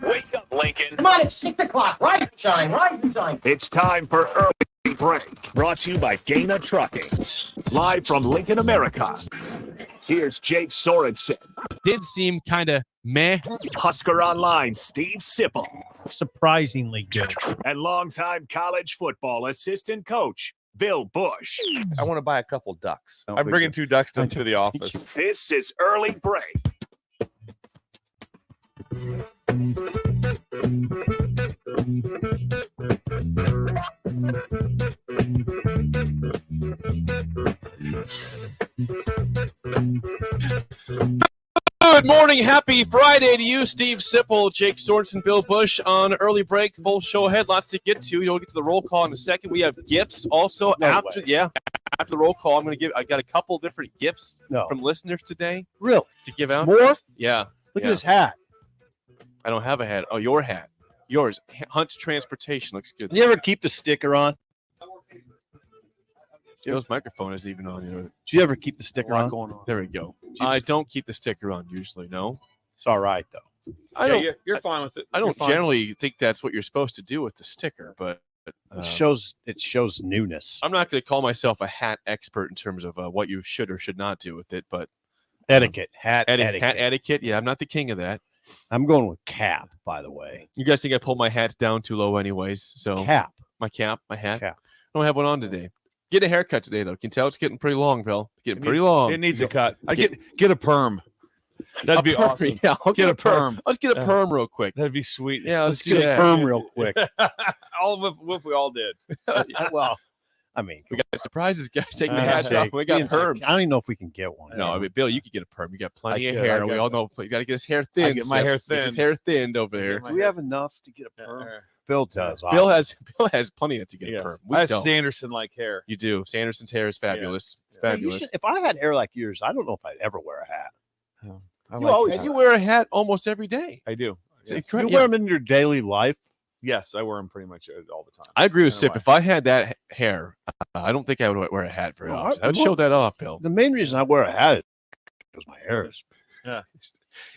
Wake up, Lincoln. Come on, it's 6 o'clock. Rise and shine, rise and shine. It's time for Early Break, brought to you by Dana Trucking. Live from Lincoln, America. Here's Jake Sorensen. Did seem kind of meh. Husker Online, Steve Sipple. Surprisingly good. And longtime college football assistant coach, Bill Busch. I want to buy a couple ducks. I'm bringing 2 ducks to the office. This is Early Break. Good morning. Happy Friday to you, Steve Sipple, Jake Sorensen, Bill Busch on Early Break. Full show ahead. Lots to get to. You'll get to the roll call in a second. We have gifts also after the roll call. I got a couple different gifts from listeners today. Really? To give out. More? Yeah. Look at this hat. I don't have a hat. Oh, your hat. Yours. Hunt's Transportation looks good. You ever keep the sticker on? Joe's microphone is even on. Do you ever keep the sticker on? There we go. I don't keep the sticker on usually, no. It's all right, though. You're fine with it. I don't generally think that's what you're supposed to do with the sticker, but It shows newness. I'm not going to call myself a hat expert in terms of what you should or should not do with it, but Etiquette. Hat etiquette. Yeah, I'm not the king of that. I'm going with cap, by the way. You guys think I pulled my hats down too low anyways? So Cap. My hat. Cap. I don't have one on today. Get a haircut today, though. You can tell it's getting pretty long, Bill. Getting pretty long. It needs a cut. Get a perm. That'd be awesome. Yeah, I'll get a perm. Let's get a perm real quick. That'd be sweet. Yeah, let's get a perm real quick. We all did. Well, I mean, we got surprises, guys. Taking the hats off. We got perms. I don't even know if we can get one. No, I mean, Bill, you could get a perm. You got plenty of hair. We all know you got to get his hair thin. Get my hair thin. His hair thinned over there. Do we have enough to get a perm? Bill does. Bill has pleny to get a perm. I have Sanderson-like hair. You do. Sanderson's hair is fabulous. It's fabulous. If I had hair like yours, I don't know if I'd ever wear a hat. You wear a hat almost every day. I do. Yes. You wear them in your daily life? Yes, I wear them pretty much all the time. I agree with Sip. If I had that hair, I don't think I would wear a hat very often. I would show that off, Bill. The main reason I wear a hat is because my hair is. Yeah.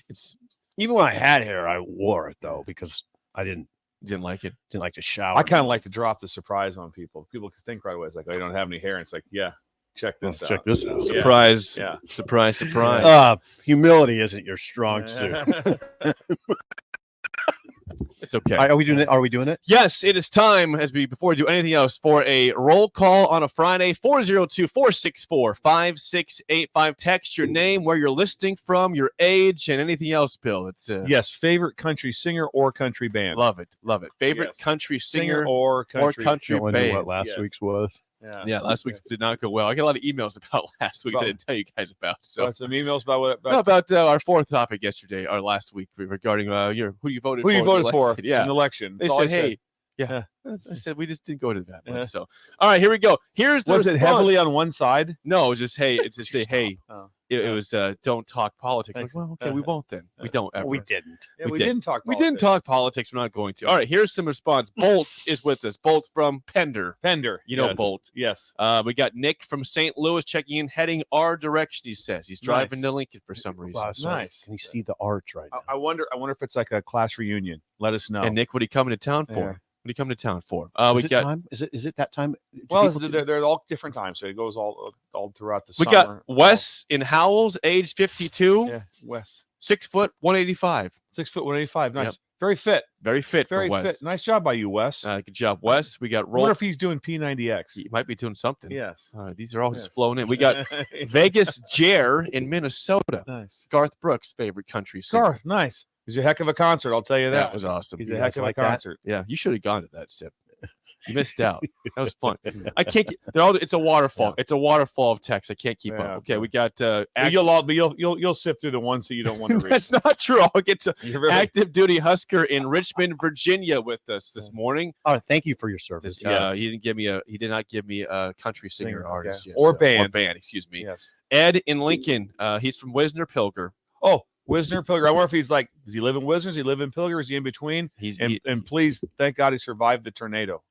It's even when I had hair, I wore it though because I didn't like it. Didn't like to shower. I kind of like to drop the surprise on people. People can think right away. It's like, oh, you don't have any hair. And it's like, yeah, check this out. Check this out. Surprise. Yeah. Surprise. Humility isn't your strong suit. It's okay. Are we doing it? Are we doing it? Yes, it is time before we do anything else for a roll call on a Friday. 402-464-5685. Text your name, where you're listening from, your age, and anything else, Bill. It's yes, favorite country singer or country band. Love it. Favorite country singer or country band. What last week's was? Yeah, last week did not go well. I got a lot of emails about last week I didn't tell you guys about. So some emails about our fourth topic yesterday or last week regarding who you voted for. Who you voted for in an election. They said, hey. Yeah. I said we just didn't go to that one. So all right, here we go. Here's the Was it heavily on one side? No, it was just hey. It's just say hey. It was don't talk politics. Like, well, okay, we won't then. We don't ever. We didn't. Yeah, we didn't talk politics. We didn't talk politics. We're not going to. All right, here's some response. Bolt is with us. Bolt from Pender. You know Bolt. Yes. We got Nick from St. Louis checking in, heading our direction, he says. He's driving to Lincoln for some reason. Wow, nice. Can you see the arch right now? I wonder if it's like a class reunion. Let us know. And Nick, what are you coming to town for? Yeah. What are you coming to town for? Is it time? Is it that time? Well, they're all different times, so it goes all throughout the summer. We got Wes in Howells, age 52. Yeah, Wes. 6 foot, 185. 6 foot, 185. Nice. Yep. Very fit. Very fit. Very for Wes. fit. Nice job by you, Wes. Good job, Wes. We got I wonder if he's doing P90X. He might be doing something. Yes. These are all just flowing in. We got Vegas Jer in Minnesota. Nice. Garth Brooks' favorite country singer. Garth, nice. He's a heck of a concert, I'll tell you that. That was awesome. He's a heck of a concert. Yeah, you should have gone to that, Sip. You missed out. That was fun. I can't. It's a waterfall. Yeah. It's a waterfall of text. I can't keep up. Okay, we got. You'll sift through the ones that you don't want to read. That's not true. I'll get to active duty Husker in Richmond, Virginia, with us this morning. Oh, thank you for your service. He didn't give me He did not give me a country singer artist. Yes. Or band. Excuse me. Yes. Ed in Lincoln. He's from Wisner Pilger. Oh, Wisner Pilger. I wonder if he's like, does he live in Wisner? Does he live in Pilger? Is he in between? And please, thank God he survived the tornado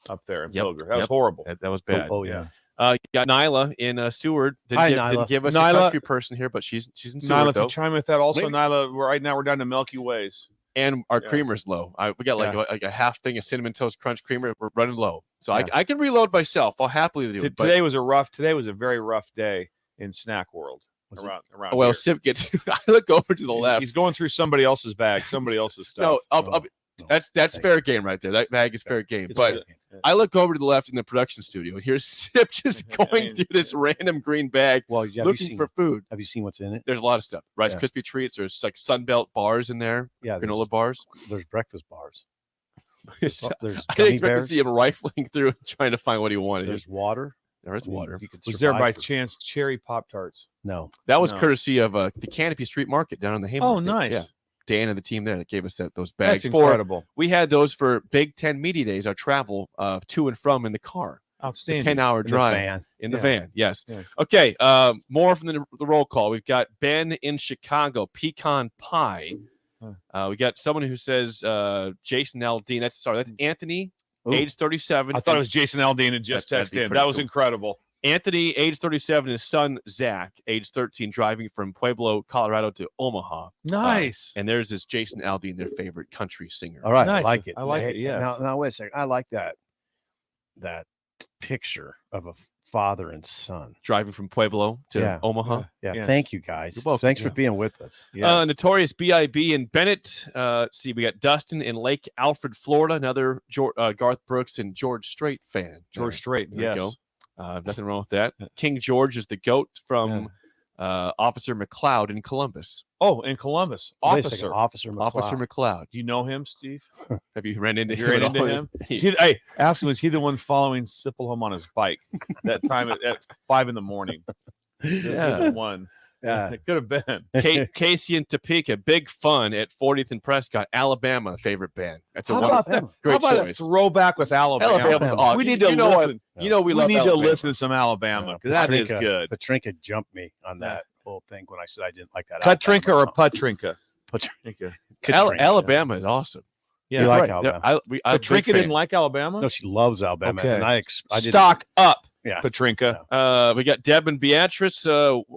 up there in Pilger. That was horrible. That was bad. Oh yeah. You got Nyla in Seward. Hi, Didn't Nyla. give us Nyla- a country person here, but she's in Seward, Nyla, if though. you chime with that, also Maybe. Nyla. Right now we're down to Milky Ways. And our Yeah. creamer's low. We got like a half thing of Cinnamon Toast Crunch creamer. We're running low. So Yeah. I can reload myself. I'll happily do it. Today was a very rough day in snack world around Well, here. Sip gets. I look over to the left. He's going through somebody else's bag, somebody else's stuff. No, No. that's fair game right there. That bag is fair game. It's But fair game. I look over to the left in the production studio, and here's Sip just going through this random green bag Well, have you looking seen, for food. have you seen what's in it? There's a lot of stuff. Rice Yeah. Krispie treats. There's like Sunbelt bars in there. Yeah, Granola bars. there's breakfast bars. There's There's I didn't gummy expect to bears. see him rifling through and trying to find what he wanted. There's water. There is I mean, water. you could Was there by survive for- chance cherry Pop Tarts? No. That was No. courtesy of the Canopy Street Market down in the Haymarket. Oh, nice. Yeah, Dan and the team there that gave us those bags. That's incredible. We had those for Big Ten Media Days, our travel to and from in the car. A Outstanding. 10-hour In the drive van. in the Yeah. van. Yes. Yeah. Okay. More from the roll call. We've got Ben in Chicago, pecan pie. We got someone who says Jason Aldean. That's Anthony, Ooh. age 37. I thought it was Jason Aldean and just That'd be texted in. pretty That was cool. incredible. Anthony, age 37, his son Zach, age 13, driving from Pueblo, Colorado to Omaha. Nice. And there's this Jason Aldean, their favorite country singer. All right, Nice. I like it. I like it, Hey, yeah. Now wait a second. I like that picture of a father and son. Driving from Pueblo to Yeah. Omaha. Yeah. Yes. Thank you guys. You're welcome. Thanks for Yeah. being with us. Yes. Notorious B.I.B. and Bennett. Let's see, we got Dustin in Lake Alfred, Florida, another Garth Brooks and George Strait fan. George Strait. There we go. Yes. Nothing wrong with that. King George is the GOAT from Officer McLeod in Columbus. Oh, in Columbus. Wait a second. Officer. Officer McLeod. Officer McLeod. Do you know him, Steve? Have you ran into You him? ran at into all? him? Hey, ask him, was he the one following Sipple home on his bike that time at 5 in the morning? Yeah. One. Yeah. It could have been. Casey and Topeka, big fun at 40th and Prescott, Alabama, favorite band. That's a How wonderful. about that? Great How about choice. a throwback with Alabama? Alabama's awesome. We need to you know listen. we We love need Alabama. to listen to some Alabama because that is Petrinka- good. Petrinka jumped me on that whole thing when I said I didn't like that. Petrinka or Alabama Putrinka? song. Al- Petrinka. Alabama is awesome. Yeah. You like Right. Alabama? I big Petrinka fan. didn't like Alabama? No, she loves Alabama. Okay. And I didn't. Stock up, Yeah. Petrinka. We got Deb and Beatrice.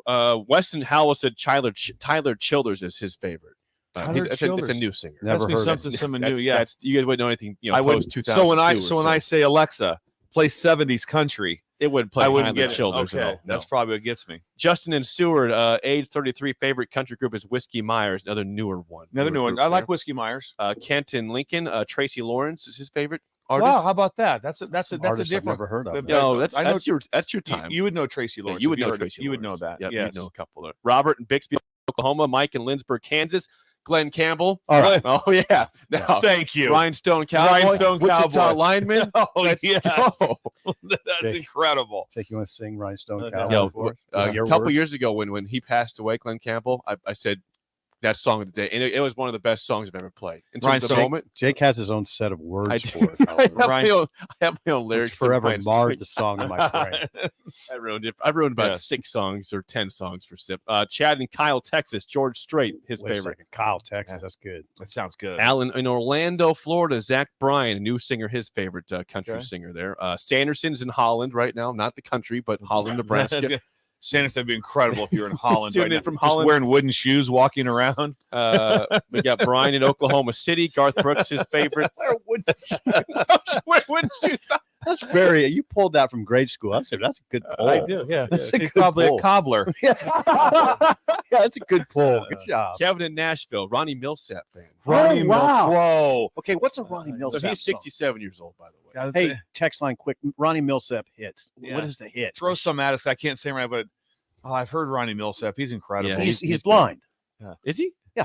Weston Howell said Tyler Childers is his favorite. Tyler It's a Childers. new singer. Never Must be heard of something That's- new. Yeah. that's, you guys wouldn't know anything. I would. post 2002. So when I say Alexa, play 70s country, it would play I wouldn't Tyler get Childers it. at Okay. all. That's No. probably what gets me. Justin and Seward, age 33, favorite country group is Whiskey Myers, another newer one. Another new one. group I like there. Whiskey Myers. Kent and Lincoln. Tracy Lawrence is his favorite artist. Wow, how about that? That's a Artists I've different. never heard of. Yeah. No, I know- that's your time. You would know Tracy Lawrence. You would if know heard it. Tracy. You would know Lawrence. that. Yeah, Yes. you'd know a couple of Robert in Bixby, Oklahoma. Mike in Lindsborg, Kansas. Glenn Campbell. All right. Oh yeah. Now, Thank you. Rhinestone Cowboy. Rhinestone Wichita Cowboy. lineman. Oh, Let's yes. go. That's Jake. incredible. Jake, you want to sing Rhinestone Okay. Cowboy Yo, for us? a Your couple words? years ago when he passed away, Glenn Campbell, I said that song of the day, and it was one of the best songs I've ever played. In terms of the Rhinestone- moment, Jake has his own set of words I for it. I have, however. I have my own lyrics. It's to forever Rhinestone. marred the song in my brain. I ruined it. I ruined about Yeah. 6 songs or 10 songs for Sip. Chad in Kyle, Texas. George Strait, his Wait a favorite. second. Kyle, Texas. That's good. That sounds good. Alan in Orlando, Florida. Zach Bryan, a new singer, his favorite country Okay. singer there. Sanderson's in Holland right now, not the country, but Holland, Nebraska. Sanders, that'd be incredible if you're in Holland Tuning right in now. from Just Holland. wearing wooden shoes, walking around. We got Brian in Oklahoma City. Garth Brooks, his favorite. That's very. You pulled that from grade school. That's a good pull. I do, yeah. That's a He's good probably pull. a cobbler. Yeah, that's a good pull. Good job. Kevin in Nashville. Ronnie Millsap fan. Ronnie wow. Whoa. Okay, what's a Ronnie So Millsap? he's 67 years old, by the way. Hey, text line quick. Ronnie Millsap hits. Yeah. What is the hit? Throw some at us. I can't say right, but I've heard Ronnie Millsap. He's incredible. Yeah, He's blind. Is he? Yeah.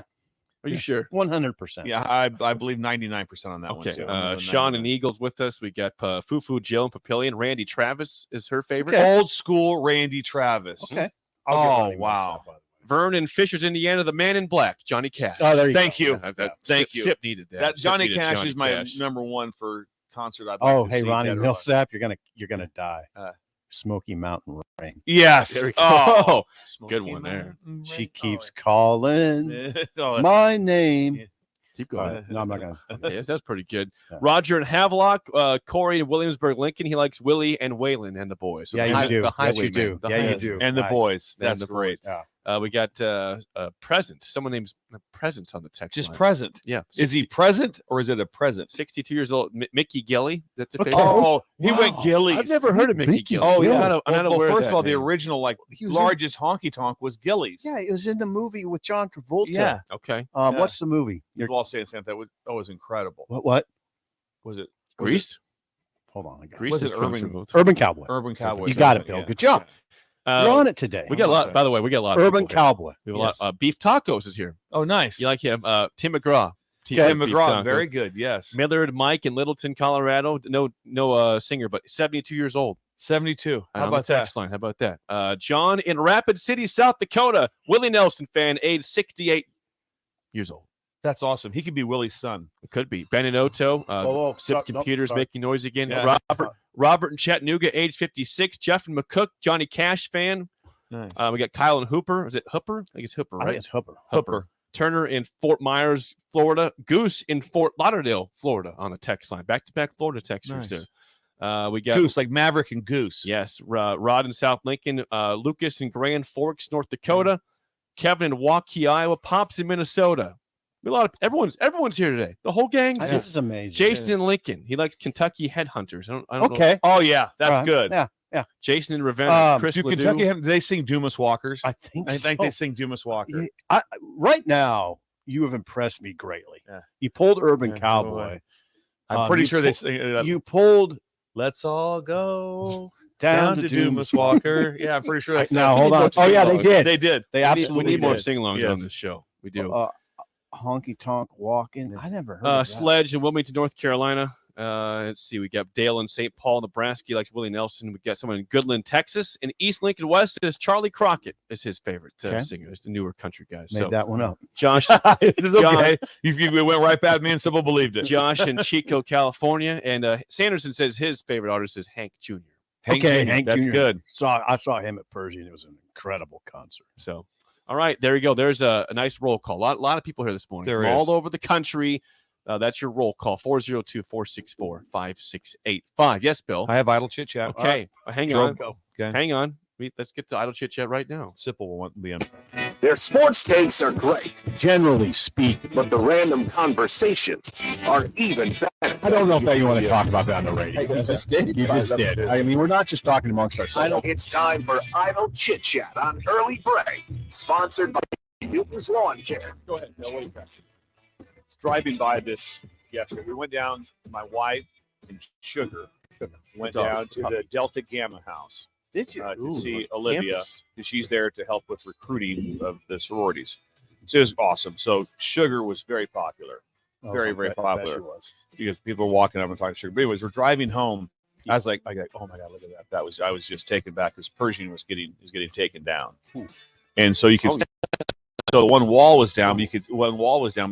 Are you sure? 100%. Yeah, I believe 99% on that one Okay. too. Sean and Eagles with us. We got Fufu, Jill, and Papillion. Randy Travis is her favorite. Old school Randy Travis. Okay. Oh, Ronnie wow. Millsap, by the way. Vern in Fishers, Indiana. The Man in Black, Johnny Cash. Oh, there you Thank go. you. Thank you. Sip needed that. That Sip Johnny needed Cash Johnny is my Cash. number one for concert. I'd like Oh, to hey, see, Ronnie dead or alive. Millsap, you're gonna die. Uh, Smoky Mountain Rain. Yes. There we go. Oh, Good one there. She keeps calling Oh, my name. Yeah. Keep All going. right. No, I'm not going to. Okay, that's pretty good. Yeah. Roger and Havelock, Corey and Williamsburg, Lincoln. He likes Willie and Waylon and the boys. So Yeah, the you do. The Yes, you highwaymen, do. the Yeah, you highwaymen. do. And the Nice. boys. And That's the great. Yeah. We got Present. Someone named Present on the text Just line. present. Yeah. Is he present or is it a present? 62 years old. Mickey Gilly. That's a Okay. favorite. Oh, he went Wow. Gillies. I've never heard of Mickey Mickey Gilly. Oh, Gilly. yeah. I'm not Well, aware first of of all, that the name. original, like, He was in- largest honky tonk was Gillies. Yeah, it was in the movie with John Travolta. Yeah. Okay. Yeah. What's the movie? You've all saying that was incredible. What? Was it Grease? Hold on. I got Grease Was is it John Urban- Travolta. Urban Cowboy. Urban Cowboy? You got it, Bill. Good job. You're on it today. We got a lot. By the way, we got a lot. Of Urban people here. Cowboy. We have a lot. Beef Tacos is here. Oh, nice. You like him? Tim McGraw. Tim Beef McGraw, Tacos. very good. Yes. Millard Mike in Littleton, Colorado. No singer, but 72 years old. 72. How On about the that? text line. How about that? John in Rapid City, South Dakota. Willie Nelson fan, age 68 years old. That's awesome. He could be Willie's son. It could be. Ben and Otto. Whoa, Sip stop, Computers sorry. making noise again. Yeah. Robert in Chattanooga, age 56. Jeff and McCook, Johnny Cash fan. Nice. We got Kyle and Hooper. Is it Hooper? I think it's Hooper, I right? think it's Hooper. Hooper. Turner in Fort Myers, Florida. Goose in Fort Lauderdale, Florida on the text line. Back-to-back Florida texters Nice. there. We got Goose, like Maverick and Goose. Yes, Rod in South Lincoln, Lucas in Grand Forks, North Dakota, Kevin in Waukee, Iowa, Pops in Minnesota. A lot of everyone's here today. The whole gang's here. This is amazing. Jason in Lincoln, he likes Kentucky Headhunters. I don't know. Okay. Oh, yeah. That's All right. good. Yeah. Jason in Ravenna, Chris Do Ledoux. Kentucky, do they sing Dumas Walkers? I think I think so. they sing Dumas Walker. Right now, you have impressed me greatly. Yeah. You pulled Urban Yeah, Cowboy. I'm pretty you sure they pull- sing. You pulled Let's all go down, to Dumas Walker. Yeah, I'm pretty sure that's Now, it. hold need on. more Oh, yeah, they sing-alongs. did. They did. They We absolutely need more did. sing-alongs Yes. on this show. We do. Honky Tonk Walking. I never heard of that. Sledge in Wilmington, North Carolina. Let's see. We got Dale in St. Paul, Nebraska. He likes Willie Nelson. We got someone in Goodland, Texas. In East Lincoln West is Charlie Crockett is his favorite Okay. singer. It's the newer country guy. Made So that one up. Josh, It's okay. You went right past me and Sybil believed it. Josh in Chico, California, and Sanderson says his favorite artist is Hank Jr. Okay, Jr. Hank That's Jr. good. I saw him at Pershing. It was an incredible concert. So, all right, there you go. There's a nice roll call. A lot of people here this morning There from is. all over the country. That's your roll call, 402-464-5685. Yes, Bill. I have idle chit chat. Okay, hang Sure. on. Okay. Hang on. Let's get to Idle Chit Chat right now. Sipple will want to be in. Their sports takes are great, Generally speaking, but the random conversations are even better. I don't know if you want to talk about that on the radio. You just did. You just did. I mean, we're not just talking amongst ourselves. It's time for Idle Chit Chat on Early Break, sponsored by Newton's Lawn Care. Go ahead, Bill. What do you got? I was driving by this yesterday. We went down, my wife and Sugar went down to the Delta Gamma house did you? to see Olivia. Campus. She's there to help with recruiting of the sororities. So it was awesome. So Sugar was very popular very popular. because people were walking up and talking to Sugar. But anyways, we're driving home. I was like, oh my God, look at that. I was just taken back because Pershing is getting taken down. And so you could so one wall was down, but you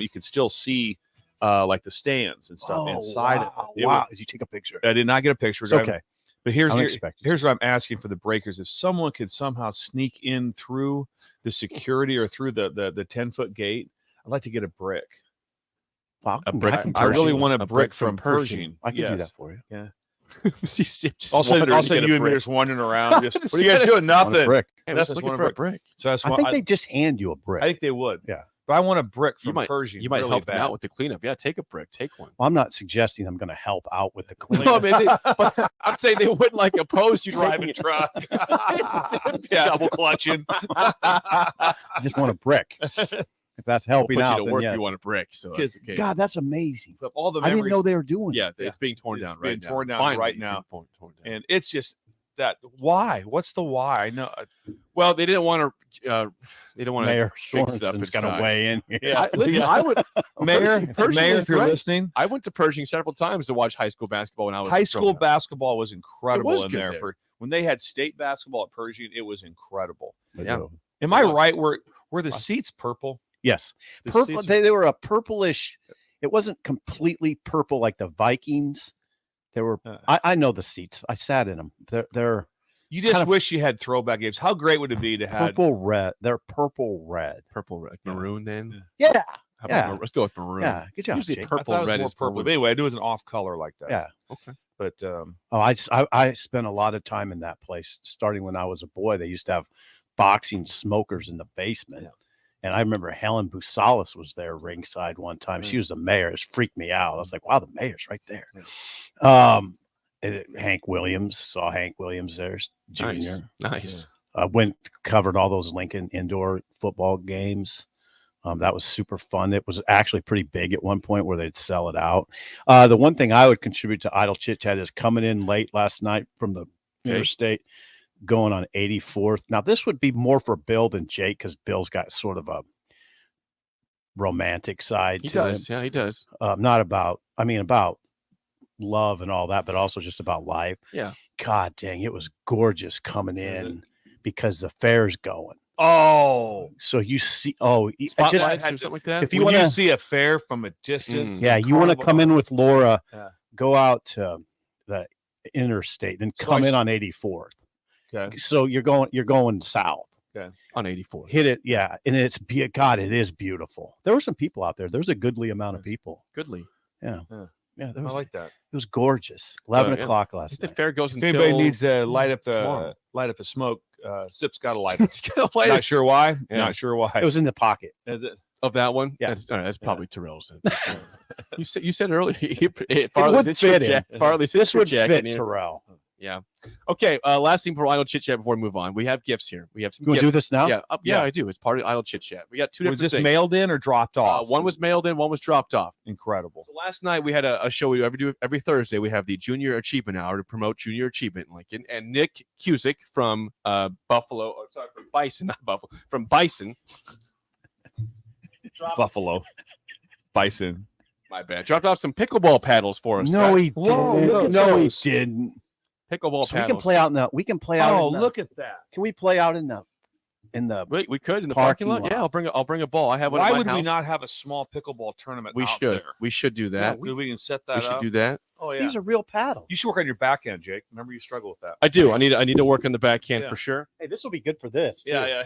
could still see like the stands and stuff inside wow. it. Wow. Did you take a picture? I did not get a picture. It's okay. But here's Unexpected. what I'm asking for the breakers. If someone could somehow sneak in through the security or through the 10-foot gate, I'd like to get a brick. Wow, A brick I can from I really Pershing. want a brick from Pershing. Pershing. I can do Yes. that for you. Just Also, wondering to get a you and me break. just wandering around. Just, Just what are you guys doing? On a Nothing. brick. Hey, That's just just looking one for a brick. break. So that's I why think they just hand you a brick. I think they would. Yeah. But I want a brick You from might Pershing. You might really help them bad. out with the cleanup. Yeah, take a brick. Take one. Well, I'm not suggesting I'm going to help out with the cleanup. No, I mean, but I'm saying they wouldn't like oppose you Driving taking truck. Yeah. Double clutching. I just want a brick. If that's We'll helping put out, you to then work. yes. You want a brick, so that's okay. God, that's amazing. But all the I memories. didn't know they were doing Yeah, it. it's being torn It's down being right now. torn down Finally, right it's being now. torn down. And it's just that. Why? What's the why? No. Well, they didn't want to. They don't want to. Mayor fix it up Sorensen's got to inside. weigh in here. Yeah. Listen, I would. Mayor, Pershing Mayor, is if you're great. listening, I went to Pershing several times to watch high school basketball when I was high growing school up. basketball was incredible was in good there. there. For when they had state basketball at Pershing, it was incredible. Yeah. Am I right? Were the seats purple? Yes. The Purple. seats- They were a purplish. It wasn't completely purple like the Vikings. They were. I know the seats. I sat in them. They're You just kind of wish you had throwback games. How great would it be to have? purple red. They're purple red. Purple, maroon. Then Yeah. How about let's go with maroon. Yeah, good job, Usually Jake. purple I and thought it red was is more purple. purple. But anyway, I knew it was an off color like that. Yeah. Okay. But I spent a lot of time in that place starting when I was a boy. They used to have boxing smokers in the basement. Yeah. And I remember Helen Busalis was there ringside one time. She was the mayor. It freaked me out. I was like, wow, the mayor's right there. Hank Williams, saw Hank Williams there, Jr. Nice. I covered all those Lincoln indoor football games. That was super fun. It was actually pretty big at one point where they'd sell it out. The one thing I would contribute to Idle Chit Chat is coming in late last night from the interstate, going on 84th. Now, this would be more for Bill than Jake because Bill's got sort of a romantic side to him. Yeah, he does. About love and all that, but also just about life. Yeah. God dang, it was gorgeous coming in because the fair's going. oh, So you see, Spotlights or something like that. if you when want you to, see a fair from a distance, yeah, you want to come in with Laura, go out to the interstate, then So come I in s- on 84th. Okay. So you're going south. On 84. Hit it, yeah, and God, it is beautiful. There were some people out there. There's a goodly amount of people. Goodly. Yeah, I there was, like that. it was gorgeous. 11 yeah. o'clock I last think the night. fair goes If until anybody needs to light up tomorrow. the smoke, Sip's got to light it. It's gonna light Not it. sure why. Yeah. Not sure why. It was in the pocket. Is it? Of that one. Yeah. That's probably Terrell's. You said earlier. would fit in. Farley This would jacket fit in here. Terrell. Yeah. Okay. Last thing for Idle Chit Chat before we move on. We have gifts here. We have some You want to gifts. do this now? Yeah. Yeah, Yeah. I do. It's part of Idle Chit Chat. We got two Was different this things. mailed in or dropped off? One was mailed in. One was dropped off. Incredible. So last night we had a show we do every Thursday. We have the Junior Achievement Hour to promote Junior Achievement in Lincoln. And Nick Cusick from Buffalo, from Bison, not Buffalo, from Bison. Buffalo. Bison. My bad. Dropped off some pickleball paddles for us. No, he didn't. Whoa, No, he those. didn't. Pickleball So we paddles. can play out in the. We can play out. Oh, in the, look at that. Can we play out in the? Wait, we could in the parking lot. Parking Yeah, I'll bring a ball. I have one. Why at my would we house. not have a small pickleball tournament We out should. there? We should do that. Yeah, we can set that We should up. do that. Oh, yeah. These are real paddles. You should work on your backhand, Jake. Remember, you struggle with that. I do. I need to work on the backhand Yeah. for sure. Hey, this will be good for this. Too. Yeah.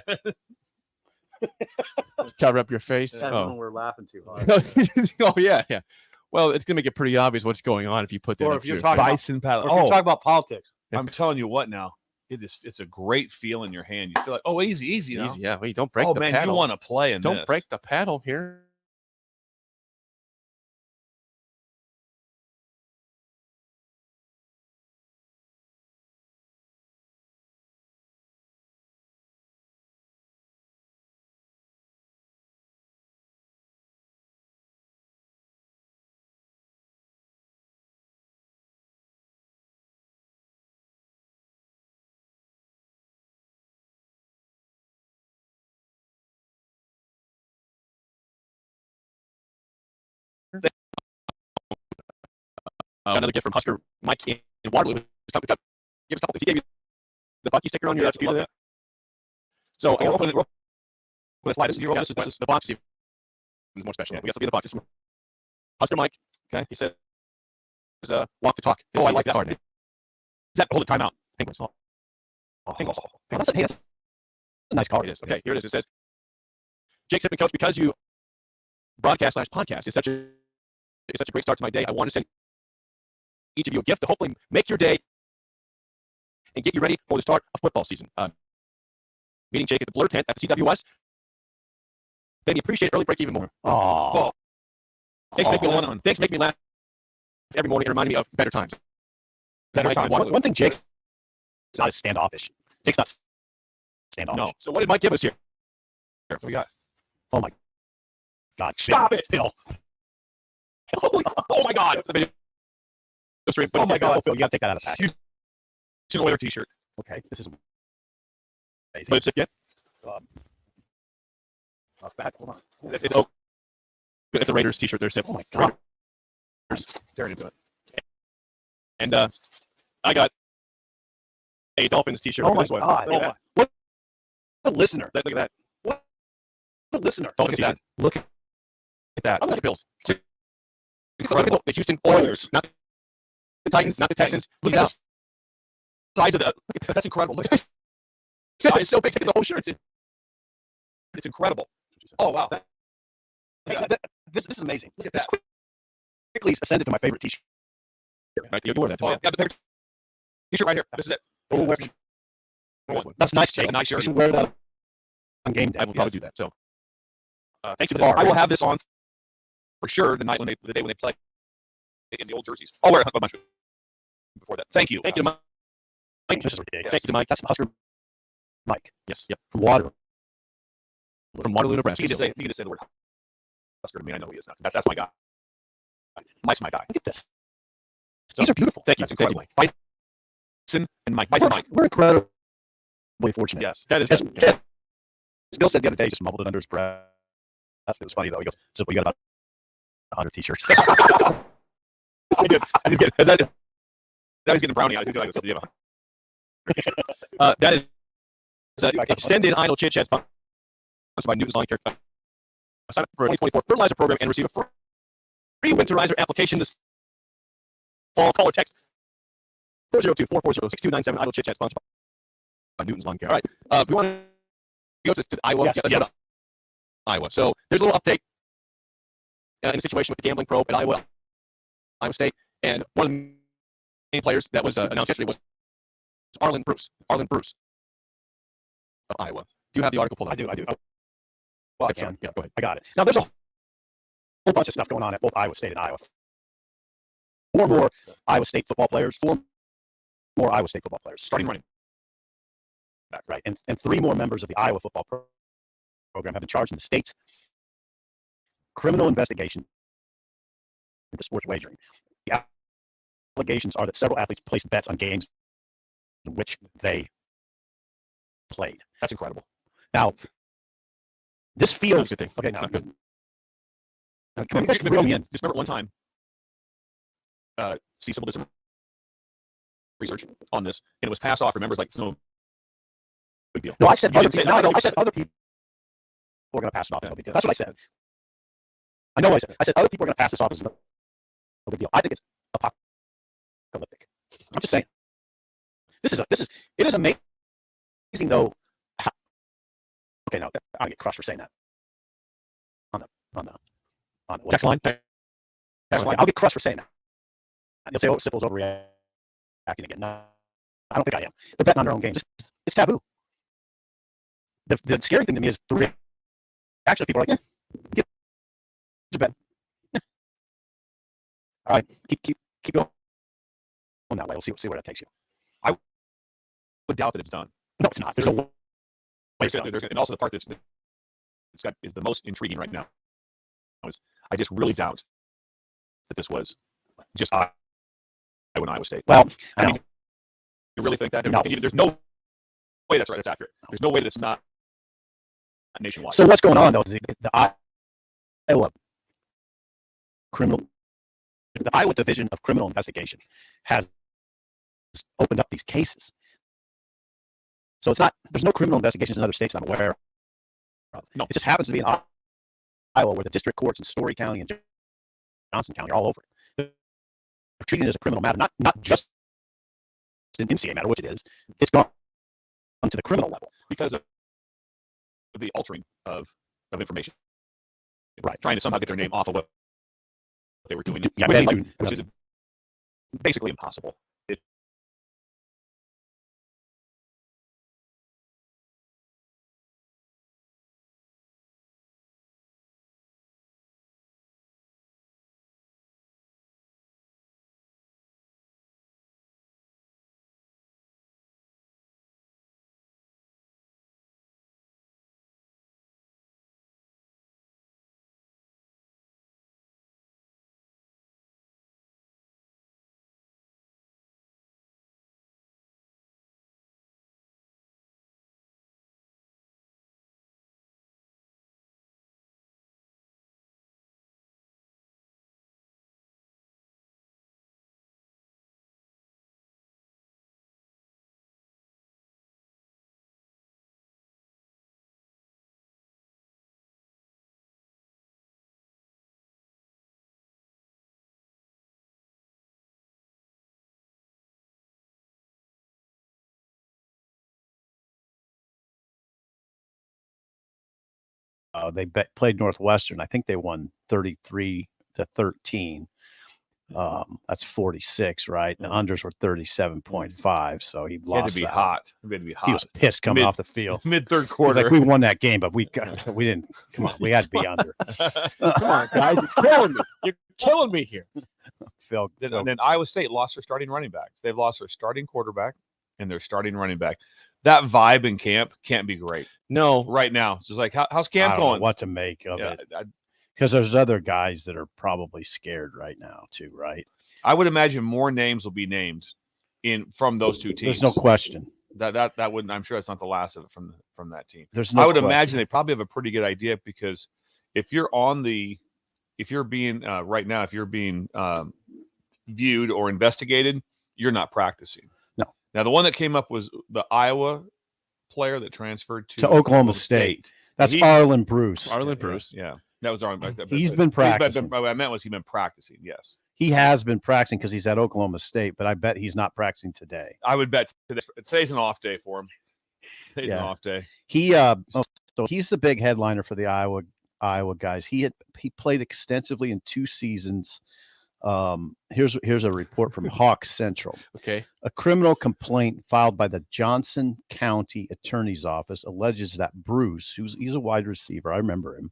Cover up your face. When Oh. we're laughing too hard. Oh yeah. Well, it's gonna make it pretty obvious what's going on if you put that. Or up if you're too. talking about, Bison paddle. or if you're Oh, talking about politics. I'm telling you what now. It's a great feel in your hand. You feel like, oh, easy. You know? Easy. Yeah. Wait, don't break Oh, the man, paddle. you want to play in Don't this. break the paddle here. Another gift from Husker Mike in Waterloo. Give us a couple things. He gave you the Bucky sticker on your computer. So I'm going to slide this. This is the box. Is more special. We got something in the box. This is from Husker Mike. Okay. He said, "Walk the talk." Oh, I like that card. Is that hold the timeout? Penguins. Penguins. That's a nice card. It is. Okay. Here it is. It says, "Jake Sippin, Coach, because you broadcast/podcast is such a great start to my day. I want to send each of you a gift to hopefully make your day and get you ready for the start of football season. Meeting Jake at the Blur tent at the CWS made me appreciate early break even more. Oh, Thanks for making me laugh every morning and reminding me of better times. One thing Jake's not as standoffish. Jake's not standoffish. No. So what did Mike give us here? What we got? Oh my God! Stop Phil. it. Phil. Oh my God! Oh my God! Phil, you got to take that out of the package. It's an Oiler t-shirt. Okay, this is amazing. But it's yet. Hold on. It's a Raiders t-shirt. They're Sip. Oh my God! Daring to do it. And I got a Dolphins t-shirt. Oh Look my at this one. God! Look at that. What a listener! Look at that. What a listener! Dolphins Look at t-shirt. that. Look at that. Look at the Bills. Look at the Houston Oilers, not the Titans, not the Texans. Look at the size of the. That's incredible. Look at the size is so big. Take the whole shirt. It's incredible. Oh wow. This is amazing. Look at this. Quickly ascended to my favorite T-shirt. Right, you wear that. Oh, yeah, the picture. T-shirt right here. This is it. That's nice, Jake. That's a nice shirt. You should wear that on game day. I will probably do that. So, thanks to the bar. I will have this on for sure the day when they play in the old jerseys. I'll wear a bunch before that. Thank you. Thank you to Mike. This is ridiculous. Thank you to Mike. That's Husker Mike. Yes. Yep. From Waterloo. From Waterloo, Nebraska. He can just say the word Husker to me. I know he is now. That's my guy. Mike's my guy. Look at this. So, these are beautiful. Thank you. That's incredible. Bison and Mike. Bison Mike. We're incredibly fortunate. Yes, that is. As Bill said the other day, just mumbled it under his breath. It was funny though. He goes, "So we got about 100 T-shirts." I did get that. That was getting brownie eyes. That is extended idle chit chat sponsored by Newton's Lawn Care. Sign up for a 2024 fertilizer program and receive a free winterizer application this fall. Call or text 402-440-6297. Idle chit chat sponsored by Newton's Lawn Care. All right, if we want to go to Iowa, Yes. Iowa. So there's a little update in a situation with the gambling probe at Iowa State, and one of the main players that was announced yesterday was Arlen Bruce of Iowa. Do you have the article pulled up? I do. Well, I can. Yeah, go ahead. I got it. Now, there's a whole bunch of stuff going on at both Iowa State and Iowa. 4 more Iowa State football players. 4 more Iowa State football players. Starting running back, right? And 3 more members of the Iowa football program have been charged in the state's criminal investigation into sports wagering. The allegations are that several athletes placed bets on games in which they played. That's incredible. Now, this feels good thing. Okay. Now, good. Come on, just reel me in. Just remember one time, Steve Simple did some research on this, and it was passed off. Remember, it's like it's no big deal. No, I said You other didn't say people. that. No, I said other people were going to pass it off as no big deal. That's what I said. I know I said other people are going to pass this off as no big deal. I think it's apocalyptic. I'm just saying. It is amazing though. Okay, no, I'll get crushed for saying that. On the Text line. I'll get crushed for saying that. And they'll say, "Oh, Sipple's overreacting again." No, I don't think I am. They're betting on their own games. It's taboo. The scary thing to me is the reaction of people are like, "Yeah, get your bet." Yeah. All right, keep going that way. We'll see where that takes you. I would doubt that it's done. No, it's not. There's no way. And also the part that's is the most intriguing right now is I just really doubt that this was just Iowa and Iowa State. Well, I mean, you really think that? No. There's no way that's right. That's accurate. There's no way that it's not nationwide. So what's going on though is the Iowa Division of Criminal Investigation has opened up these cases. So there's no criminal investigations in other states that I'm aware of. No. It just happens to be in Iowa where the district courts in Story County and Johnson County are all over it. They're treating it as a criminal matter, not just an NCAA matter, which it is. It's gone to the criminal level. Because of the altering of information. Right. Trying to somehow get their name off of what they were doing, Yeah, which is basically impossible. they played Northwestern. I think they won 33-13. That's 46, right? The unders were 37.5, so he lost. Had to be that. hot. It had to be hot. He was pissed coming off the field. Mid-third He's quarter. like, we won that game, but we didn't. Come on, we had to be under. Come on, guys, it's killing me. You're killing me here. Phil, And then Iowa State lost their starting running backs. They've lost their starting quarterback and their starting running back. That vibe in camp can't be great. No, Right now, it's just like, how's I camp don't know going? what to make of Yeah, it, because there's other guys that are probably scared right now too, right? I would imagine more names will be named from those two teams. There's no question. That wouldn't. I'm sure that's not the last of it from that team. There's no. I would question. imagine they probably have a pretty good idea, because if you're being right now, if you're being viewed or investigated, you're not practicing. No. Now, the one that came up was the Iowa player that transferred to Oklahoma State. That's Arlen Bruce. Arlen Bruce. Yeah, that was Arlen. He's been practicing. What I meant was he's been practicing. Yes, He has been practicing because he's at Oklahoma State, but I bet he's not practicing today. I would bet today's an off day for him. Today's an off day. So he's the big headliner for the Iowa guys. He played extensively in 2 seasons. Here's a report from Hawk Central. Okay. A criminal complaint filed by the Johnson County Attorney's Office alleges that Bruce, he's a wide receiver, I remember him,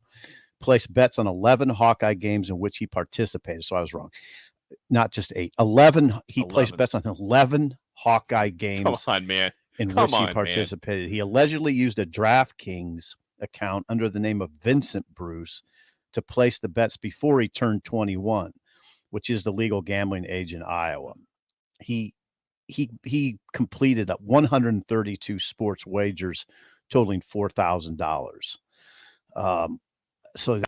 placed bets on 11 Hawkeye games in which he participated. So I was wrong. Not just 8. 11. He placed bets on 11 Hawkeye games. Come on, man. In which he participated. Man. He allegedly used a DraftKings account under the name of Vincent Bruce to place the bets before he turned 21, which is the legal gambling age in Iowa. He completed 132 sports wagers totaling $4,000. So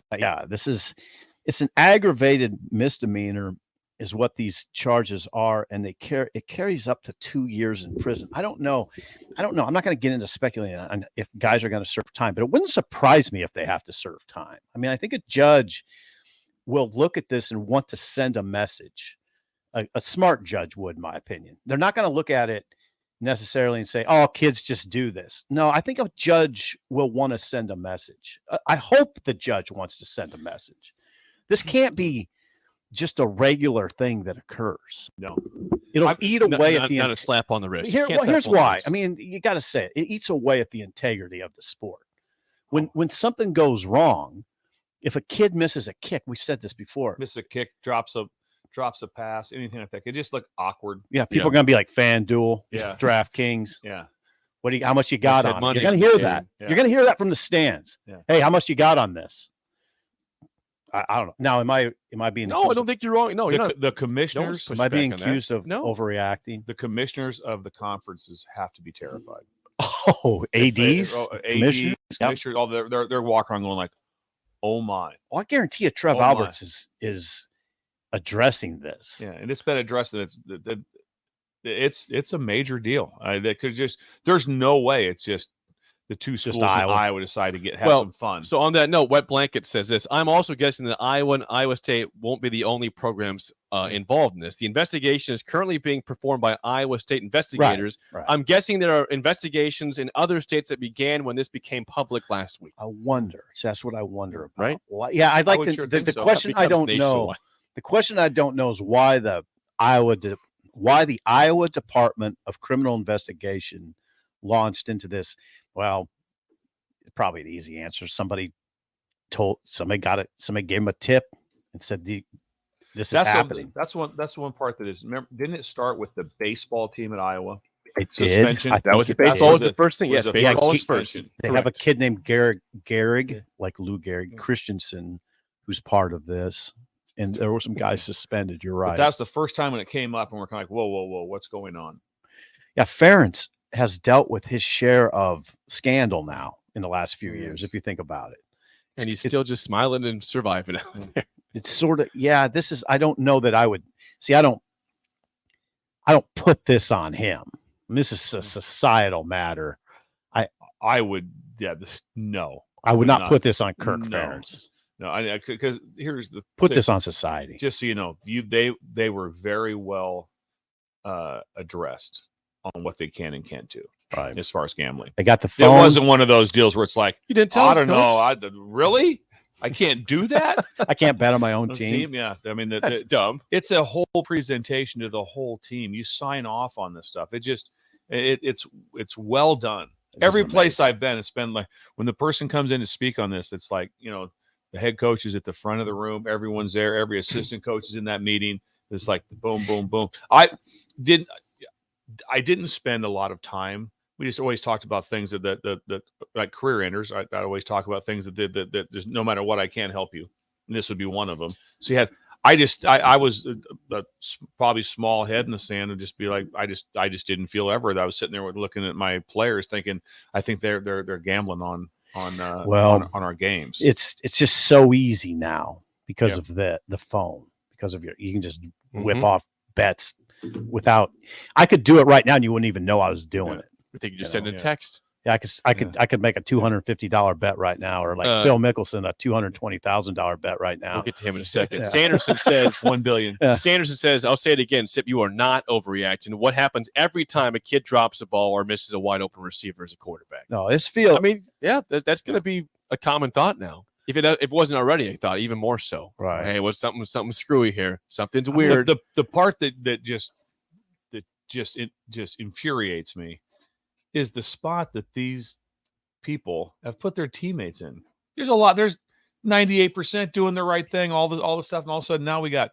it's an aggravated misdemeanor is what these charges are, and it carries up to 2 years in prison. I don't know. I'm not going to get into speculating on if guys are going to serve time, but it wouldn't surprise me if they have to serve time. I mean, I think a judge will look at this and want to send a message. A smart judge would, in my opinion. They're not going to look at it necessarily and say, oh, kids just do this. No, I think a judge will want to send a message. I hope the judge wants to send a message. This can't be just a regular thing that occurs. No, it'll eat away at the not a slap on the wrist. Here's why. I mean, you got to say it eats away at the integrity of the sport. When something goes wrong, if a kid misses a kick, we've said this before, misses a kick, drops a pass, anything like that, it just look awkward. Yeah, people are gonna be like FanDuel, DraftKings. Yeah, how much you got on? You're gonna hear that. Yeah. You're gonna hear that from the stands. Yeah. Hey, how much you got on this? I don't know. Now, am I being? No, I don't think you're wrong. No, you're not. The commissioners. Am I being accused of overreacting? The commissioners of the conferences have to be terrified. Oh, ADs, commissioners, all they're walking around going like, "Oh my!" Well, I guarantee you, Trev Alberts is addressing this. Yeah, and it's been addressed. It's a major deal. There's no way it's just the two schools in Iowa decide to have some fun. So on that note, Wet Blanket says this. I'm also guessing that Iowa and Iowa State won't be the only programs involved in this. The investigation is currently being performed by Iowa State investigators. Right. I'm guessing there are investigations in other states that began when this became public last week. I wonder. So that's what I wonder about. Right? Well, yeah, I'd like to. The question I don't know. The question I don't know is why the Iowa Department of Criminal Investigation launched into this. Well, probably an easy answer. Somebody gave him a tip and said this is happening. That's one part that is. Remember, didn't it start with the baseball team at Iowa? It did. That was the first thing. Yes, baseball was first. They have a kid named Gehrig, like Lou Gehrig Christensen, who's part of this. And there were some guys suspended. You're right. But that's the first time when it came up, and we're kind of like, whoa, what's going on? Yeah, Ferentz has dealt with his share of scandal now in the last few years, if you think about it. And he's still just smiling and surviving out there. It's sort of, I don't know that I would see. I don't put this on him. This is a societal matter. I would, no. I would not put this on Kirk Ferentz. No, because here's the put this on society. Just so you know, they were very well addressed on what they can and can't do. Right. as far as gambling. They got the It phone. wasn't one of those deals where it's like, You didn't tell I us, don't Coach? know. Really? I can't do that? I can't bet on my own team. Yeah. I mean, That's dumb. it's a whole presentation to the whole team. You sign off on this stuff. It's well done. Every place I've been, it's been like when the person comes in to speak on this, it's like, the head coach is at the front of the room. Everyone's there. Every assistant coach is in that meeting. It's like boom, boom, boom. I didn't spend a lot of time. We just always talked about things that like career enders. I always talk about things that there's no matter what, I can't help you. And this would be one of them. So I was probably small head in the sand and just be like, I just didn't feel ever that I was sitting there looking at my players thinking, I think they're gambling on our games. It's just so easy now because of the phone, because of you can just whip off bets without. I could do it right now and you wouldn't even know I was doing it. I think you just send a text. Yeah, I could make a $250 bet right now, or like Phil Mickelson, a $220,000 bet right now. We'll get to him in a second. Sanderson says $1 billion. Sanderson says, I'll say it again, Sip, you are not overreacting. What happens every time a kid drops a ball or misses a wide open receiver as a quarterback? No, this feels. I mean, yeah, that's going to be a common thought now. If it wasn't already a thought, even more so. Right. Hey, what's something screwy here? Something's weird. The part that just infuriates me is the spot that these people have put their teammates in. There's 98% doing the right thing, all the stuff, and all of a sudden now we're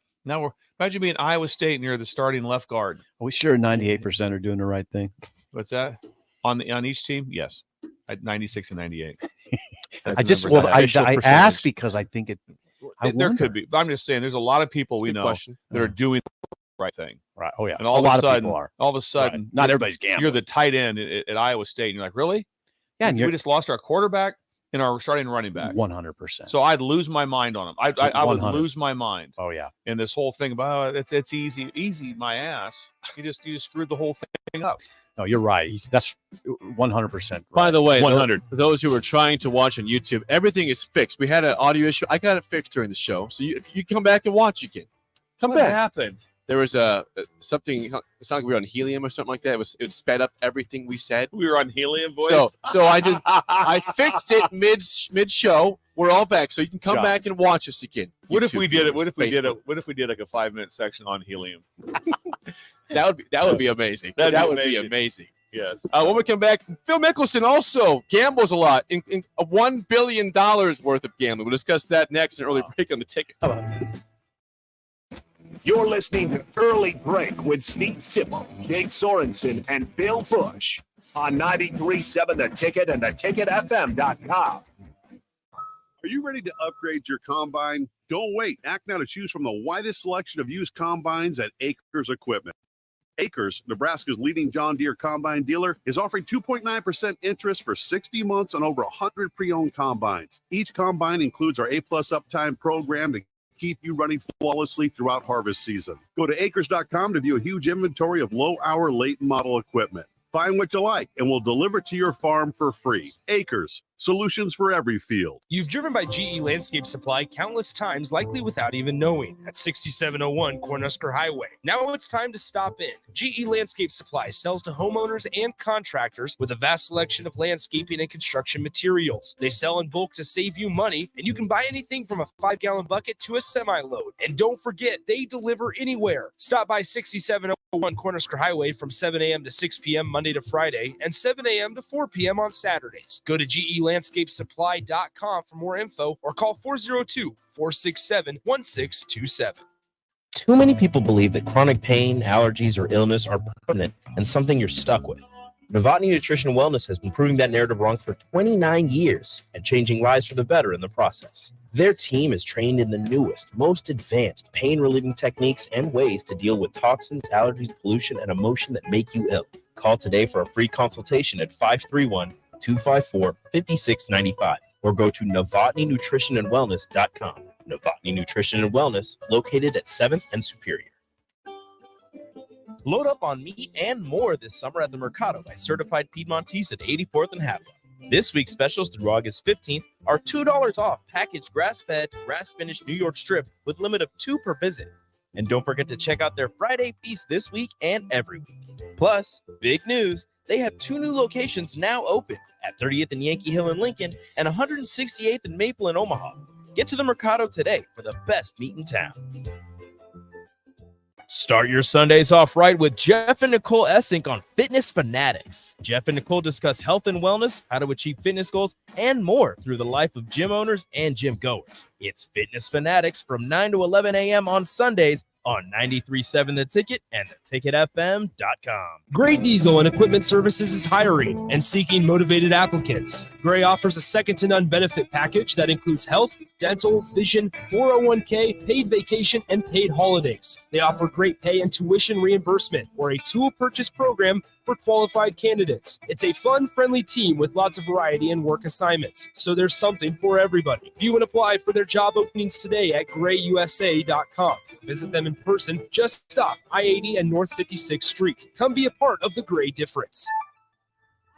imagine being Iowa State and you're the starting left guard. Are we sure 98% are doing the right thing? What's that? On each team? Yes. At 96 and 98. I ask because I think there could be. But I'm just saying there's a lot of people we know that are doing the right thing. Right. Oh yeah. And all of sudden, people are. All of a sudden, right. Not everybody's gambling. You're the tight end at Iowa State, and you're like, really? Yeah. And we just lost our quarterback and our starting running back. 100%. So I'd lose my mind on him. I would lose my mind. Oh yeah. And this whole thing about it's easy, my ass. You just screwed the whole thing up. No, you're right. That's 100%. Right. By the way, 100. Those who are trying to watch on YouTube, everything is fixed. We had an audio issue. I got it fixed during the show. So if you come back and watch, you can come What back. happened? There was something. It sounded like we were on helium or something like that. It sped up everything we said. We were on helium, boys. So I fixed it mid show. We're all back, so you can come back and watch us again. What if we did it? What if we did Facebook. it? What if we did like a 5-minute section on helium? That would be amazing. That would be amazing. Yes. When we come back, Phil Mickelson also gambles a lot in $1 billion worth of gambling. We'll discuss that next in an early break on the ticket. You're listening to Early Break with Steve Sipple, Jake Sorensen, and Bill Busch on 93.7 The Ticket and theticketfm.com. Are you ready to upgrade your combine? Don't wait. Act now to choose from the widest selection of used combines at Acres Equipment. Acres, Nebraska's leading John Deere combine dealer, is offering 2.9% interest for 60 months on over 100 pre-owned combines. Each combine includes our A-plus uptime program to keep you running flawlessly throughout harvest season. Go to acres.com to view a huge inventory of low-hour, late-model equipment. Find what you like, and we'll deliver to your farm for free. Acres, solutions for every field. You've driven by GE Landscape Supply countless times, likely without even knowing, at 6701 Cornhusker Highway. Now it's time to stop in. GE Landscape Supply sells to homeowners and contractors with a vast selection of landscaping and construction materials. They sell in bulk to save you money, and you can buy anything from a 5-gallon bucket to a semi-load. And don't forget, they deliver anywhere. Stop by 6701 Cornhusker Highway from 7 a.m. to 6 p.m. Monday to Friday, and 7 a.m. to 4 p.m. on Saturdays. Go to GELandscapeSupply.com for more info or call 402-467-1627. Too many people believe that chronic pain, allergies, or illness are permanent and something you're stuck with. Novotny Nutrition and Wellness has been proving that narrative wrong for 29 years and changing lives for the better in the process. Their team is trained in the newest, most advanced pain-relieving techniques and ways to deal with toxins, allergies, pollution, and emotion that make you ill. Call today for a free consultation at 531-254-5695 or go to NovotnyNutritionandWellness.com. Novotny Nutrition and Wellness, located at 7th and Superior. Load up on meat and more this summer at the Mercado by Certified Piedmontese at 84th and Havelock. This week's specials through August 15th are $2 off packaged grass-fed, grass-finished New York strip with limit of 2 per visit. And don't forget to check out their Friday feast this week and every week. Plus, big news, They have 2 new locations now open at 30th and Yankee Hill in Lincoln and 168th and Maple in Omaha. Get to the Mercado today for the best meat in town. Start your Sundays off right with Jeff and Nicole Essink on Fitness Fanatics. Jeff and Nicole discuss health and wellness, how to achieve fitness goals, and more through the life of gym owners and gym goers. It's Fitness Fanatics from 9 to 11 a.m. on Sundays on 93.7 The Ticket and theticketfm.com. Gray Diesel and Equipment Services is hiring and seeking motivated applicants. Gray offers a second-to-none benefit package that includes health, dental, vision, 401k, paid vacation, and paid holidays. They offer great pay and tuition reimbursement or a tool purchase program for qualified candidates. It's a fun, friendly team with lots of variety and work assignments, so there's something for everybody. View and apply for their job openings today at grayusa.com. Visit them in person just off I-80 and North 56th Street. Come be a part of the Gray difference.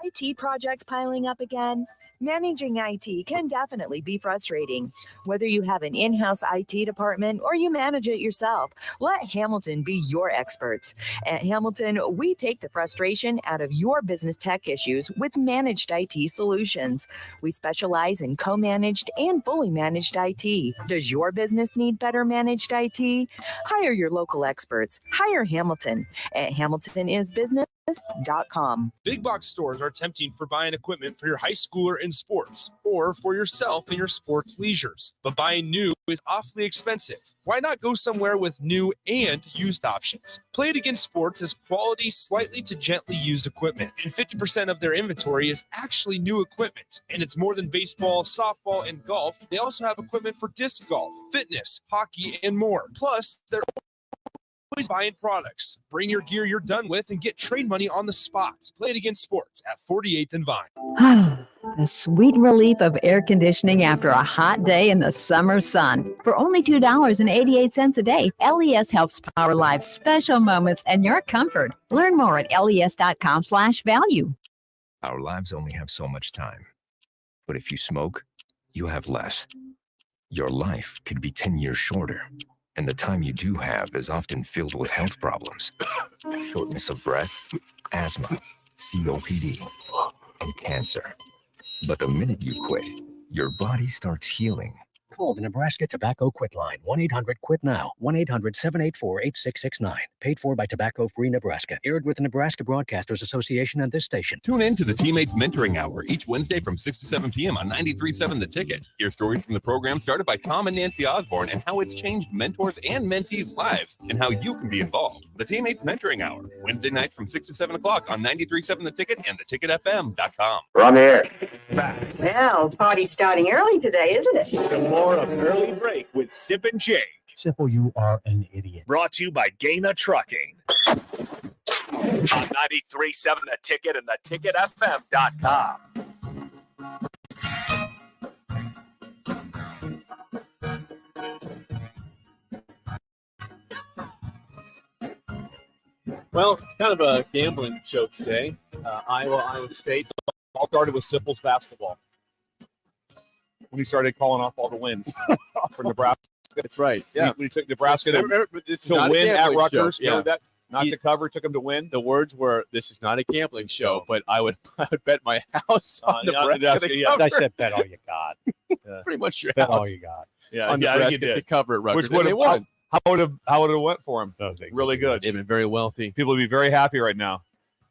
IT projects piling up again? Managing IT can definitely be frustrating. Whether you have an in-house IT department or you manage it yourself, let Hamilton be your experts. At Hamilton, we take the frustration out of your business tech issues with managed IT solutions. We specialize in co-managed and fully managed IT. Does your business need better managed IT? Hire your local experts. Hire Hamilton at hamiltonisbusiness.com. Big box stores are tempting for buying equipment for your high schooler in sports or for yourself in your sports leisures. But buying new is awfully expensive. Why not go somewhere with new and used options? Play It Again Sports is quality, slightly to gently used equipment, and 50% of their inventory is actually new equipment. And it's more than baseball, softball, and golf. They also have equipment for disc golf, fitness, hockey, and more. Plus, they're always buying products. Bring your gear you're done with and get trade money on the spot. Play It Again Sports at 48th and Vine. The sweet relief of air conditioning after a hot day in the summer sun. For only $2.88 a day, LES helps power life's special moments and your comfort. Learn more at les.com/value. Our lives only have so much time. But if you smoke, you have less. Your life could be 10 years shorter. And the time you do have is often filled with health problems. Shortness of breath, asthma, COPD, and cancer. But the minute you quit, your body starts healing. Call the Nebraska Tobacco Quit Line, 1-800-QUIT-NOW, 1-800-784-8669. Paid for by Tobacco Free Nebraska. Aired with the Nebraska Broadcasters Association and this station. Tune in to the Teammates Mentoring Hour each Wednesday from 6 to 7 p.m. on 93.7 The Ticket. Hear stories from the program started by Tom and Nancy Osborne and how it's changed mentors and mentees' lives and how you can be involved. The Teammates Mentoring Hour, Wednesday night from 6 to 7 o'clock on 93.7 The Ticket and theticketfm.com. We're on the air. Well, party's starting early today, isn't it? Some more of Early Break with Sip and Jake. Simple, you are an idiot. Brought to you by Gaina Trucking. On 93.7 The Ticket and theticketfm.com. Well, it's kind of a gambling show today. Iowa State. All started with Sipple's basketball. When he started calling off all the wins for Nebraska. That's right. Yeah. When he took Nebraska to win at Rutgers. Yeah. That, not to cover, took him to win. The words were, "This is not a gambling show," but I would bet my house on Nebraska to cover. I said bet all you got. Pretty much your bet house. all you got. Yeah, on Nebraska to cover at Rutgers. Which would have won. How would it have went for him? Really good. They've been very wealthy. People would be very happy right now.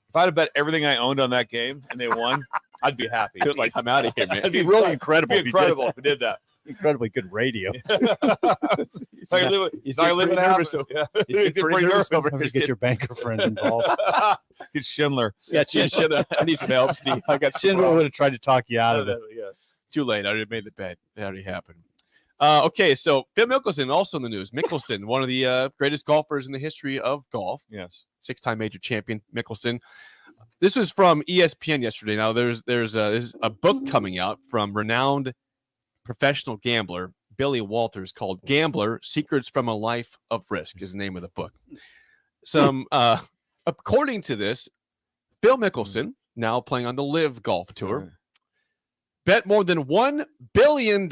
If I'd have bet everything I owned on that game and they won, I'd be happy. It was like, I'm out of here, man. It'd be really incredible. It'd be incredible if we did that. Incredibly good radio. He's not living nervous. Yeah. He's pretty nervous over here to get your banker friend involved. It's Schindler. Yeah, Schindler. I need some help, Steve. I got Schindler would have tried to talk you out of it. Yes. Too late. I already made the bet. It already happened. Okay, so Phil Mickelson also in the news. Mickelson, one of the greatest golfers in the history of golf. Yes. 6-time major champion Mickelson. This was from ESPN yesterday. Now there's a book coming out from renowned professional gambler Billy Walters called "Gambler: Secrets from a Life of Risk" is the name of the book. According to this, Phil Mickelson, now playing on the Live Golf Tour, bet more than $1 billion.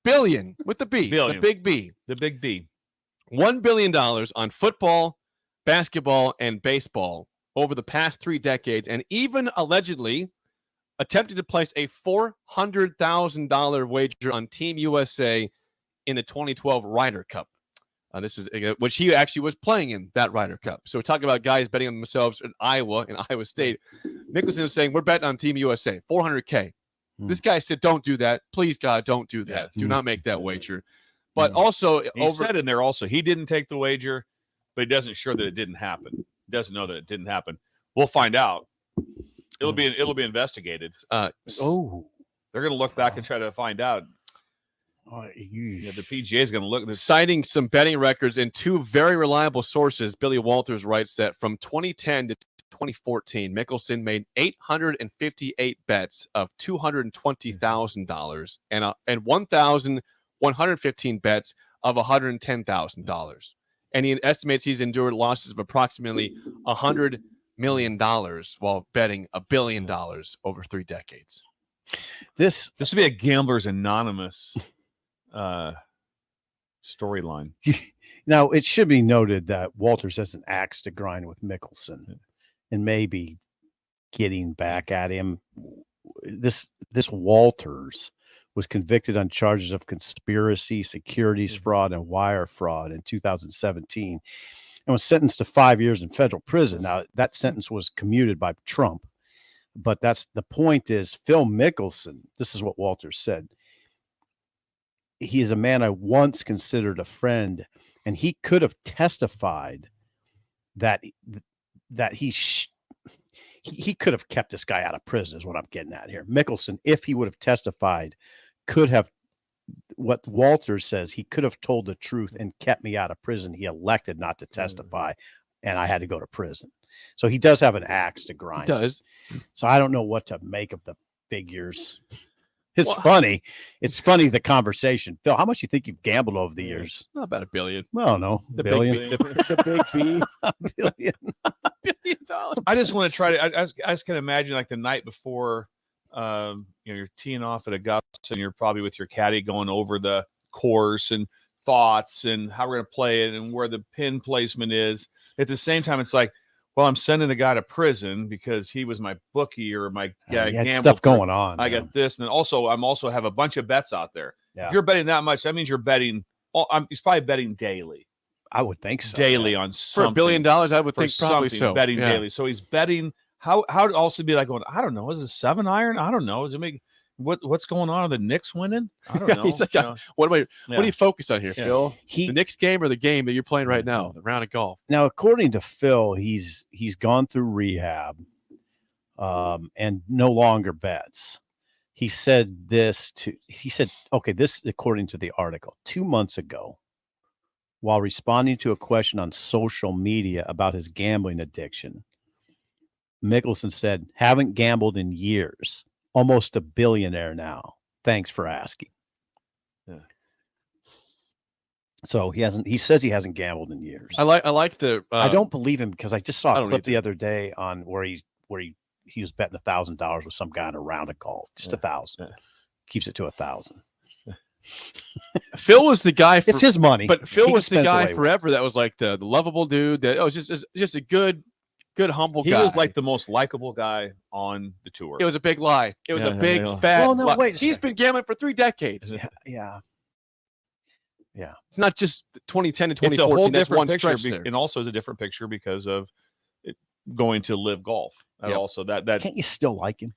Billion with the B, billion. The big B, the big B. $1 billion on football, basketball, and baseball over the past 3 decades, and even allegedly attempted to place a $400,000 wager on Team USA in the 2012 Ryder Cup. This is which he actually was playing in that Ryder Cup. So we're talking about guys betting on themselves in Iowa State. Mickelson is saying, we're betting on Team USA, $400K. This guy said, don't do that. Please, God, don't do that. Do not make that wager. But also, he said in there also, he didn't take the wager, but he doesn't sure that it didn't happen. He doesn't know that it didn't happen. We'll find out. It'll be investigated. They're going to look back and try to find out. The PGA is going to look. Citing some betting records in 2 very reliable sources, Billy Walters writes that from 2010 to 2014, Mickelson made 858 bets of $220,000 and 1,115 bets of $110,000. And he estimates he's endured losses of approximately $100 million while betting $1 billion over 3 decades. This would be a Gamblers Anonymous storyline. Now, it should be noted that Walters has an axe to grind with Mickelson and maybe getting back at him. This Walters was convicted on charges of conspiracy, securities fraud, and wire fraud in 2017 and was sentenced to 5 years in federal prison. Now, that sentence was commuted by Trump, but that's the point is Phil Mickelson, this is what Walters said. He is a man I once considered a friend, and he could have testified that he could have kept this guy out of prison is what I'm getting at here. Mickelson, if he would have testified, could have, what Walters says, he could have told the truth and kept me out of prison. He elected not to testify, and I had to go to prison. So he does have an axe to grind. He does. So I don't know what to make of the figures. It's funny. It's funny, the conversation. Phil, how much do you think you've gambled over the years? Not about $1 billion. Well, no. The billion. big B. $1 billion. $1 billion. I just want to try to. I just can imagine like the night before, you're teeing off at Augusta, and you're probably with your caddy going over the course and thoughts and how we're going to play it and where the pin placement is. At the same time, it's like, well, I'm sending a guy to prison because he was my bookie or my gamble. Stuff going on. I got this, and then I'm also have a bunch of bets out there. Yeah. If you're betting that much, that means you're betting. He's probably betting daily. I would think so. Daily on something. For $1 billion, I would think probably so. Betting daily. So he's betting. How to also be like going, I don't know, is it a 7-iron? I don't know. Is it make what's going on? Are the Knicks winning? I don't know. He's like, what do you focus on here, Phil? The Knicks game or the game that you're playing right now, the round of golf? Now, according to Phil, he's gone through rehab and no longer bets. He said this according to the article, 2 months ago, while responding to a question on social media about his gambling addiction, Mickelson said, haven't gambled in years. Almost a billionaire now. Thanks for asking. Yeah. So he says he hasn't gambled in years. I like the I don't believe him because I just saw a clip the other day on where he was betting $1,000 with some guy in a round of golf. Just 1,000. Keeps it to 1,000. Phil was the guy. It's his money. But Phil was the guy forever that was like the lovable dude that was just a good humble guy. He was like the most likable guy on the tour. It was a big lie. It was a big fat lie. Wait, he's been gambling for 3 decades. Yeah. It's not just 2010 to 2014. It's a whole That's different one picture, stretch there. and also it's a different picture because of it going to live golf. And also that can't you still like him?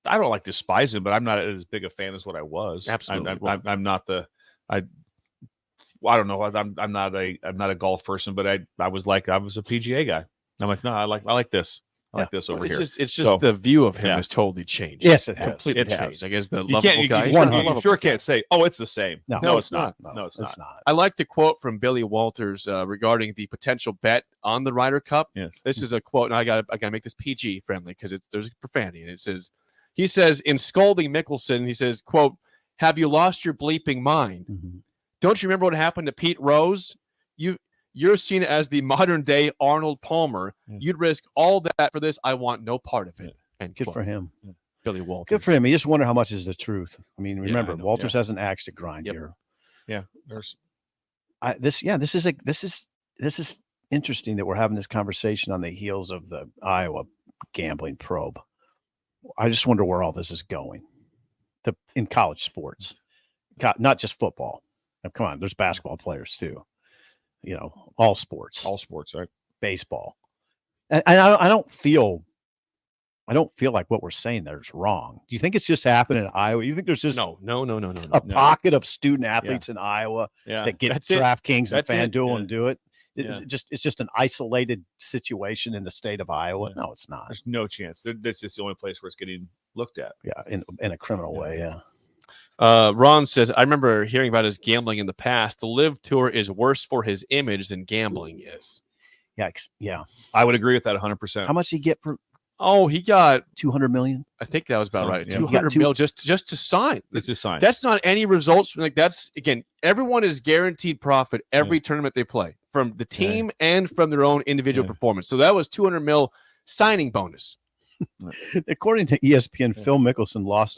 I don't like despise him, but I'm not as big a fan as what I was. Absolutely, I'm not the I don't know. I'm not a golf person, but I was a PGA guy. I'm like, no, I like this. I like this over here. It's just the view of him has totally changed. Yes, it has. Completely It has. changed. I guess the You lovable guy. you sure can't say, oh, it's the same. No, it's not. No, it's not. I like the quote from Billy Walters regarding the potential bet on the Ryder Cup. Yes. This is a quote, and I gotta make this PG friendly because there's profanity, and he says in scolding Mickelson, he says, quote, "Have you lost your bleeping mind? Mm-hmm. Don't you remember what happened to Pete Rose? You're seen as the modern day Arnold Palmer. You'd risk all that for this. I want no part of it." And good for him. Billy Walters. Good for him. You just wonder how much is the truth. I mean, remember, Walters has an axe to grind here. Yeah. There's this is interesting that we're having this conversation on the heels of the Iowa gambling probe. I just wonder where all this is going. In college sports, not just football. Now, come on, there's basketball players too. All sports, right? Baseball, and I don't feel like what we're saying there is wrong. Do you think it's just happening in Iowa? You think there's just no pocket of student athletes in Iowa that get DraftKings and FanDuel and do it? It's just an isolated situation in the state of Iowa. No, it's not. There's no chance. That's just the only place where it's getting looked at. Yeah, in a criminal way. Yeah. Ron says, I remember hearing about his gambling in the past. The Live Tour is worse for his image than gambling is. Yeah. I would agree with that 100%. How much did he get for? Oh, he got $200 million. I think that was about right. Yeah. 200 mil just to sign. It's just sign. That's not any results. Like that's again, everyone is guaranteed profit every tournament they play from the team and from their own individual performance. So that was 200 mil signing bonus. According to ESPN, Phil Mickelson lost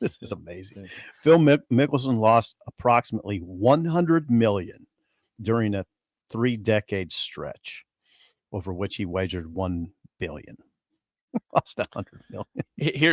this is amazing. Phil Mickelson lost approximately $100 million during a 3-decade stretch, over which he wagered $1 billion. Lost $100 million.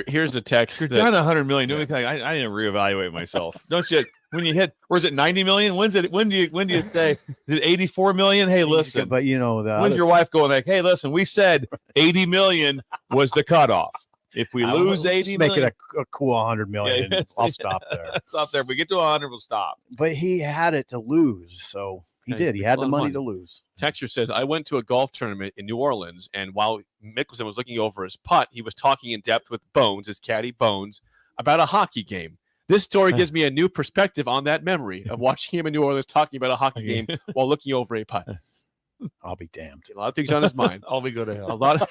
Here's a text. You're down $100 million. I didn't reevaluate myself. Don't you? When you hit, or is it $90 million? When do you say? Is it $84 million? Hey, listen. But when's your wife going like, hey, listen, we said $80 million was the cutoff. If we lose $80 million, make it a cool $100 million. Yeah, I'll stop there. Stop there. If we get to 100, we'll stop. But he had it to lose, so he did. He had the money to lose. Texture says, I went to a golf tournament in New Orleans, and while Mickelson was looking over his putt, he was talking in depth with Bones, his caddy Bones, about a hockey game. This story gives me a new perspective on that memory of watching him in New Orleans talking about a hockey game while looking over a putt. I'll be damned. A lot of things on his mind. I'll be good to hell. A lot of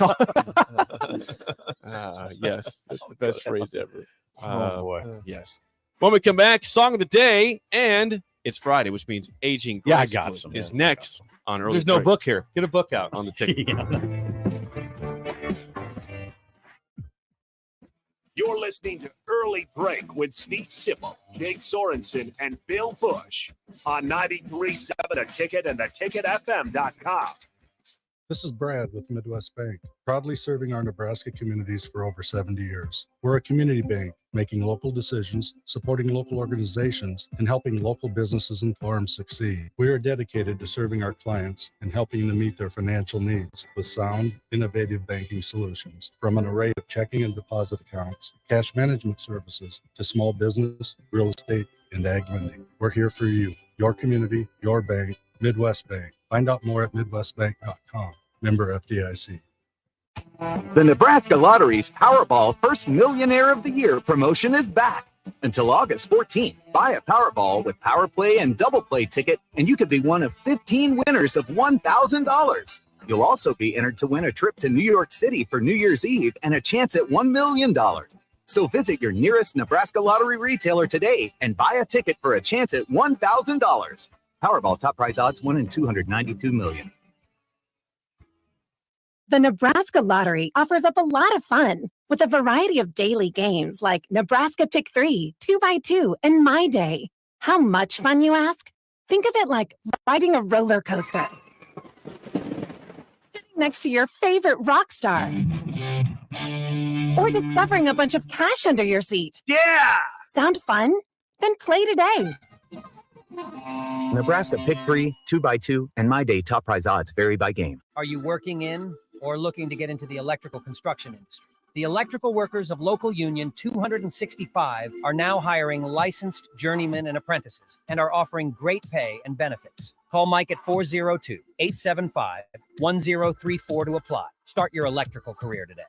yes, that's the best phrase ever. Oh boy. Yes. When we come back, song of the day, and it's Friday, which means aging. Yeah, I got some. Is next on early. There's no book here. Get a book out on the ticket. You're listening to Early Break with Steve Sipple, Jake Sorensen, and Bill Busch on 93.7 The Ticket and theticketfm.com. This is Brad with Midwest Bank, proudly serving our Nebraska communities for over 70 years. We're a community bank, making local decisions, supporting local organizations, and helping local businesses and farms succeed. We are dedicated to serving our clients and helping them meet their financial needs with sound, innovative banking solutions. From an array of checking and deposit accounts, cash management services, to small business, real estate, and ag lending. We're here for you, your community, your bank, Midwest Bank. Find out more at midwestbank.com. Member FDIC. The Nebraska Lottery's Powerball First Millionaire of the Year promotion is back. Until August 14th, buy a Powerball with Power Play and Double Play ticket, and you could be one of 15 winners of $1,000. You'll also be entered to win a trip to New York City for New Year's Eve and a chance at $1 million. So visit your nearest Nebraska Lottery retailer today and buy a ticket for a chance at $1,000. Powerball top prize odds 1 in 292 million. The Nebraska Lottery offers up a lot of fun with a variety of daily games like Nebraska Pick 3, 2x2, and My Day. How much fun, you ask? Think of it like riding a roller coaster, sitting next to your favorite rock star, or discovering a bunch of cash under your seat. Yeah! Sound fun? Then play today. Nebraska Pick 3, 2x2, and My Day top prize odds vary by game. Are you working in or looking to get into the electrical construction industry? The electrical workers of Local Union 265 are now hiring licensed journeymen and apprentices and are offering great pay and benefits. Call Mike at 402-875-1034 to apply. Start your electrical career today.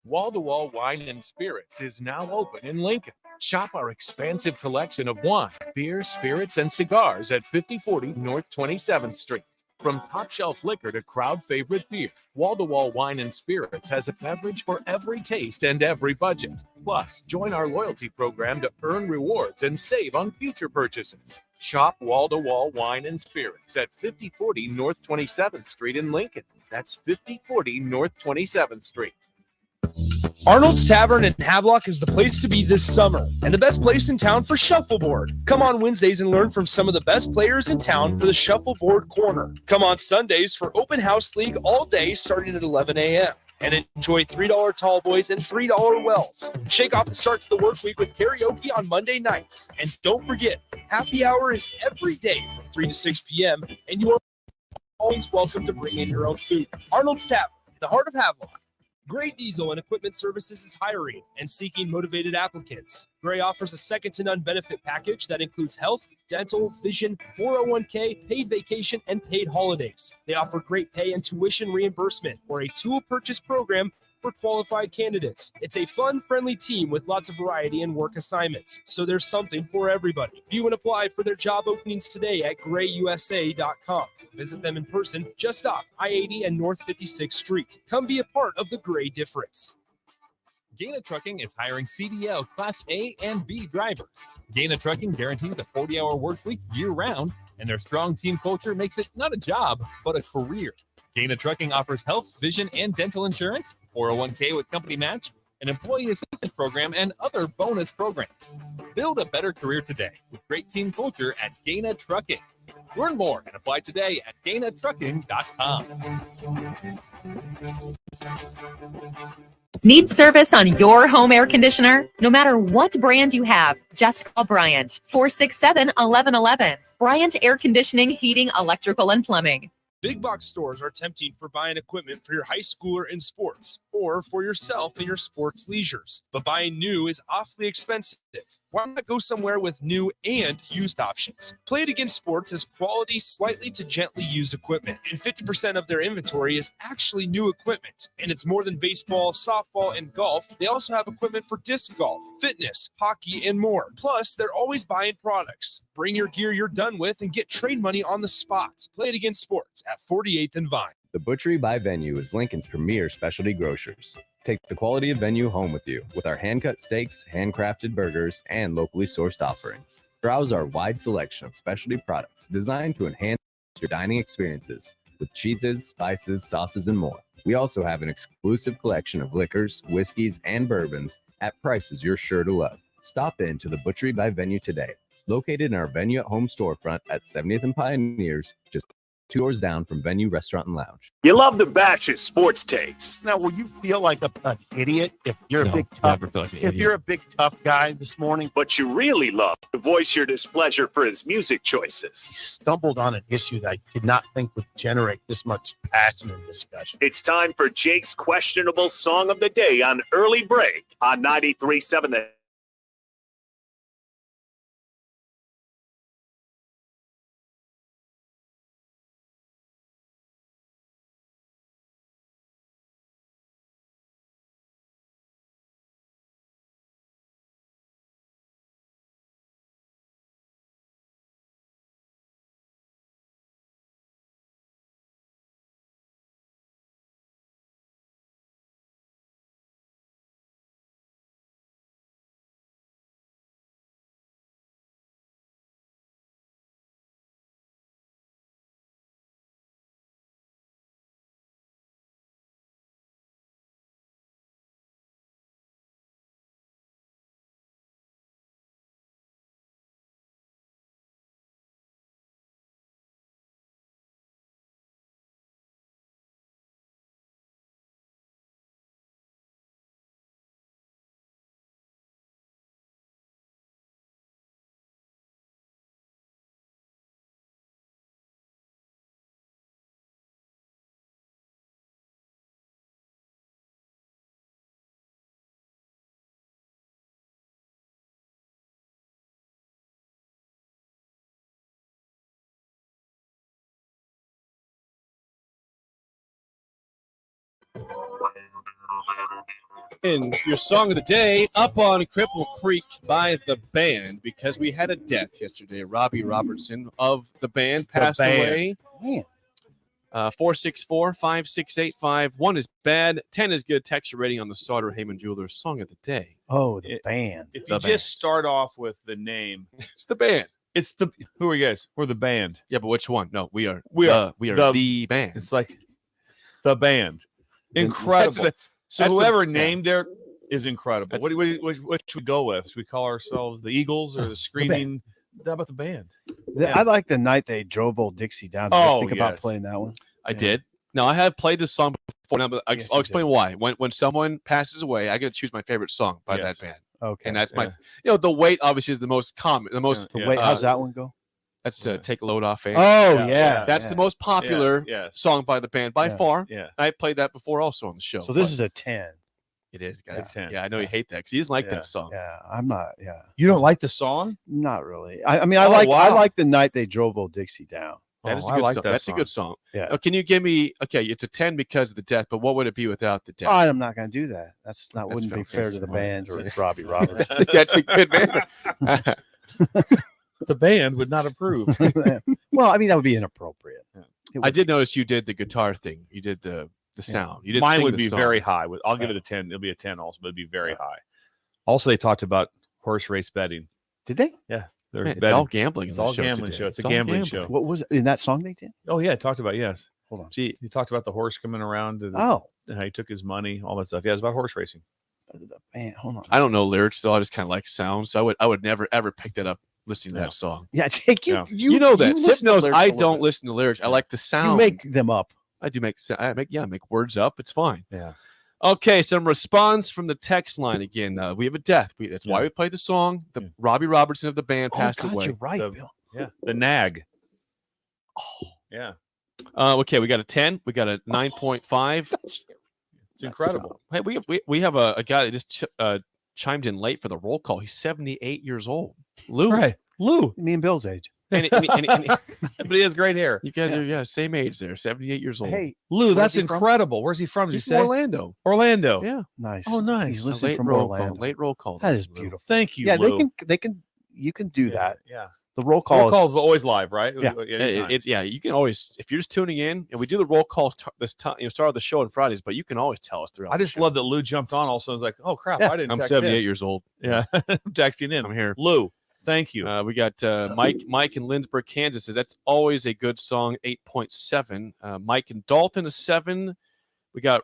Wall to Wall Wine and Spirits is now open in Lincoln. Shop our expansive collection of wine, beer, spirits, and cigars at 5040 North 27th Street. From top shelf liquor to crowd favorite beer, Wall to Wall Wine and Spirits has a beverage for every taste and every budget. Plus, join our loyalty program to earn rewards and save on future purchases. Shop Wall to Wall Wine and Spirits at 5040 North 27th Street in Lincoln. That's 5040 North 27th Street. Arnold's Tavern in Havelock is the place to be this summer, and the best place in town for shuffleboard. Come on Wednesdays and learn from some of the best players in town for the Shuffleboard Corner. Come on Sundays for Open House League all day starting at 11 a.m. and enjoy $3 tall boys and $3 wells. Shake off the start to the work week with karaoke on Monday nights. And don't forget, happy hour is every day from 3 to 6 p.m. and you are always welcome to bring in your own food. Arnold's Tavern, in the heart of Havelock. Gray Diesel and Equipment Services is hiring and seeking motivated applicants. Gray offers a second-to-none benefit package that includes health, dental, vision, 401k, paid vacation, and paid holidays. They offer great pay and tuition reimbursement or a tool purchase program for qualified candidates. It's a fun, friendly team with lots of variety and work assignments, so there's something for everybody. View and apply for their job openings today at grayusa.com. Visit them in person just off I-80 and North 56th Street. Come be a part of the Gray difference. Gaina Trucking is hiring CDL Class A and B drivers. Gaina Trucking guarantees a 40-hour work week year-round, and their strong team culture makes it not a job, but a career. Gaina Trucking offers health, vision, and dental insurance, 401k with company match, an employee assistance program, and other bonus programs. Build a better career today with great team culture at Gaina Trucking. Learn more and apply today at GainaTrucking.com. Need service on your home air conditioner? No matter what brand you have, just call Bryant, 467-1111. Bryant Air Conditioning, Heating, Electrical, and Plumbing. Big box stores are tempting for buying equipment for your high schooler in sports or for yourself in your sports leisures. But buying new is awfully expensive. Why not go somewhere with new and used options? Play It Against Sports is quality, slightly to gently used equipment, and 50% of their inventory is actually new equipment. And it's more than baseball, softball, and golf. They also have equipment for disc golf, fitness, hockey, and more. Plus, they're always buying products. Bring your gear you're done with and get trade money on the spot. Play It Against Sports at 48th and Vine. The Butchery by Venue is Lincoln's premier specialty grocers. Take the quality of Venue home with you with our hand-cut steaks, handcrafted burgers, and locally sourced offerings. Browse our wide selection of specialty products designed to enhance your dining experiences with cheeses, spices, sauces, and more. We also have an exclusive collection of liquors, whiskeys, and bourbons at prices you're sure to love. Stop in to the Butchery by Venue today, located in our Venue at Home storefront at 70th and Pioneers, just 2 doors down from Venue Restaurant and Lounge. You love the Batch's sports takes. Now, will you feel like an idiot if you're a big tough? You're a big tough guy this morning, But you really love to voice your displeasure for his music choices. he stumbled on an issue that I did not think would generate this much passion and discussion. It's time for Jake's questionable song of the day on Early Break on 93.7 The And your song of the day, Up on Cripple Creek by the band, because we had a death yesterday. Robbie Robertson of the band passed away. Man. 464-568-5. 1 is bad, 10 is good. Text your rating on the Sauter Heyman Jewelers song of the day. Oh, the band. If The you band. just start off with the name, It's the band. it's the who are you guys? We're the band. Yeah, but which one? No, we are the- the band. It's like the band. Incredible. That's So the- whoever yeah. named it is incredible. What should we go with? Should we call ourselves the Eagles or the Screaming? How about the band? I like the night they drove Old Dixie down. Did you think about playing that one? I did. No, I had played this song before. Now, I'll explain why. When someone passes away, I got to choose my favorite song by that band. Okay, and that's my. The Weight obviously is the most common. The most. The Weight. How's that one go? That's Take a Load Off. Oh yeah, that's the most popular song by the band by far. Yeah, I played that before also on the show. So this is a 10. It is, guys. It's a 10. Yeah, I know you hate that because he doesn't like that song. Yeah, I'm not. Yeah, you don't like the song? Not really. I mean, I like the night they drove Old Dixie down. That is a good song. That's a good song. Yeah. Can you give me? Okay, it's a 10 because of the death, but what would it be without the death? Oh, I'm not going to do that. Wouldn't be fair to the band or Robbie Roberts. That's a good band. The band would not approve. Well, I mean, that would be inappropriate. I did notice you did the guitar thing. You did the sound. You did. Mine would be very high. I'll give it a 10. It'll be a 10 also, but it'd be very high. Also, they talked about horse race betting. Did they? Yeah. Man, it's all gambling. It's all gambling show. It's a gambling show. What was it in that song they did? Oh yeah, it talked about Hold on. See, you talked about the horse coming around. And how he took his money, all that stuff. Yeah, it's about horse racing. Man, hold on. I don't know lyrics, though. I just kind of like sound. So I would never ever pick that up listening to that song. Yeah, Jake, you know that. Sip knows I don't listen to lyrics. I like the sound. You make them up. I do make words up. It's fine. Yeah. Okay, some response from the text line again. We have a death. That's why we played the song. The Robbie Robertson of the band passed away. You're right, Bill. Yeah, the nag. Oh, yeah. Okay, we got a 10. We got a 9.5. It's incredible. Hey, we have a guy that just chimed in late for the roll call. He's 78 years old. Lou. Right. Lou. Me and Bill's age. But he has great hair. You guys are same age there, 78 years old. Hey, Lou, that's incredible. Where's he from? He's from Orlando. Orlando. Yeah. Nice. Oh, nice. He's listening Late from roll Orlando. call. Late roll call. That is beautiful. Thank you. Yeah, Lou. you can do that. Yeah. The roll call is always live, right? Yeah. It's you can always, if you're just tuning in, and we do the roll call this time, start of the show on Fridays, but you can always tell us throughout. I just love that Lou jumped on. Also, I was like, oh crap, I didn't. I'm text 78 in. years old. Yeah, I'm texting in. I'm here. Lou, thank you. We got Mike in Lindsborg, Kansas says that's always a good song. 8.7. Mike in Dalton, a 7. We got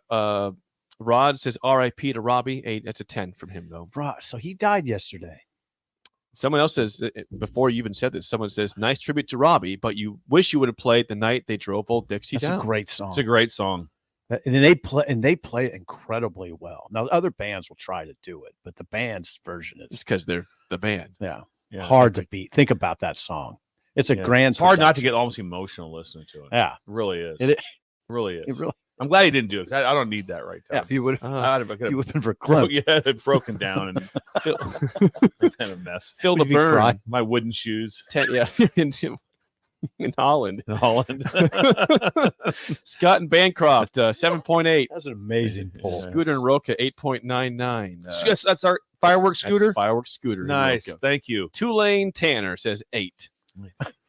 Rod says R.I.P. to Robbie. 8. That's a 10 from him though. Rod, so he died yesterday. Someone else says, before you even said this, someone says, nice tribute to Robbie, but you wish you would have played the night they drove Old Dixie That's down. a great song. It's a great song. And they play it incredibly well. Now other bands will try to do it, but the band's version is because they're the band. Yeah. Hard to beat. Think about that song. It's a grand. It's hard not to get almost emotional listening to it. Yeah. It really is. It really is. It really. I'm glad he didn't do it. 'Cause I don't need that right now. Yeah, you would. You would have been verklempt. Yeah, it broken down and been a mess. Feel the burn. My wooden shoes. In Holland. Holland. Scott and Bancroft, 7.8. That's an amazing poll. Scooter and Roca, 8.99. Yes, that's our fireworks scooter. Fireworks scooter. Nice. Thank you. Tulane Tanner says 8.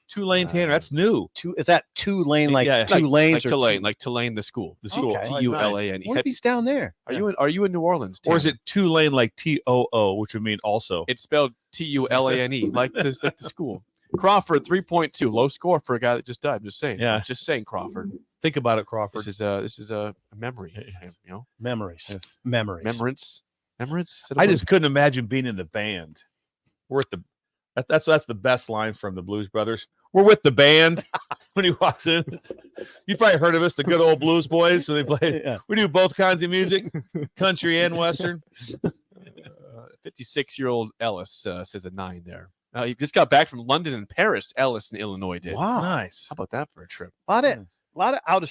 Tulane Tanner. That's new. Is that Tulane like two lanes? Like Tulane, the school. The school. Okay. Tulane. What if he's down there? Are you in New Orleans? Or is it Tulane like Too, which would mean also? It's spelled Tulane, like the school. Crawford 3.2, low score for a guy that just died. I'm just saying. Yeah, I'm just saying, Crawford. Think about it, Crawford. This is a memory. Memories. Yes. Memories. Memories. I just couldn't imagine being in the band. We're at the. That's the best line from the Blues Brothers. We're with the band when he walks in. You probably heard of us, the good old Blues Boys. So they play. Yeah. We do both kinds of music, country and western. 56-year-old Ellis says a 9 there. He just got back from London and Paris. Ellis in Illinois did. Wow, nice. How about that for a trip? A lot of out of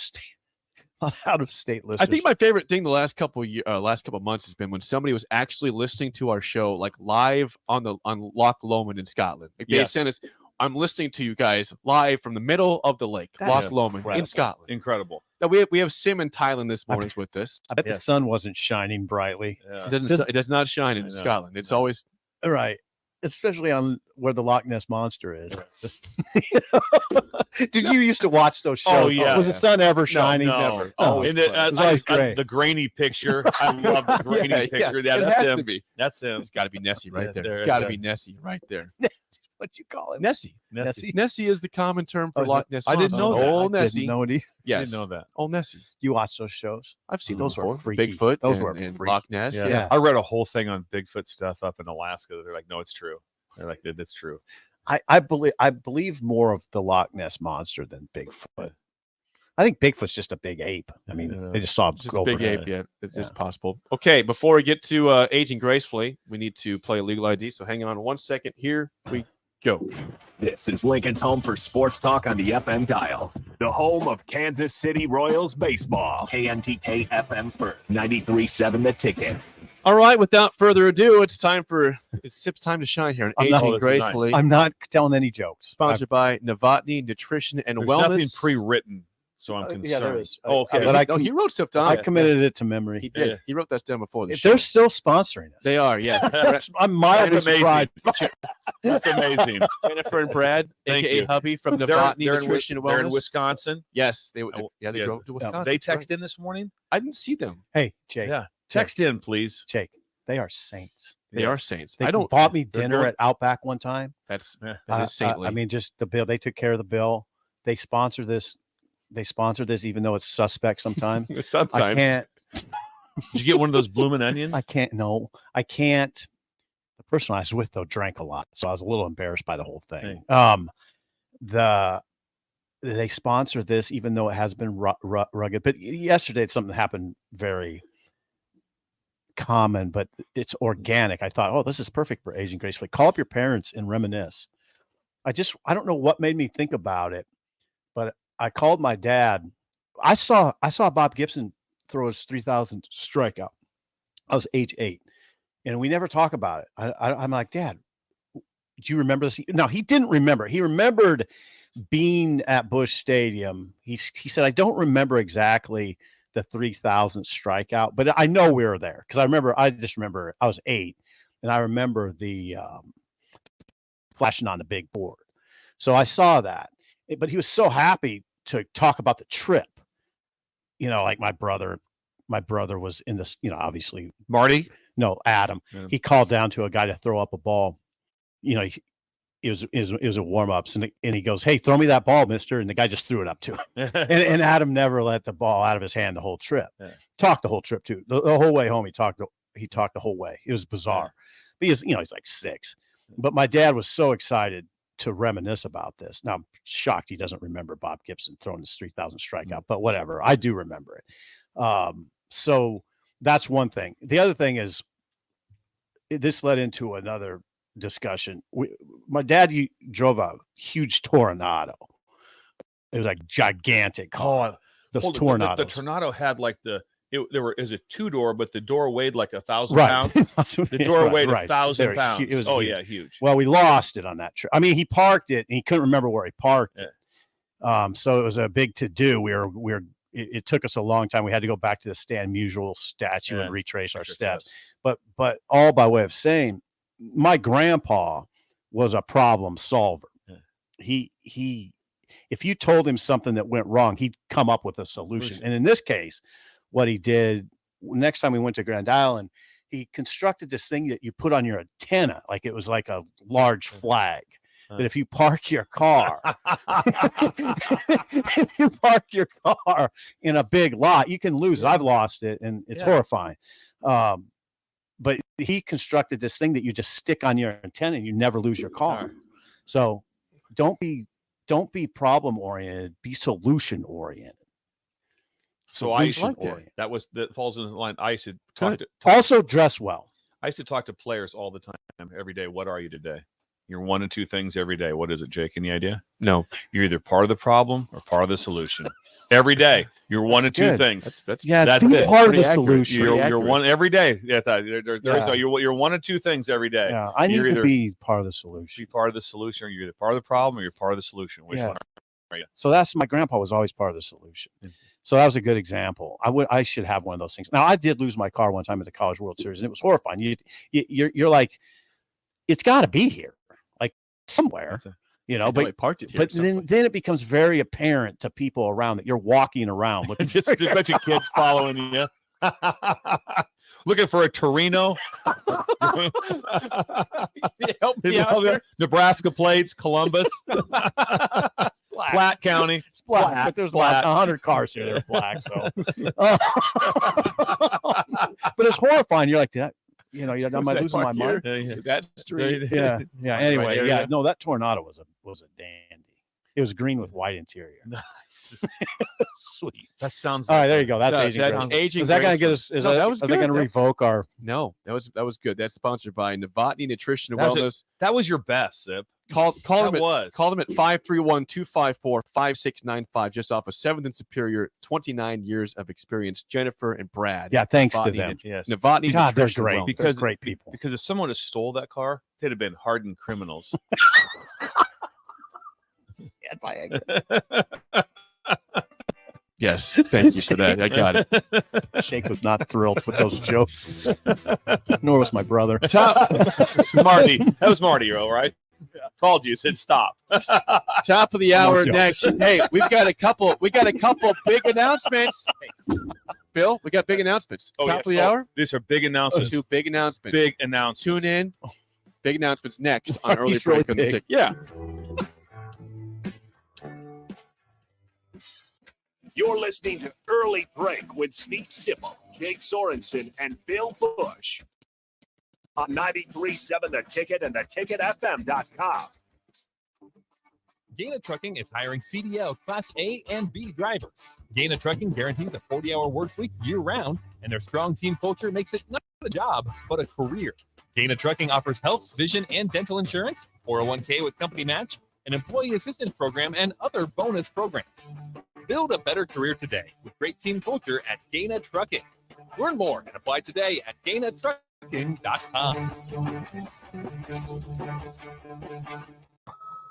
state listeners. I think my favorite thing the last couple of months has been when somebody was actually listening to our show like live on Loch Lomond in Scotland. Like they sent us. I'm listening to you guys live from the middle of the lake, Loch Lomond in Scotland. Incredible. Now we have Sim and Thailand this morning's with us. I bet the sun wasn't shining brightly. Yeah. It does not shine in Scotland. It's always right. Especially on where the Loch Ness Monster is. Did you used to watch those shows? Oh, yeah. Was the sun ever shining? No. Never. Oh, It was always great. the grainy picture. I love the grainy picture. Yeah, it that's has him. to be. That's him. It's got to be Nessie right there. There, It's got to there. be Nessie right there. What you call him? Nessie. Nessie is the common term for Loch Ness I didn't Monster. know that. Old I Nessie. didn't know it. Yes. I didn't know that. Old Nessie. You watch those shows? I've seen Those those were before. freaky. Bigfoot. Those and, were and freaky. Loch Ness. Yeah. Yeah. I read a whole thing on Bigfoot stuff up in Alaska. They're like, no, it's true. They're like, that's true. I believe more of the Loch Ness monster than Bigfoot. I think Bigfoot's just a big ape. I mean, they just saw him Just go a big overhead. ape. Yeah, it's possible. Okay, before we get to aging gracefully, we need to play legal ID. So hang on 1 second. Here we go. This is Lincoln's home for sports talk on the FM dial. The home of Kansas City Royals baseball. KNTK FM Firth, 93.7 The Ticket. All right, without further ado, it's time to shine here on Aging Gracefully. I'm not telling any jokes. Sponsored by Novotny Nutrition and There's Wellness. nothing pre-written, so I'm concerned. Yeah, there is. Okay, But he wrote stuff down. I committed it to memory. He did. He wrote that down before the If show. they're still sponsoring us. They are, yeah. I'm mildly That's amazing. surprised. That's amazing. Jennifer and Brad, Thank aka you. Hubby from They're Novotny in Nutrition and They're in Wellness. Wisconsin. Yes, they drove to Wisconsin. They text in this morning. I didn't see them. Hey, Jake. Yeah, text in, please. Jake, they are saints. They are saints. They I don't bought me they're dinner going- at Outback one time. That is saintly. I mean, just the bill. They took care of the bill. They sponsor this. They sponsor this, even though it's suspect sometimes. Sometimes. I can't. Did you get one of those blooming onions? I can't. No, I can't. The person I was with though drank a lot, so I was a little embarrassed by the whole thing. They sponsor this, even though it has been rugged. But yesterday, something happened very common, but it's organic. I thought, oh, this is perfect for aging gracefully. Call up your parents and reminisce. I don't know what made me think about it, but I called my dad. I saw Bob Gibson throw his 3,000 strikeout. I was age 8, and we never talk about it. I'm like, Dad, do you remember this? No, he didn't remember. He remembered being at Busch Stadium. He said, I don't remember exactly the 3,000 strikeout, but I know we were there because I just remember I was 8, and I remember the flashing on the big board. So I saw that, but he was so happy to talk about the trip. You know, like my brother was in this, obviously Marty. No, Adam. Yeah. He called down to a guy to throw up a ball. It was a warm-ups, and he goes, "Hey, throw me that ball, mister." And the guy just threw it up to him. and Adam never let the ball out of his hand the whole trip. Yeah. Talked the whole trip too. The whole way home, he talked the whole way. It was bizarre. But he's like 6. But my dad was so excited to reminisce about this. Now I'm shocked he doesn't remember Bob Gibson throwing his 3,000 strikeout, but whatever. I do remember it. So that's one thing. The other thing is this led into another discussion. My dad drove a huge Tornado. It was like gigantic car. Those Tornados. The Tornado had like it was a 2-door, but the door weighed like 1,000 Right. pounds. The door weighed Right. 1,000 pounds. It was huge. huge. Yeah, huge. Well, we lost it on that trip. I mean, he parked it and he couldn't remember where he parked it. So it was a big to do. It took us a long time. We had to go back to the Stan Musial statue and retrace our steps. But all by way of saying, my grandpa was a problem solver. Yeah. He if you told him something that went wrong, he'd come up with a solution. And in this case, what he did, next time we went to Grand Island, he constructed this thing that you put on your antenna, like it was like a large flag. That if you park your car, if you park your car in a big lot, you can lose it. I've lost it, and it's horrifying. But he constructed this thing that you just stick on your antenna and you never lose your car. So don't be problem oriented, be solution oriented. So I that falls in the line. I used to also dress well. I used to talk to players all the time, every day. What are you today? You're one of two things every day. What is it, Jake? Any idea? No. You're either part of the problem or part of the solution. Every day, you're one of two things. That's it. Part of the solution. You're one every day. You're one of two things every day. Yeah, I need to be part of the solution. Be part of the solution, or you're either part of the problem or you're part of the solution. Which one are you? So that's my grandpa was always part of the solution. So that was a good example. I should have one of those things. Now I did lose my car one time at the College World Series, and it was horrifying. You're like, it's got to be here, like somewhere. But I parked it here. But then it becomes very apparent to people around that you're walking around looking just a bunch of kids following you, looking for a Torino. Help Nebraska plates, Columbus, Platte County. It's black, but there's like 100 cars here that are black. So, but it's horrifying. You're like, am I losing my mind? That street. Yeah. Anyway, area. no, that tornado was a dandy. It was green with white interior. Nice. Sweet. That sounds. All right, there you go. That's aging. Is that going to get us? That was are good. they going to revoke our? No, that was good. That's sponsored by Novotny Nutrition and Wellness. That was your best, Sip. Call them at 531-254-5695, just off of 7th and Superior, 29 years of experience. Jennifer and Brad. Yeah, thanks to Novotny them. Yes. Novotny God, they're Nutrition great. Wellness. Because great people. Because if someone had stole that car, they'd have been hardened criminals. Yes, thank you for that. I got it. Shake was not thrilled with those jokes, nor was my brother. Marty. That was Marty, all right? Called you, said stop. Top of the hour next. Hey, we've got a couple big announcements. Bill, we got big announcements. Top of the hour. These are big announcements. 2 big announcements. Big announcements. Tune in. Big announcements next on Early He's Break really on the big. Tick. Yeah. You're listening to Early Break with Steve Sipple, Jake Sorensen, and Bill Busch on 93.7 The Ticket and theticketfm.com. Gaina Trucking is hiring CDL Class A and B drivers. Gaina Trucking guarantees a 40-hour work week year-round, and their strong team culture makes it not a job, but a career. Gaina Trucking offers health, vision, and dental insurance, 401k with company match, an employee assistance program, and other bonus programs. Build a better career today with great team culture at Gaina Trucking. Learn more and apply today at GainaTrucking.com.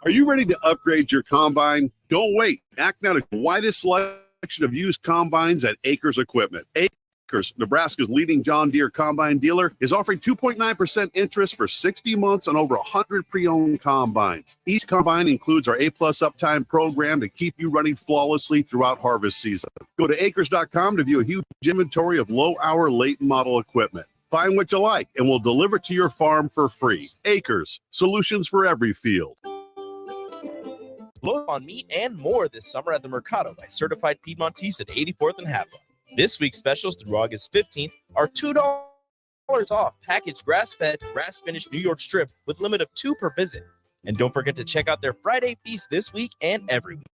Are you ready to upgrade your combine? Don't wait. Act now to the widest selection of used combines at Acres Equipment. Acres, Nebraska's leading John Deere combine dealer, is offering 2.9% interest for 60 months on over 100 pre-owned combines. Each combine includes our A-plus uptime program to keep you running flawlessly throughout harvest season. Go to acres.com to view a huge inventory of low-hour, late-model equipment. Find what you like, and we'll deliver to your farm for free. Acres, solutions for every field. Load on meat and more this summer at the Mercado by Certified Piedmontese at 84th and Halfway. This week's specials through August 15th are $2 off packaged grass-fed, grass-finished New York strip with limit of 2 per visit. And don't forget to check out their Friday feast this week and every week.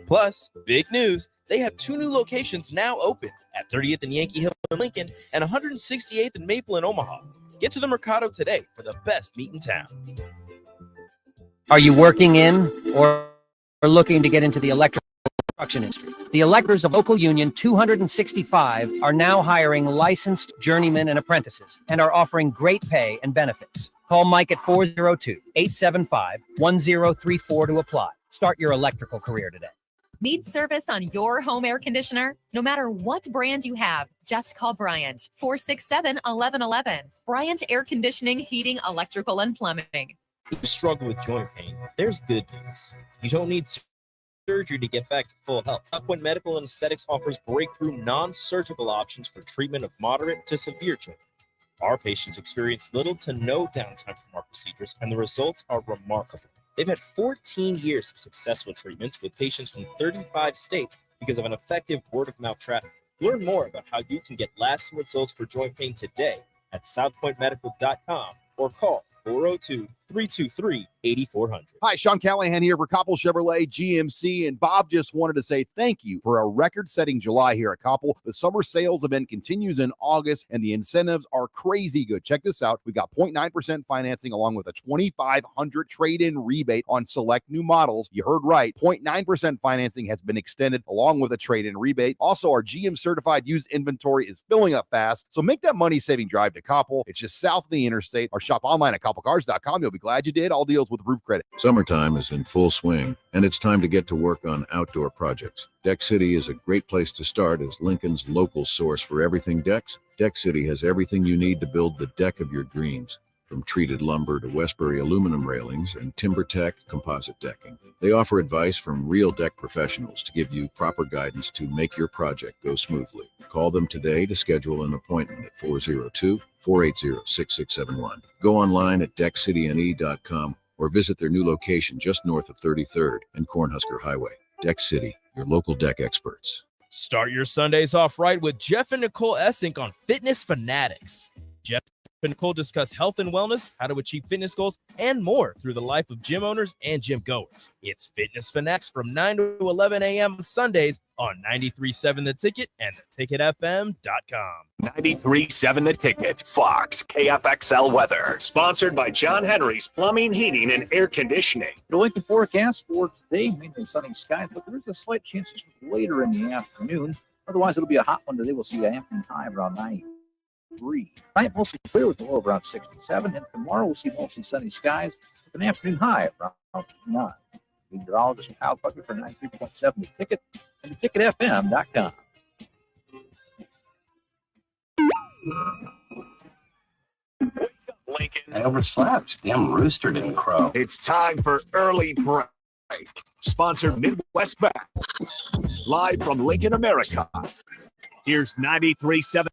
Plus, big news, they have 2 new locations now open at 30th and Yankee Hill in Lincoln and 168th and Maple in Omaha. Get to the Mercado today for the best meat in town. Are you working in or looking to get into the electrical construction industry? The electors of local union 265 are now hiring licensed journeymen and apprentices and are offering great pay and benefits. Call Mike at 402-875-1034 to apply. Start your electrical career today. Need service on your home air conditioner? No matter what brand you have, just call Bryant, 467-1111. Bryant Air Conditioning, Heating, Electrical, and Plumbing. If you struggle with joint pain, there's good news. You don't need surgery to get back to full health. South Point Medical and Aesthetics offers breakthrough non-surgical options for treatment of moderate to severe joint pain. Our patients experience little to no downtime from our procedures, and the results are remarkable. They've had 14 years of successful treatments with patients from 35 states because of an effective word-of-mouth traffic. Learn more about how you can get lasting results for joint pain today at southpointmedical.com or call 402-323-8400. Hi, Sean Callahan here for Koppel Chevrolet GMC, and Bob just wanted to say thank you for a record-setting July here at Koppel. The summer sales event continues in August, and the incentives are crazy good. Check this out. We got 0.9% financing along with a $2,500 trade-in rebate on select new models. You heard right. 0.9% financing has been extended along with a trade-in rebate. Also, our GM-certified used inventory is filling up fast, so make that money-saving drive to Koppel. It's just south of the interstate, or shop online at koppelcars.com. You'll be glad you did. All deals with roof credit. Summertime is in full swing, and it's time to get to work on outdoor projects. Deck City is a great place to start as Lincoln's local source for everything decks. Deck City has everything you need to build the deck of your dreams. from treated lumber to Westbury aluminum railings and TimberTech composite decking. They offer advice from real deck professionals to give you proper guidance to make your project go smoothly. Call them today to schedule an appointment at 402-480-6671. Go online at deckcityne.com or visit their new location just north of 33rd and Cornhusker Highway. Deck City, your local deck experts. Start your Sundays off right with Jeff and Nicole Essink on Fitness Fanatics. Jeff and Nicole discuss health and wellness, how to achieve fitness goals, and more through the life of gym owners and gym goers. It's Fitness Fanatics from 9 to 11 a.m. on Sundays on 93.7 The Ticket and theticketfm.com. 93.7 The Ticket, Fox, KFXL weather. Sponsored by John Henry's Plumbing, Heating, and Air Conditioning. The Lincoln forecast for today, mainly sunny skies, but there is a slight chance later in the afternoon. Otherwise, it'll be a hot one today. We'll see an afternoon high around 93. Tonight, mostly clear with a low around 67. And tomorrow, we'll see mostly sunny skies with an afternoon high around 9. Meteorologist Kyle Bucket for 93.7 The Ticket and theticketfm.com. Lincoln. I overslept. Damn rooster didn't crow. It's time for Early Break. Sponsored Midwest Bank. Live from Lincoln, America. Here's 93.7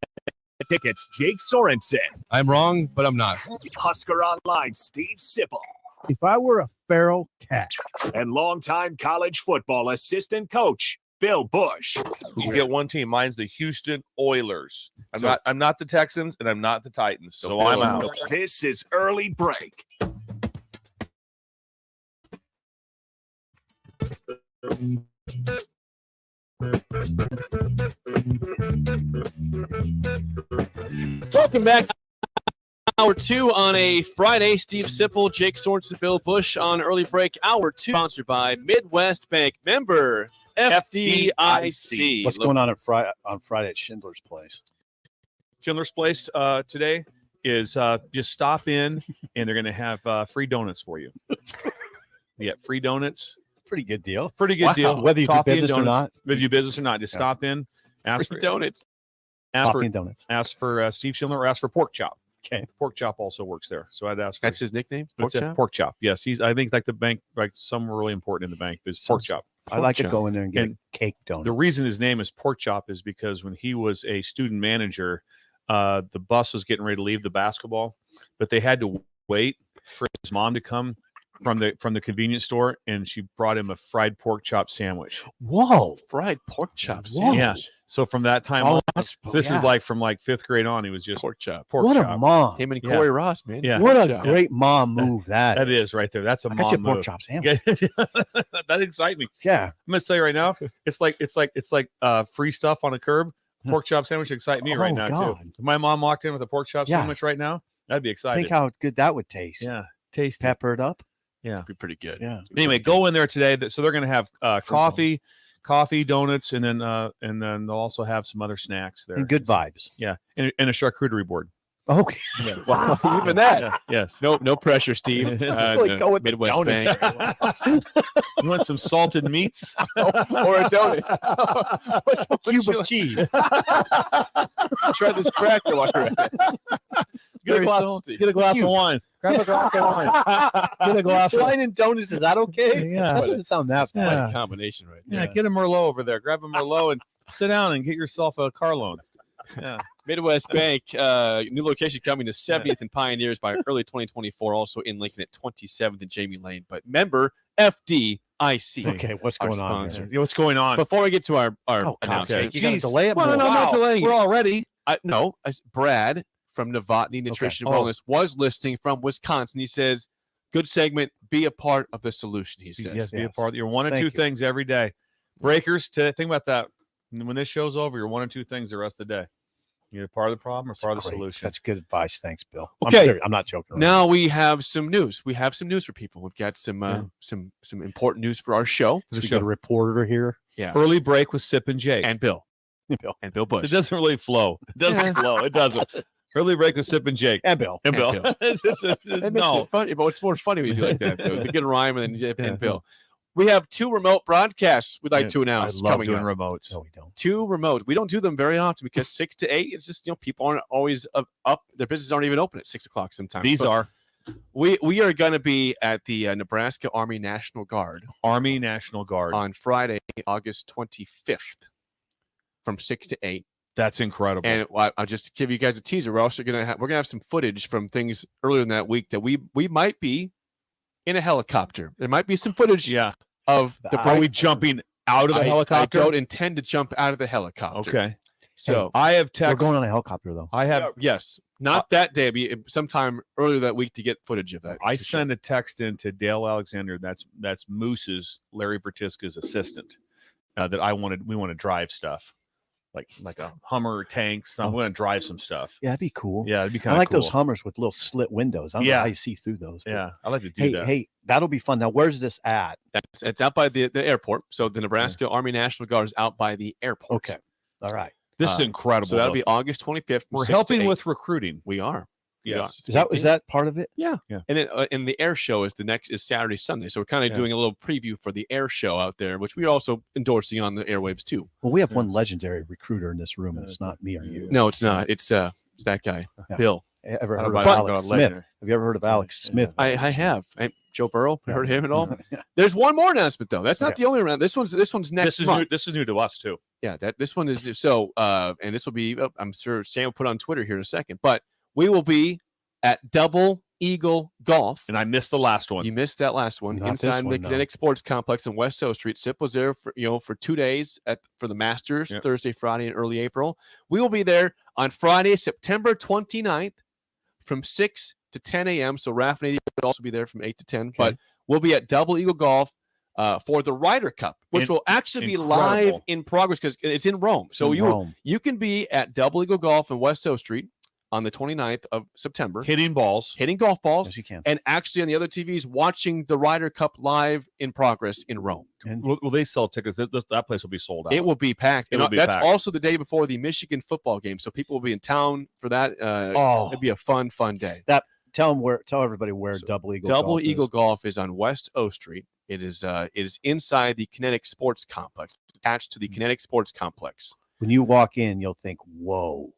The Ticket's Jake Sorensen. I'm wrong, but I'm not. Husker Online, Steve Sipple. If I were a feral cat. And longtime college football assistant coach, Bill Busch. You get one team. Mine's the Houston Oilers. I'm not the Texans and I'm not the Titans. So I'm out. This is Early Break. Welcome back to Hour 2 on a Friday. Steve Sipple, Jake Sorensen, Bill Busch on Early Break. Hour 2 sponsored by Midwest Bank. Member FDIC. What's going on Friday at Schindler's Place? Schindler's Place today is just stop in and they're going to have free donuts for you. Yeah, free donuts. Pretty good deal. Pretty good deal. Whether you do Coffee business and or not. Whether you do business or not, just stop in, ask for donuts. Coffee and donuts. Ask for Steve Schindler or ask for Pork Chop. Okay. Pork Chop also works there. So I'd ask for That's his nickname? Pork Chop? Pork Chop. Yes. I think like the bank, like some really important in the bank is Pork Chop. I like to go in there and get a cake donut. The reason his name is Pork Chop is because when he was a student manager, the bus was getting ready to leave the basketball, but they had to wait for his mom to come from the convenience store, and she brought him a fried pork chop sandwich. Whoa, fried pork chop sandwich. Yeah. So from that time on, this is like from like 5th grade on, he was just pork chop. What a mom. Him and Corey Ross, man. Yeah. What a great mom move that is right there. That's a mom pork move. chop sandwich. That excites me. Yeah. I'm gonna tell you right now, it's like free stuff on a curb. Pork chop sandwich excite me right now too. If my mom walked in with a pork chop sandwich right now, that'd be exciting. Think how good that would taste. Yeah. Taste peppered up. Yeah. Be pretty good. Yeah. Anyway, go in there today. So they're going to have coffee, donuts, and then they'll also have some other snacks there. And good vibes. Yeah, and a charcuterie board. Okay. Yeah. Wow, even that. Yeah. Yes. No pressure, Steve. Go with Midwest Bank. You want some salted meats or a donut? A cube of cheese. Try this cracker while you're at it. Get a glass of wine. Grab a glass of wine. Get a glass of wine and donuts. Is that okay? Yeah. That doesn't sound that Quite bad. a combination right there. Yeah, get a Merlot over there. Grab a Merlot and sit down and get yourself a car loan. Yeah. Midwest Bank, new location coming to 70th and Pioneers by early 2024. Also in Lincoln at 27th and Jamie Lane. But member FDIC. Okay, what's going on? Yeah, what's going on? Before we get to our You announcement, got to delay it more. No, I'm not delaying. We're all ready. Brad from Novotny Nutrition and Wellness was listening from Wisconsin. He says, "Good segment. Be a part of the solution." He says, Yes, be a part. You're one of two things every day. Breakers. Think about that. When this show's over, you're one of two things the rest of the day. You're part of the problem or part of the solution. That's good advice. Thanks, Bill. Okay. I'm not joking around. Now we have some news. We have some news for people. We've got some important news for our show. We got a reporter here. Yeah. Early break with Sip and Jake. And Bill. And Bill Busch. It doesn't really flow. It doesn't flow. It doesn't. Early break with Sip and Jake. And Bill. And Bill. No. Funny, but it's more funny when you do like that. The good rhyme and then and Bill. We have 2 remote broadcasts we'd like to announce. I love coming doing up. remotes. No, we don't. 2 remote. We don't do them very often because 6 to 8, it's just, people aren't always up. Their businesses aren't even open at 6 o'clock sometimes. These are. We are going to be at the Nebraska Army National Guard. Army National Guard. On Friday, August 25th from 6 to 8. That's incredible. And I'll just give you guys a teaser. We're also going to have some footage from things earlier in that week that we might be in a helicopter. There might be some footage of the Are we jumping out of the helicopter? I don't intend to jump out of the helicopter. Okay. So I have We're going on a helicopter, though. I have yes. Not that day, but sometime earlier that week to get footage of that. I sent a text in to Dale Alexander. That's Moose's, Larry Vertiska's assistant. That we want to drive stuff, like a Hummer, tanks. I'm going to drive some stuff. Yeah, that'd be cool. Yeah, it'd be kind of. I like cool. those Hummers with little slit windows. I don't know how you see through those. Yeah, I like to do that. Hey, that'll be fun. Now, where's this at? It's out by the airport. So the Nebraska Army National Guard is out by the airport. Okay. All right. This is incredible. So that'll be August 25th. We're helping with recruiting. We are. Yes. Is that part of it? Yeah. And then and the air show is Saturday, Sunday. So we're kind of doing a little preview for the air show out there, which we're also endorsing on the airwaves too. Well, we have one legendary recruiter in this room, and it's not me or you. No, it's not. It's that guy, Bill. Ever heard of Alex Smith? Have you ever heard of Alex Smith? I have. Joe Burrow. You heard him at all? There's one more announcement though. That's not the only round. This one's next month. This is new to us too. Yeah, this one is so. And this will be. I'm sure Sam will put on Twitter here in a second. But we will be at Double Eagle Golf. And I missed the last one. You missed that last one. Not Inside this one, the no. Kinetic Sports Complex on West O Street. Sip was there for 2 days for the Masters, Thursday, Friday, and early April. We will be there on Friday, September 29th from 6 to 10 a.m. So Raph and AD will also be there from 8 to 10. Okay. But we'll be at Double Eagle Golf for the Ryder Cup, which will actually be live in progress because it's in Rome. So you can be at Double Eagle Golf in West O Street on the 29th of September. Hitting golf balls. Yes, you can. And actually on the other TVs watching the Ryder Cup live in progress in Rome. And will they sell tickets? That place will be sold out. It will be packed. That's packed. Also the day before the Michigan football game. So people will be in town for that. It'll be a fun day. Tell everybody where Double Eagle Golf is on West O Street. It is inside the Kinetic Sports Complex. It's attached to the Kinetic Sports Complex. When you walk in, you'll think, whoa,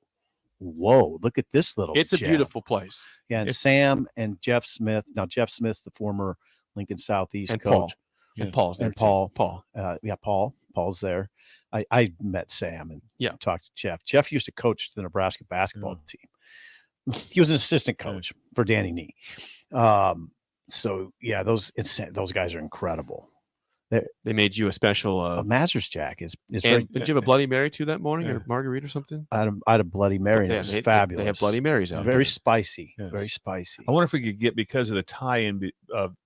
look at this little It's gem. a beautiful place. Yeah, and Sam and Jeff Smith. Now, Jeff Smith's the former Lincoln Southeast and coach. Paul. And Paul's there too. Paul's there. I met Sam and talked to Jeff. Jeff used to coach the Nebraska basketball team. He was an assistant coach for Danny Nee. So yeah, those guys are incredible. They made you a special a Masters Jack is very, did you have a Bloody Mary too that morning or margarita or something? I had a Bloody Mary. And it was fabulous. They have Bloody Marys out very there. Spicy. Yes. Very spicy. I wonder if we could get, because of the tie-in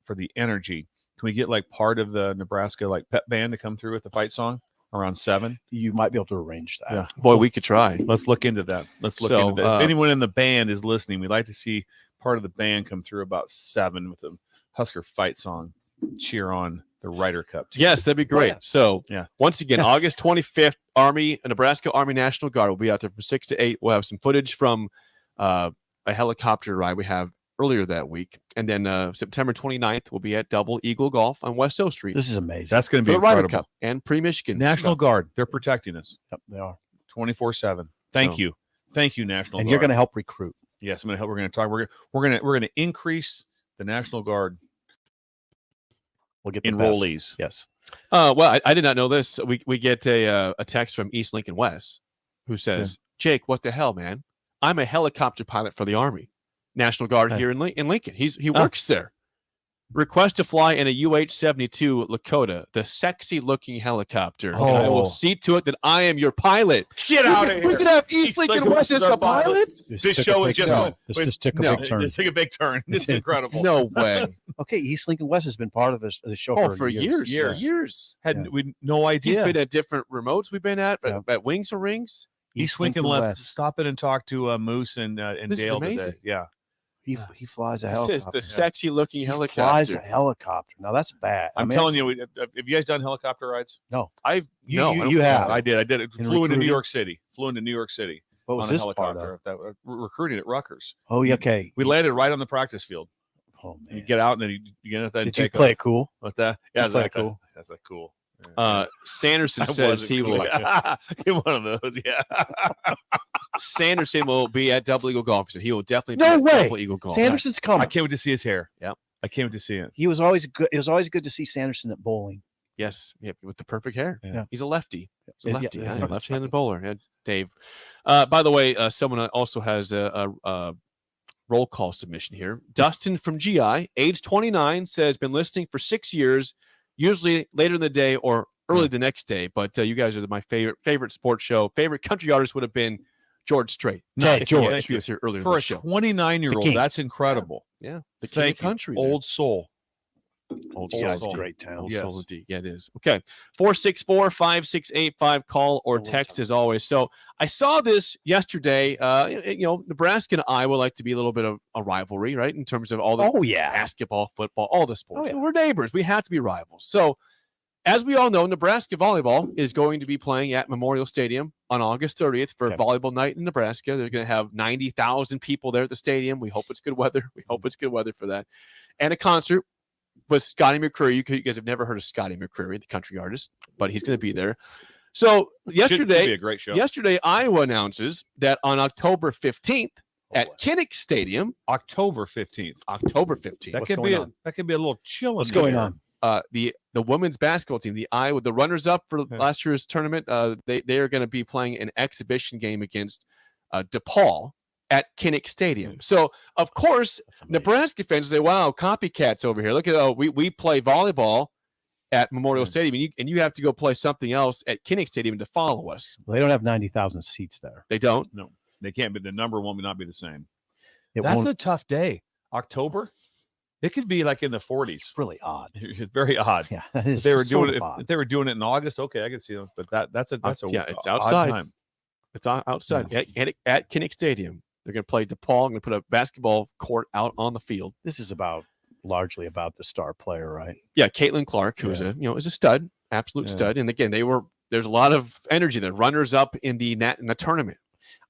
for the energy, can we get like part of the Nebraska pep band to come through with the fight song around 7? You might be able to arrange that. Yeah. Boy, we could try. Let's look into that. Into that. If anyone in the band is listening, we'd like to see part of the band come through about 7 with the Husker fight song. Cheer on the Ryder Cup team. Yes, that'd be great. Yeah. So once again, August 25th, Nebraska Army National Guard will be out there from 6 to 8. We'll have some footage from a helicopter ride we have earlier that week. And then September 29th, we'll be at Double Eagle Golf on West O Street. This is amazing. That's going to be the Ryder incredible. Cup and pre-Michigan. National Guard, they're protecting us. Yep, they are. 24/7. Thank you, National Guard. And you're going to help recruit. Yes, I'm going to help. We're going to talk. We're going to increase the National Guard. We'll get enrollees. Yes. Well, I did not know this. We get a text from East Lincoln West who says, Jake, what the hell, man? I'm a helicopter pilot for the Army National Guard here in Lincoln. He works there. Request to fly in a UH-72 Lakota, the sexy-looking helicopter. And I will see to it that I am your pilot. Get out of here. We could have East Lincoln West as the pilot? This show is just took a big turn. This took a big turn. This is incredible. No way. Okay, East Lincoln West has been part of the show for years. Had we no idea. He's been at different remotes we've been at Wings or Rings. East Lincoln left. Stop in and talk to Moose and Dale today. Yeah. He flies a helicopter. This is the sexy-looking helicopter. He flies a helicopter. Now that's bad. I'm telling you, have you guys done helicopter rides? No. You have. I did. Flew into New York City. What was this part of? Recruiting at Rutgers. Oh, yeah. Okay. We landed right on the practice field. Oh man. You get out and then you get out there. Did you play it cool? With that? Yeah, exactly. Cool. That's a cool. Sanderson says he will. Get one of those, yeah. Sanderson will be at Double Eagle Golf. He said he will definitely No be way. at Double Eagle Golf. Sanderson's coming. I can't wait to see his hair. Yep. I can't wait to see it. He was always good. It was always good to see Sanderson at bowling. Yes, with the perfect hair. Yeah. He's a lefty. He's a Yeah, lefty. yeah. Yeah, left-handed bowler. Yeah, Dave. By the way, someone also has a roll call submission here. Dustin from GI, age 29, says been listening for 6 years, usually later in the day or early the next day. But you guys are my favorite sports show. Favorite country artist would have been George Strait. George. If he was here earlier For in a the show. 29-year-old, that's incredible. Yeah, the king Thank of country. you. there. Old soul. Old Yeah, soul. it's a great town. Old Yes. soul indeed. Yeah, it is. Okay. 464-5685. Call or text as always. So I saw this yesterday. Nebraska and Iowa like to be a little bit of a rivalry, right? In terms of all the basketball, football, all the sports. We're neighbors. We have to be rivals. So as we all know, Nebraska volleyball is going to be playing at Memorial Stadium on August 30th for volleyball night in Nebraska. They're going to have 90,000 people there at the stadium. We hope it's good weather. We hope it's good weather for that. And a concert with Scotty McCreery. You guys have never heard of Scotty McCreery, the country artist, but he's going to be there. So yesterday, Should be a great show. Yesterday, Iowa announces that on October 15th at Kinnick Stadium, October 15th. That could be a little chill. What's going on? The women's basketball team, the Iowa, the runners-up for last year's tournament, they are going to be playing an exhibition game against DePaul at Kinnick Stadium. So, of course, Nebraska fans say, wow, copycats over here. Look at we play volleyball at Memorial Stadium, and you have to go play something else at Kinnick Stadium to follow us. Well, they don't have 90,000 seats there. They don't? No, they can't. But the number will not be the same. It That's won't- a tough day. October? It could be like in the 40s. Really odd. It's very odd. Yeah, that If is they were sort doing of it, odd. if they were doing it in August, okay, I can see them. But that's a It's odd outside. time. It's outside at Kinnick Stadium. They're going to play DePaul. Going to put a basketball court out on the field. This is largely about the star player, right? Yeah, Caitlin Clark, who is a stud, absolute stud. And again, there's a lot of energy there. Runners up in the tournament.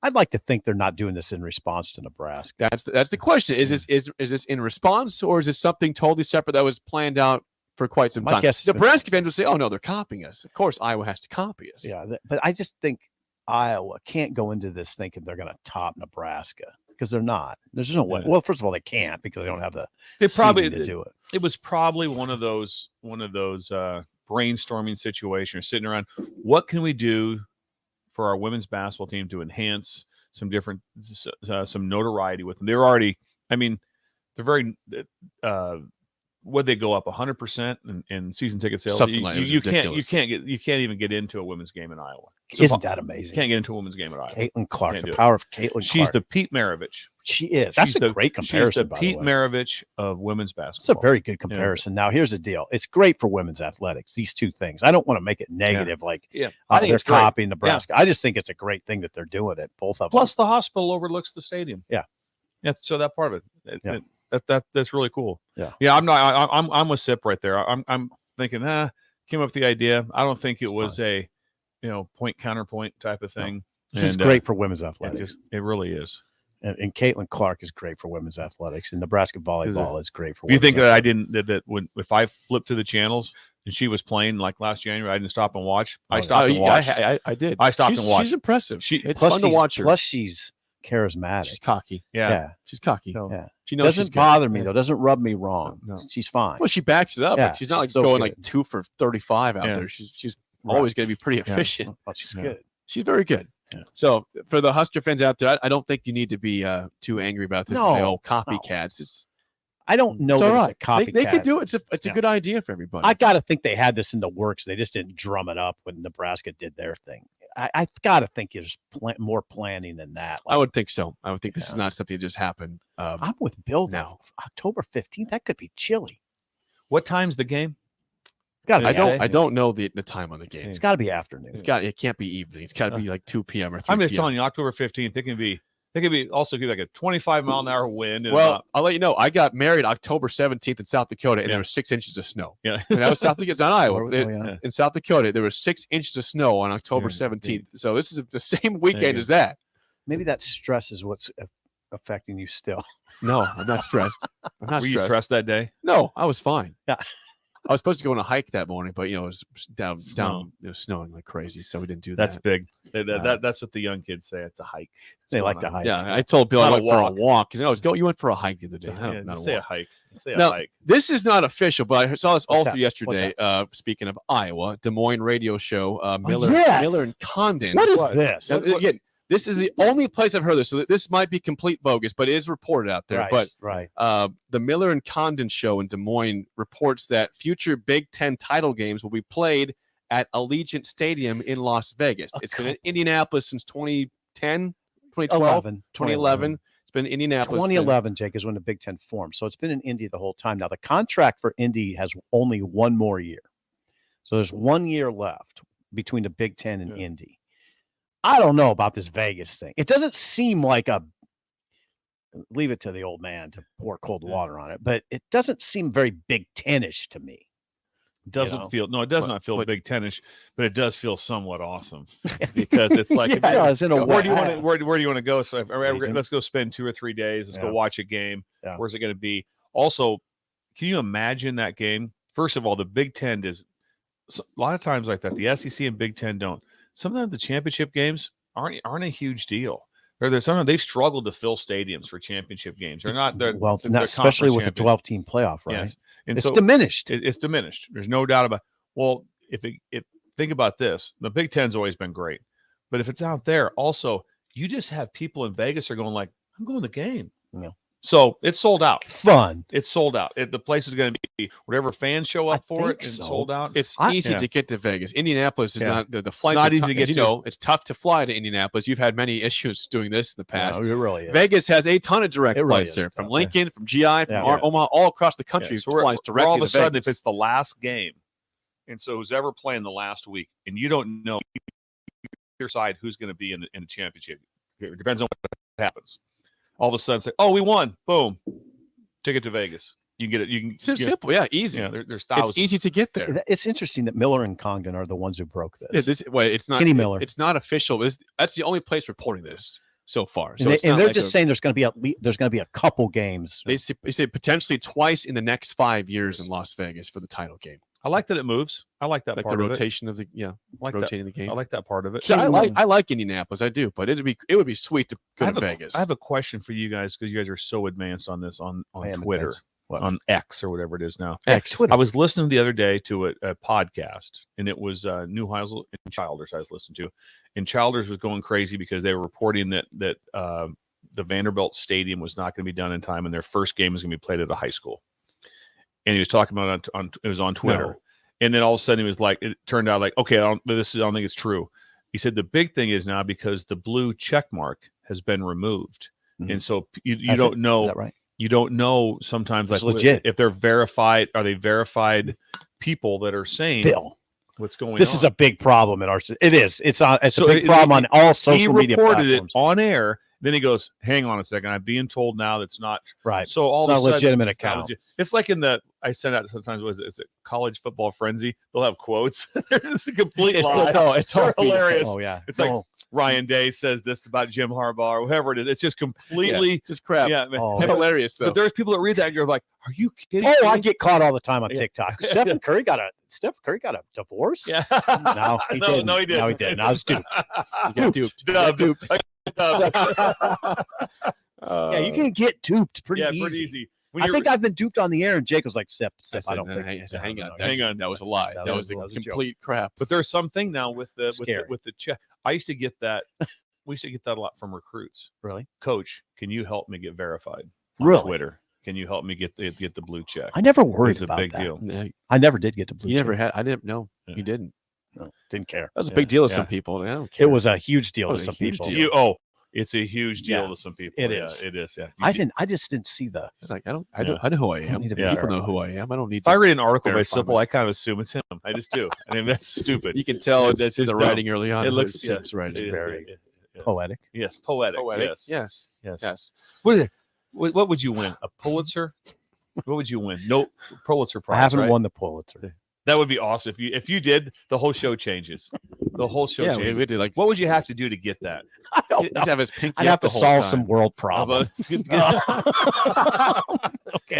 I'd like to think they're not doing this in response to Nebraska. That's the question. Is this in response, or is this something totally separate that was planned out for quite some time? guess is Nebraska fans will say, "Oh no, they're copying us." Of course, Iowa has to copy us. Yeah, but I just think Iowa can't go into this thinking they're going to top Nebraska because they're not. There's no way. Well, first of all, they can't because they don't have the seeding to do it. It was probably one of those brainstorming situations, sitting around. What can we do for our women's basketball team to enhance some notoriety with them? They're already, they're very, would they go up 100% in season ticket sales? Something like that. You can't even get into a women's game in Iowa. Isn't that amazing? Can't get into a women's game in Iowa. Caitlin Clark, Can't the do power it. of Caitlin Clark. She's the Pete Maravich. She is. That's a great comparison. She's the by Pete the way. Maravich of women's It's basketball. a very good comparison. Now, here's the deal. It's great for women's athletics, these two things. I don't want to make it negative, I think they're it's great. copying Nebraska. I just think it's a great thing that they're doing it, both of them. Plus, the hospital overlooks the stadium. Yeah. So that part of it. That's really cool. Yeah. Yeah. I'm with Sip right there. I'm thinking, came up with the idea. I don't think it was a, point counterpoint type of thing. This is great for women's athletics. It really is. And Caitlin Clark is great for women's athletics, and Nebraska volleyball is great for. You think that athletics. if I flipped to the channels and she was playing like last January, I didn't stop and watch. I stopped and watched. I did. I stopped and watched. She's impressive. It's Plus fun to watch her. Plus, she's charismatic. She's cocky. Yeah. She's cocky. Yeah. She knows doesn't bother me though. Doesn't rub me wrong. No. She's fine. Well, she backs it up. Yeah, Like, she's not like she's so going good. like 2 for 35 out there. She's always going to be pretty efficient. But she's good. She's very good. Yeah. So for the Husker fans out there, I don't think you need to be too angry about this. No, Say, copycats. It's I don't know it's that all right. it's a copycat. They could do it. It's a good idea for everybody. I got to think they had this in the works. They just didn't drum it up when Nebraska did their thing. I got to think there's more planning than that. I would think so. I would think this is not something that just happened. I'm with Bill now. October 15th. That could be chilly. What time's the game? I don't know the time on the game. It's got to be afternoon. It can't be evening. It's got to be like 2 p.m. or 3 I'm just p.m. telling you, October 15th. It can be also like a 25-mile-an-hour wind. And Well, I'll let you know. I got married October 17th in South Dakota, and Yeah. there was 6 inches of snow. Yeah. And that was South Dakota. It's not Iowa. yeah. In South Dakota, there was 6 inches of snow on October 17th. So this is the same weekend you as that. Maybe that stress is what's affecting you still. No, I'm not stressed. I'm not were you stressed. stressed that day? No, I was fine. Yeah. I was supposed to go on a hike that morning, but it was down, it was snowing like crazy, so we didn't do that. That's big. That's what the young kids say. It's a hike. They like to hike. Yeah, I told Bill I went for a walk. He's like, you went for a hike the other day. Say a hike. Say a now, hike. this is not official, but I saw this also yesterday. Speaking of Iowa, Des Moines radio show, Miller and Condon. What is this? Again, this is the only place I've heard this, so this might be complete bogus, but it is reported out there. Right. The Miller and Condon show in Des Moines reports that future Big Ten title games will be played at Allegiant Stadium in Las Vegas. It's been in Indianapolis since 2010, 2012, 2011. It's been in Indianapolis. 2011, Jake, is when the Big Ten formed. So it's been in Indy the whole time. Now, the contract for Indy has only one more year. So there's 1 year left between the Big Ten and Indy. I don't know about this Vegas thing. It doesn't seem like leave it to the old man to pour cold water on it, but it doesn't seem very Big Ten-ish to me. It doesn't feel it does not feel Big Ten-ish, but it does feel somewhat awesome because it's like it does, in a where way. do you want to go? So let's go spend 2 or 3 days. Let's go watch a game. Yeah. Where's it going to be? Also, can you imagine that game? First of all, the Big Ten is a lot of times like that. The SEC and Big Ten don't. Sometimes the championship games aren't a huge deal. Sometimes they've struggled to fill stadiums for championship games. They're not especially with a 12-team playoff, right? Yes. And it's so diminished. It's diminished. There's no doubt about. Well, if think about this, the Big Ten's always been great, but if it's out there, also you just have people in Vegas are going like, I'm going to the game. Yeah. So it's sold out. Fun. It's sold out. The place is going to be whatever fans show up for it. It's sold out. It's easy to get to Vegas. Indianapolis is not the flights. Not are easy tough, to get as it's tough to fly to Indianapolis. You've had many issues doing this in the past. No, it really is. Vegas has a ton of direct flights there from Lincoln, from GI, from Omaha, all across the country. So flies directly all of a to sudden, Vegas. if it's the last game, and so who's ever playing the last week, and you don't know your side who's going to be in the championship. It depends on what happens. All of a sudden, say, "Oh, we won! Boom, ticket to Vegas." You can get it. You can. It's simple, easy. Yeah, there's thousands. It's easy to get there. It's interesting that Miller and Congdon are the ones who broke this. It's not Kenny Miller. It's not official. That's the only place reporting this so far. So and they're just saying there's going to be a couple games. They say potentially twice in the next 5 years in Las Vegas for the title game. I like that it moves. I like that like part the of rotation it. of the like rotating that. the game. I like that part of it. So I like Indianapolis. I do, but it would be sweet to go to Vegas. I have a question for you guys because you guys are so advanced on this on Twitter, on X or whatever it is now. X. I was listening the other day to a podcast, and it was Neuheisel and Childers I was listening to, and Childers was going crazy because they were reporting that the Vanderbilt Stadium was not going to be done in time, and their first game was going to be played at a high school. And he was talking about it was on Twitter. No. And then all of a sudden, it turned out like, okay, I don't think it's true. He said the big thing is now because the blue check mark has been removed, and so you don't know. Is that right? You don't know sometimes It's like legit. if they're verified. Are they verified people that are saying Bill, what's going on? This is a big problem in our. It is. It's a big problem on all social media platforms. He reported platforms. it on air. Then he goes, "Hang on a second, I'm being told now that's not right." So all it's not of a sudden, legitimate it's not account. It's like in the I send out sometimes. It's a college football frenzy. They'll have quotes. It's a complete lie. It's all hilarious. Oh yeah, it's like Ryan Day says this about Jim Harbaugh or whatever it is. It's just completely just crap. Yeah, man. Oh, hilarious though. But there's people that read that and you're like, "Are you kidding?" Oh, me? I get caught all the time on TikTok. Stephen Curry got a divorce. Yeah. No, he didn't. No, he didn't. No, he didn't. I was duped. Duped. Yeah, you can get duped pretty easy. Pretty easy. I think I've been duped on the air, and Jake was like, "Sip, I don't think." Hang on. That was a lie. That was a complete crap. But there's something now with the check. I used to get that. We used to get that a lot from recruits. Really, Coach, can you help me get verified on Twitter? Can you help me get the blue check? I never worried about that. It's a big deal. I never did get the blue check. You never had. I didn't. No, you didn't. No, didn't care. That was a big deal to some people. I don't care. It was a huge deal to some people. It's a huge deal to some people. It is. It is. Yeah. I just didn't see the. It's like I know who I am. People know who I am. I don't need. If I read an article by Sipple, I kind of assume it's him. I just do. I mean, that's stupid. You can tell that's the writing early on. It looks writing. Very poetic. Yes, poetic. Yes. What would you win? A Pulitzer? What would you win? No Pulitzer Prize. I haven't right? won the Pulitzer. That would be awesome if you did. The whole show changes. The whole show changes. We did like. What would you have to do to get that? I don't know. Have his pinky I'd have to the whole solve time. some world problem. Okay,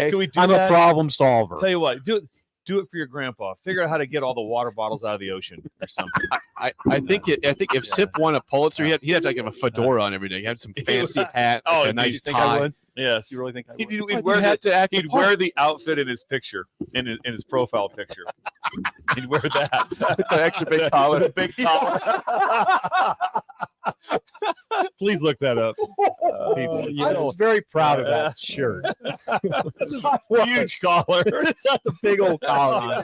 Can we do I'm a problem solver. Tell you what, do it. Do it for your grandpa. Figure out how to get all the water bottles out of the ocean or something. I think if Sip won a Pulitzer, he'd have to like have a fedora on every day. He'd have some fancy hat, like a nice tie. Yes. You really think I would? He'd wear the outfit in his picture, in his profile picture. He'd wear that. The extra big collar. The big collar. Please look that up. I was very proud of that shirt. Huge collar. It's not the big old collar.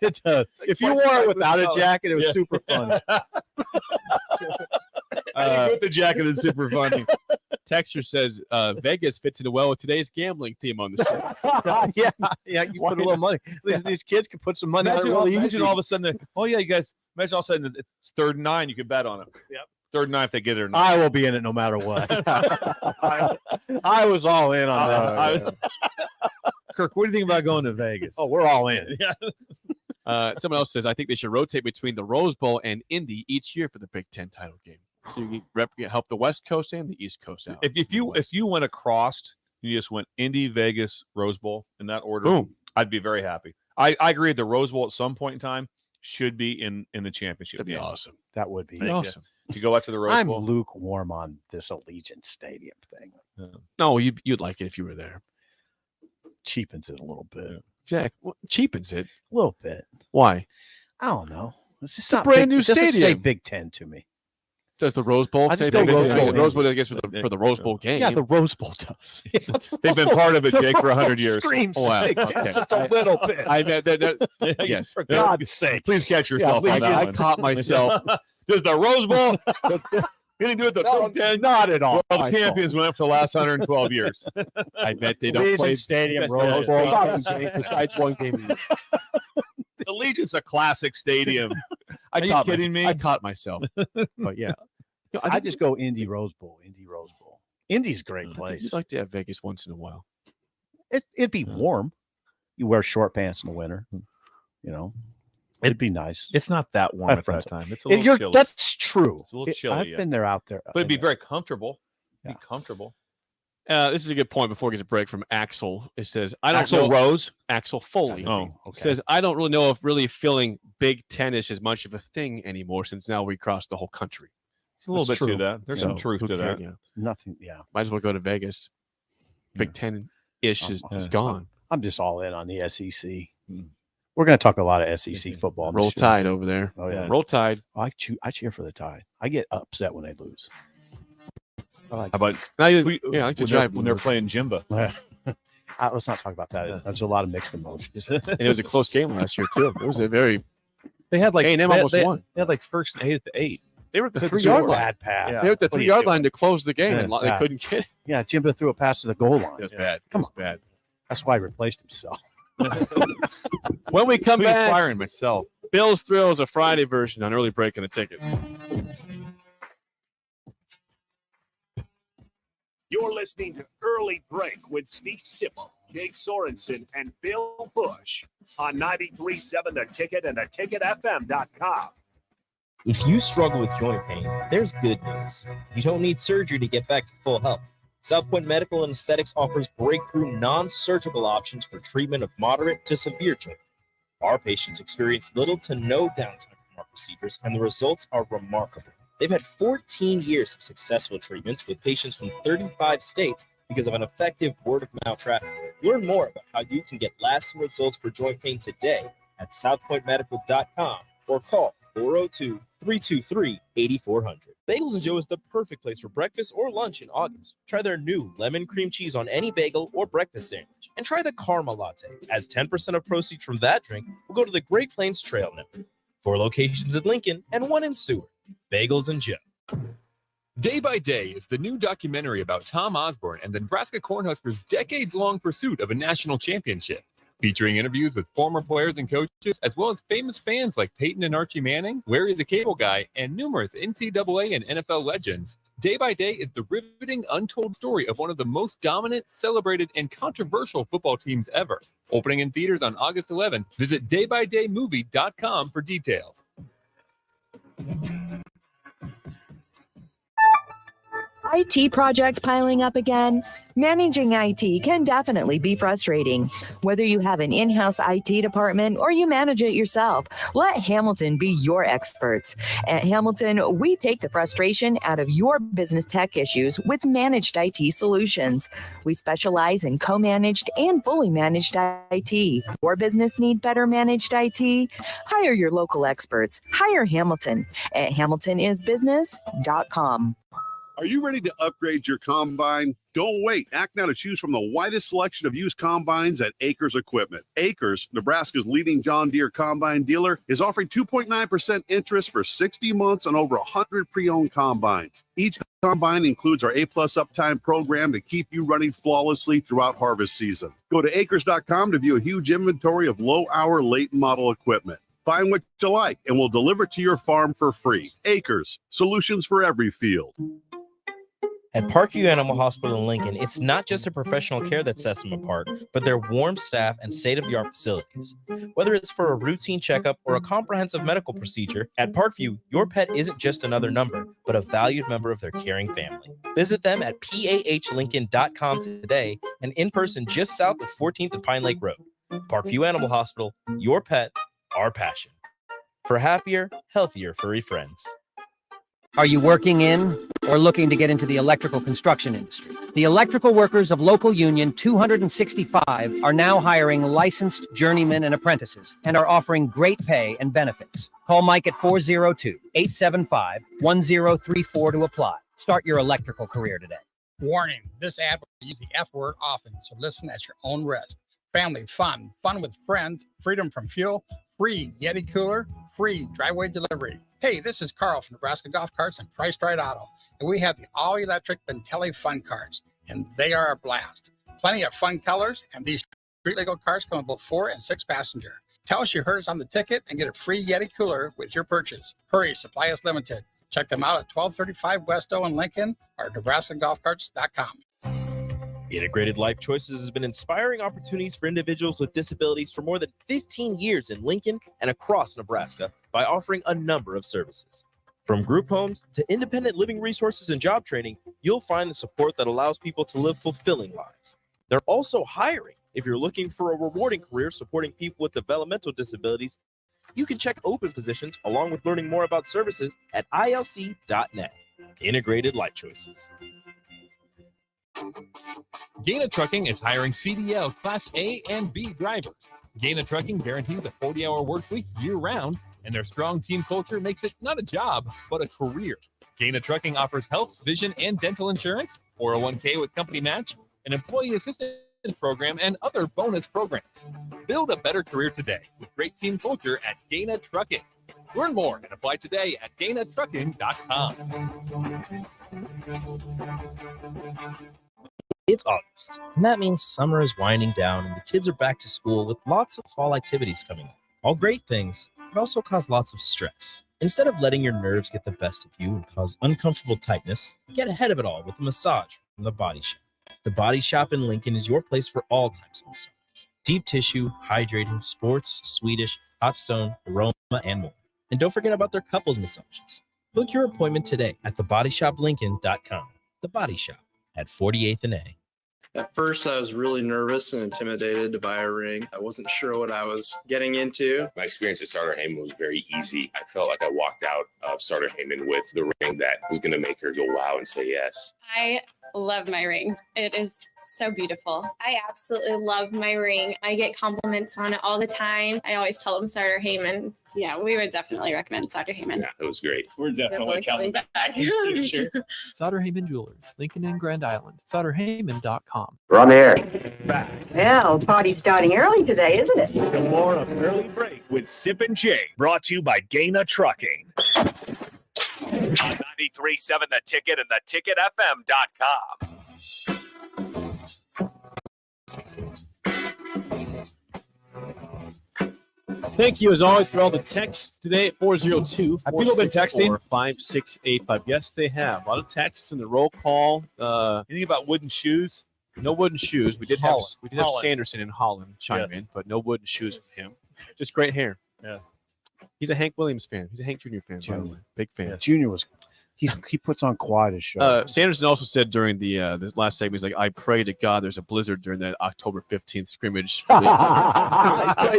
It does. If you wore it without a jacket, it was super funny. With the jacket is super funny. Texture says Vegas fits in well with today's gambling theme on the show. yeah. You put a little money. These kids can put some money on it really easy. Imagine all of a sudden, you guys. Imagine all of a sudden it's 3rd and 9. You can bet on it. Yep. 3rd and 9 if they get it or not. I will be in it no matter what. I was all in on that. Kirk, what do you think about going to Vegas? Oh, we're all in. Yeah. Someone else says, I think they should rotate between the Rose Bowl and Indy each year for the Big Ten title game. So you can help the West Coast and the East Coast out. If you went across, you just went Indy, Vegas, Rose Bowl in that order. Boom. I'd be very happy. I agree. The Rose Bowl at some point in time should be in the championship. That'd be game. awesome. That would be awesome. To go out to the Rose I'm Bowl. lukewarm on this Allegiant Stadium thing. Yeah. No, you'd like it if you were there. Cheapens it a little bit. Yeah. Exactly. Well, cheapens it. A little bit. Why? I don't know. It's just a not brand new it doesn't say stadium. Big Ten to me. Does the Rose Bowl I say just go Big Rose Ten? Bowl. Rose Bowl, I guess, for the Rose Bowl game. Yeah, the Rose Bowl does. They've been part of it, Jake, for 100 years. Screams Oh, wow. Big Ten Okay. just a little bit. I yes. For God's sake. Please catch yourself Yeah, on that I one. caught myself. Does the Rose Bowl? You didn't do it the Big Ten. Not at all. World champions went for the last 112 years. I bet they don't Allegiant play Stadium, best Rose Bowl Bowl. game besides one game. Allegiant's a classic stadium. Are you kidding me? I caught myself. But yeah. I just go Indy Rose Bowl. Indy Rose Bowl. Indy's a great place. You'd like to have Vegas once in a while. It'd be warm. You wear short pants in the winter. You know, it'd be nice. It's not that warm I have at friends that time. It's a little chilly. That's true. It's a little chilly. I've been there out there. But it'd be very comfortable. Yeah. Be comfortable. This is a good point before we get a break from Axel. It says, I don't Axel know. Rose? Axel Foley. Oh, okay. Says, I don't really know if really feeling Big Ten is as much of a thing anymore since now we crossed the whole country. It's a little That's bit true. to that. There's So, some truth who to that. cares? Yeah. Nothing. Yeah. Might as well go to Vegas. Big Ten-ish is gone. I'm just all in on the SEC. We're going to talk a lot of SEC football. Roll Tide over there. Oh, yeah. Roll Tide. I cheer for the Tide. I get upset when they lose. I like How about I like to when they're, drive when they're playing Jimba? let's not talk about that. There's a lot of mixed emotions. And it was a close game last year, too. It was a very. They had like A&M almost won. They had like first and 8 at the 8. They were at the Good 3-yard line. bad pass. Yeah. They were at the What are you 3-yard doing? line to close the game, Yeah, and they bad. couldn't get it. Yeah, Jimbo threw a pass to the goal line. It was bad. It was bad. That's why he replaced himself. When we come back, firing myself. Bill's Thrills, a Friday version on Early Break and the Ticket. You're listening to Early Break with Steve Sipple, Jake Sorensen, and Bill Busch on 93.7 The Ticket and theticketfm.com. If you struggle with joint pain, there's good news. You don't need surgery to get back to full health. South Point Medical and Aesthetics offers breakthrough non-surgical options for treatment of moderate to severe joint pain. Our patients experience little to no downtime from our procedures, and the results are remarkable. They've had 14 years of successful treatments with patients from 35 states because of an effective word-of-mouth traffic. Learn more about how you can get lasting results for joint pain today at southpointmedical.com or call 402-323-8400. Bagels & Joe is the perfect place for breakfast or lunch in August. Try their new lemon cream cheese on any bagel or breakfast sandwich. And try the Karma Latte, as 10% of proceeds from that drink will go to the Great Plains Trail Network. 4 locations in Lincoln and 1 in Seward. Bagels & Joe. Day by Day is the new documentary about Tom Osborne and the Nebraska Cornhuskers' decades-long pursuit of a national championship. Featuring interviews with former players and coaches, as well as famous fans like Peyton and Archie Manning, Larry the Cable Guy, and numerous NCAA and NFL legends. Day by Day is the riveting, untold story of one of the most dominant, celebrated, and controversial football teams ever. Opening in theaters on August 11th. Visit daybydaymovie.com for details. IT projects piling up again? Managing IT can definitely be frustrating. Whether you have an in-house IT department or you manage it yourself, let Hamilton be your experts. At Hamilton, we take the frustration out of your business tech issues with managed IT solutions. We specialize in co-managed and fully managed IT. Your business need better managed IT? Hire your local experts. Hire Hamilton at hamiltonisbusiness.com. Are you ready to upgrade your combine? Don't wait. Act now to choose from the widest selection of used combines at Acres Equipment. Acres, Nebraska's leading John Deere combine dealer, is offering 2.9% interest for 60 months on over 100 pre-owned combines. Each combine includes our A-plus uptime program to keep you running flawlessly throughout harvest season. Go to acres.com to view a huge inventory of low-hour, late-model equipment. Find what you like, and we'll deliver it to your farm for free. Acres, solutions for every field. At Parkview Animal Hospital in Lincoln, it's not just a professional care that sets them apart, but their warm staff and state-of-the-art facilities. Whether it's for a routine checkup or a comprehensive medical procedure, at Parkview, your pet isn't just another number, but a valued member of their caring family. Visit them at pahlincoln.com today and in person just south of 14th and Pine Lake Road. Parkview Animal Hospital, your pet, our passion. For happier, healthier furry friends. Are you working in or looking to get into the electrical construction industry? The electrical workers of local union 265 are now hiring licensed journeymen and apprentices and are offering great pay and benefits. Call Mike at 402-875-1034 to apply. Start your electrical career today. Warning, this ad will use the F word often, so listen at your own risk. Family fun, fun with friends, freedom from fuel, free Yeti cooler, free driveway delivery. Hey, this is Carl from Nebraska Golf Carts and Price Right Auto, and we have the all-electric Bentelli Fun Carts, and they are a blast. Plenty of fun colors, and these street-legal carts come with both 4 and 6 passenger. Tell us you heard us on the ticket and get a free Yeti cooler with your purchase. Hurry, supply is limited. Check them out at 1235 West O in Lincoln or NebraskaGolfCarts.com. Integrated Life Choices has been inspiring opportunities for individuals with disabilities for more than 15 years in Lincoln and across Nebraska by offering a number of services. From group homes to independent living resources and job training, you'll find the support that allows people to live fulfilling lives. They're also hiring. If you're looking for a rewarding career supporting people with developmental disabilities, you can check open positions along with learning more about services at ilc.net. Integrated Life Choices. Gaina Trucking is hiring CDL Class A and B drivers. Gaina Trucking guarantees a 40-hour work week year-round, and their strong team culture makes it not a job, but a career. Gaina Trucking offers health, vision, and dental insurance, 401k with company match, an employee assistance program, and other bonus programs. Build a better career today with great team culture at Gaina Trucking. Learn more and apply today at GainaTrucking.com. It's August, and that means summer is winding down and the kids are back to school with lots of fall activities coming up. All great things, but also cause lots of stress. Instead of letting your nerves get the best of you and cause uncomfortable tightness, get ahead of it all with a massage from The Body Shop. The Body Shop in Lincoln is your place for all types of massages. Deep tissue, hydrating, sports, Swedish, hot stone, aroma, and more. And don't forget about their couples massages. Book your appointment today at thebodyshoplincoln.com. The Body Shop at 48th and A. At first, I was really nervous and intimidated to buy a ring. I wasn't sure what I was getting into. My experience at Starter Heyman was very easy. I felt like I walked out of Starter Heyman with the ring that was going to make her go wow and say yes. I love my ring. It is so beautiful. I absolutely love my ring. I get compliments on it all the time. I always tell them Starter Heyman. Yeah, we would definitely recommend Starter Heyman. Yeah, it was great. We're definitely coming back. Sure. Sauter Heyman Jewelers, Lincoln and Grand Island. SauterHeyman.com. We're on the air. Back. Well, party's starting early today, isn't it? To more of Early Break with Sip and Jay, brought to you by Gaina Trucking. On 93.7 The Ticket and theticketfm.com. Thank you, as always, for all the texts today at 402. Have people been texting? 5685. Yes, they have. A lot of texts in the roll call. Anything about wooden shoes? No wooden shoes. We did have Holland. Sanderson in Holland chime in, but no wooden shoes with him. Just great hair. Yeah. He's a Hank Williams fan. He's a Hank Jr. fan, by the way. Big fan. Junior was He puts on quite a show. Sanderson also said during the this last segment, he's like, I pray to God there's a blizzard during that October 15th scrimmage. I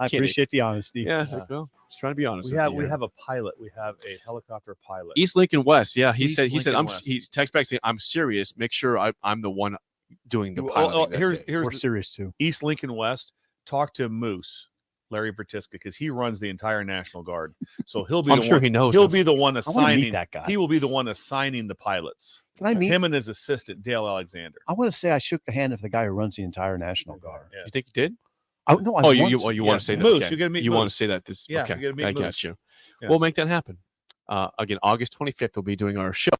appreciate the honesty. Yeah, well, just trying to be honest. We have a pilot. We have a helicopter pilot. East Lincoln West. Yeah, he said he text back saying, I'm serious. Make sure I'm the one doing the pilot. Here's We're serious too. East Lincoln West. Talk to Moose. Larry Bertiska, because he runs the entire National Guard, so he'll be. He knows. He'll be the one assigning that guy. He will be the one assigning the pilots. Can I meet him and his assistant Dale Alexander? I want to say I shook the hand of the guy who runs the entire National Guard. Yes. You think you did? No. You want to say that? Moose, okay. you're gonna meet you Moose. want to say that this? Yeah, okay. you're gonna meet I got Moose. you. Yes. We'll make that happen. Again, August 25th, we'll be doing our show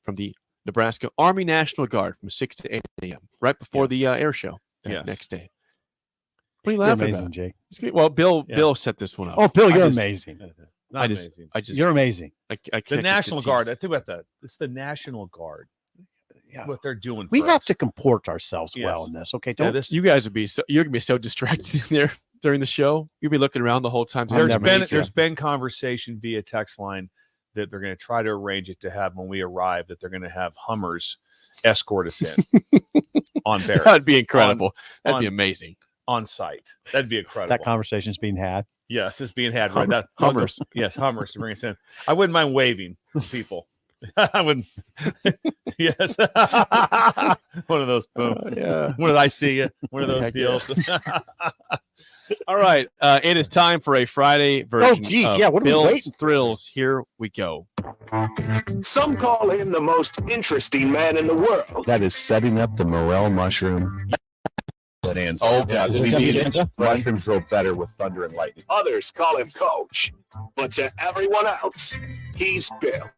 from the Nebraska Army National Guard from 6 to 8 a.m. right before the air show next day. What are you laughing amazing, about? Jake. Well, Bill set this one up. Oh, Bill, you're amazing. You're amazing. I The can't National get Guard. the I think about that. It's the National Guard. Yeah. What they're doing. We for have us. to comport ourselves well Yes. in this. Okay, Yeah, you guys would be you're gonna be so distracted there during the show. You'll be looking around the whole time. There's been conversation via text line that they're going to try to arrange it to have when we arrive, that they're going to have Hummers escort us in on Barrett. That'd be incredible. That'd be amazing. On site. That'd be incredible. That conversation's being had. Yes, it's being had right now. Hummers. Yes, Hummers to bring us in. I wouldn't mind waving to people. I wouldn't. Yes. One of those. Boom. Yeah. When did I see you? One of those Heck deals. All right. It is time for a Friday version of what are we Bill's waiting for? Thrills. Here we go. Some call him the most interesting man in the world. That is setting up the morel mushroom. Oh, Mushrooms grow better with thunder and lightning. Others call him Coach. But to everyone else, he's Bill.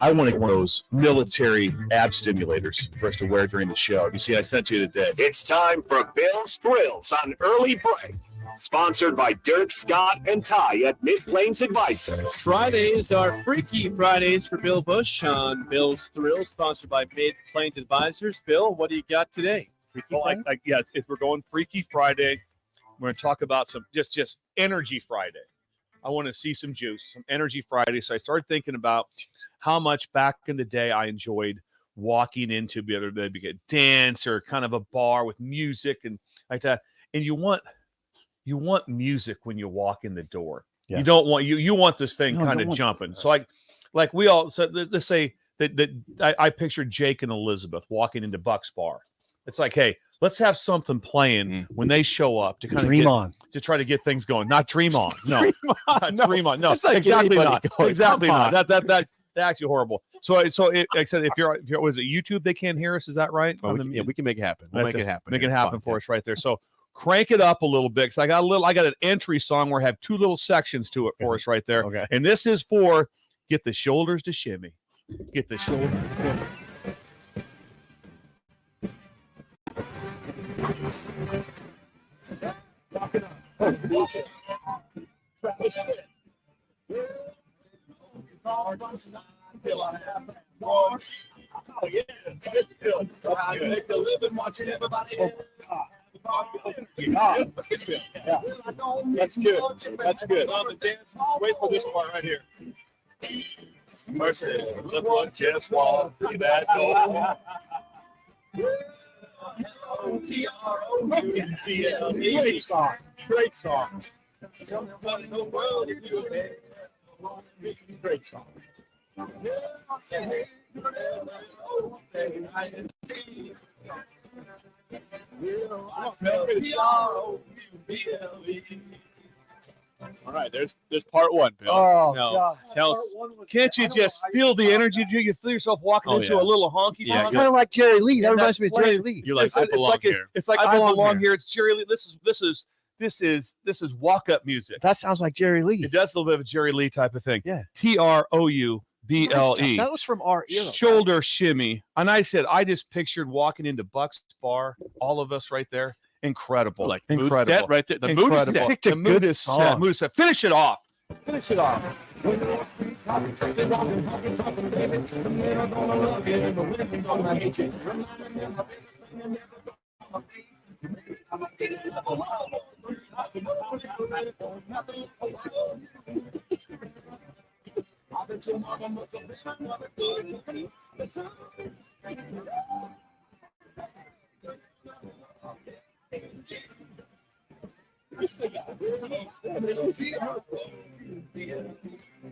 I want one of those military ab stimulators for us to wear during the show. You see, I sent you today. It's time for Bill's Thrills on Early Break. Sponsored by Dirk, Scott, and Ty at Mid-Plains Advisors. Fridays are Freaky Fridays for Bill Busch on Bill's Thrills, sponsored by Mid-Plains Advisors. Bill, what do you got today? If we're going Freaky Friday, we're going to talk about some just Energy Friday. I want to see some juice, some Energy Friday. So I started thinking about how much back in the day I enjoyed walking into maybe a dance or kind of a bar with music and like that. And you want music when you walk in the door. Yes. You don't want you want this thing kind of jumping. So like we all, so let's say that I pictured Jake and Elizabeth walking into Buck's bar. It's like, hey, let's have something playing when they show up to kind of to try to get things going. Not dream on, no, dream on, no, exactly not, exactly not. That's actually horrible. So like I said, if you're was it YouTube? They can't hear us. Is that right? We can make it happen. We'll make it happen. Make it It's happen fun, for us right there. So crank it up a little bit. So I got an entry song where I have two little sections to it for us right there. Okay. And this is for get the shoulders to shimmy. Get the shoulders to shimmy. That's good. That's good. Wait for this part right here. Mercy, look what just walked through that door. Great song. Great song. Tell me what in the world you do. Great song. All right, there's part one, Bill. Oh, now, God. tell us, can't you just feel the energy? Do you feel yourself walking into a little honky Yeah, tonk? Kind of like Jerry Lee. That reminds me of Jerry playing. Lee. You're like, I belong here. It's like I belong here. It's Jerry Lee. This is walk up music. That sounds like Jerry Lee. It does a little bit of a Jerry Lee type of thing. Yeah. TROUBLE. That was from our era. Shoulder shimmy. And I said, I just pictured walking into Buck's bar, all of us right there. Incredible. Like mood incredible. set right there. The Incredible. mood set. Picked a The mood good is set. song. Mood is set. Finish it off. Finish it off.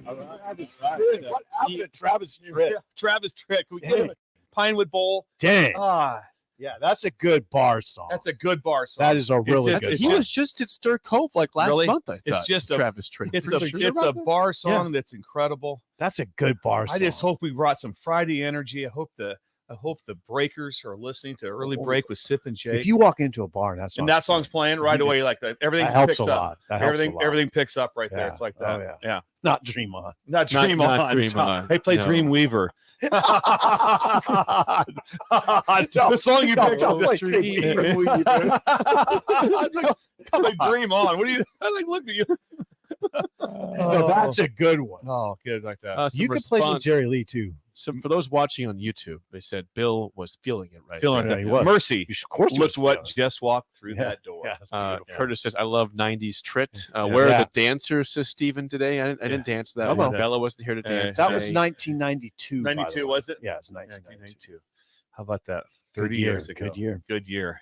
What happened to Travis Tritt? Travis Tritt. Can we get him a Pinewood Bowl? Dang. Ah, Yeah, that's a good bar song. that's a good bar song. That is a really just- good it's He song. was just at Stir Cove like last Really? month, I thought. It's just a Travis Tritt. It's Pretty a sure it's about a that? bar song that's incredible. That's a good bar I song. just hope we brought some Friday energy. I hope the breakers are listening to Early Break with Sip and Jake. if you walk into a bar and and that song's playing right away, like everything that helps picks a up. lot. That helps everything a lot. everything picks up right there. Yeah. It's like Oh, that. yeah. Not Dream On. Not Dream not On. Dream On. Hey, play No. Dream Weaver. The song you picked up. play Dream Weaver. Play Dream On. What do you? I like looked at you. No, that's a good one. Oh, good like that. Some You could play some response- Jerry Lee too. For those watching on YouTube, they said Bill was feeling it right. Feeling there. like he that. was. Mercy. Of course he Look was what feeling it. just walked through Yeah. that door. Yeah, that's beautiful. Curtis says, "I love '90s Trit. Yeah. Where are Yeah. the dancers?" Says Steven today. I didn't dance that Hello. one. Bella wasn't here to dance. That was today. 1992. by the 92, way. was it? Yeah, it's 1992. 1992. How about that? Good 30 year, years ago. good year. Good year.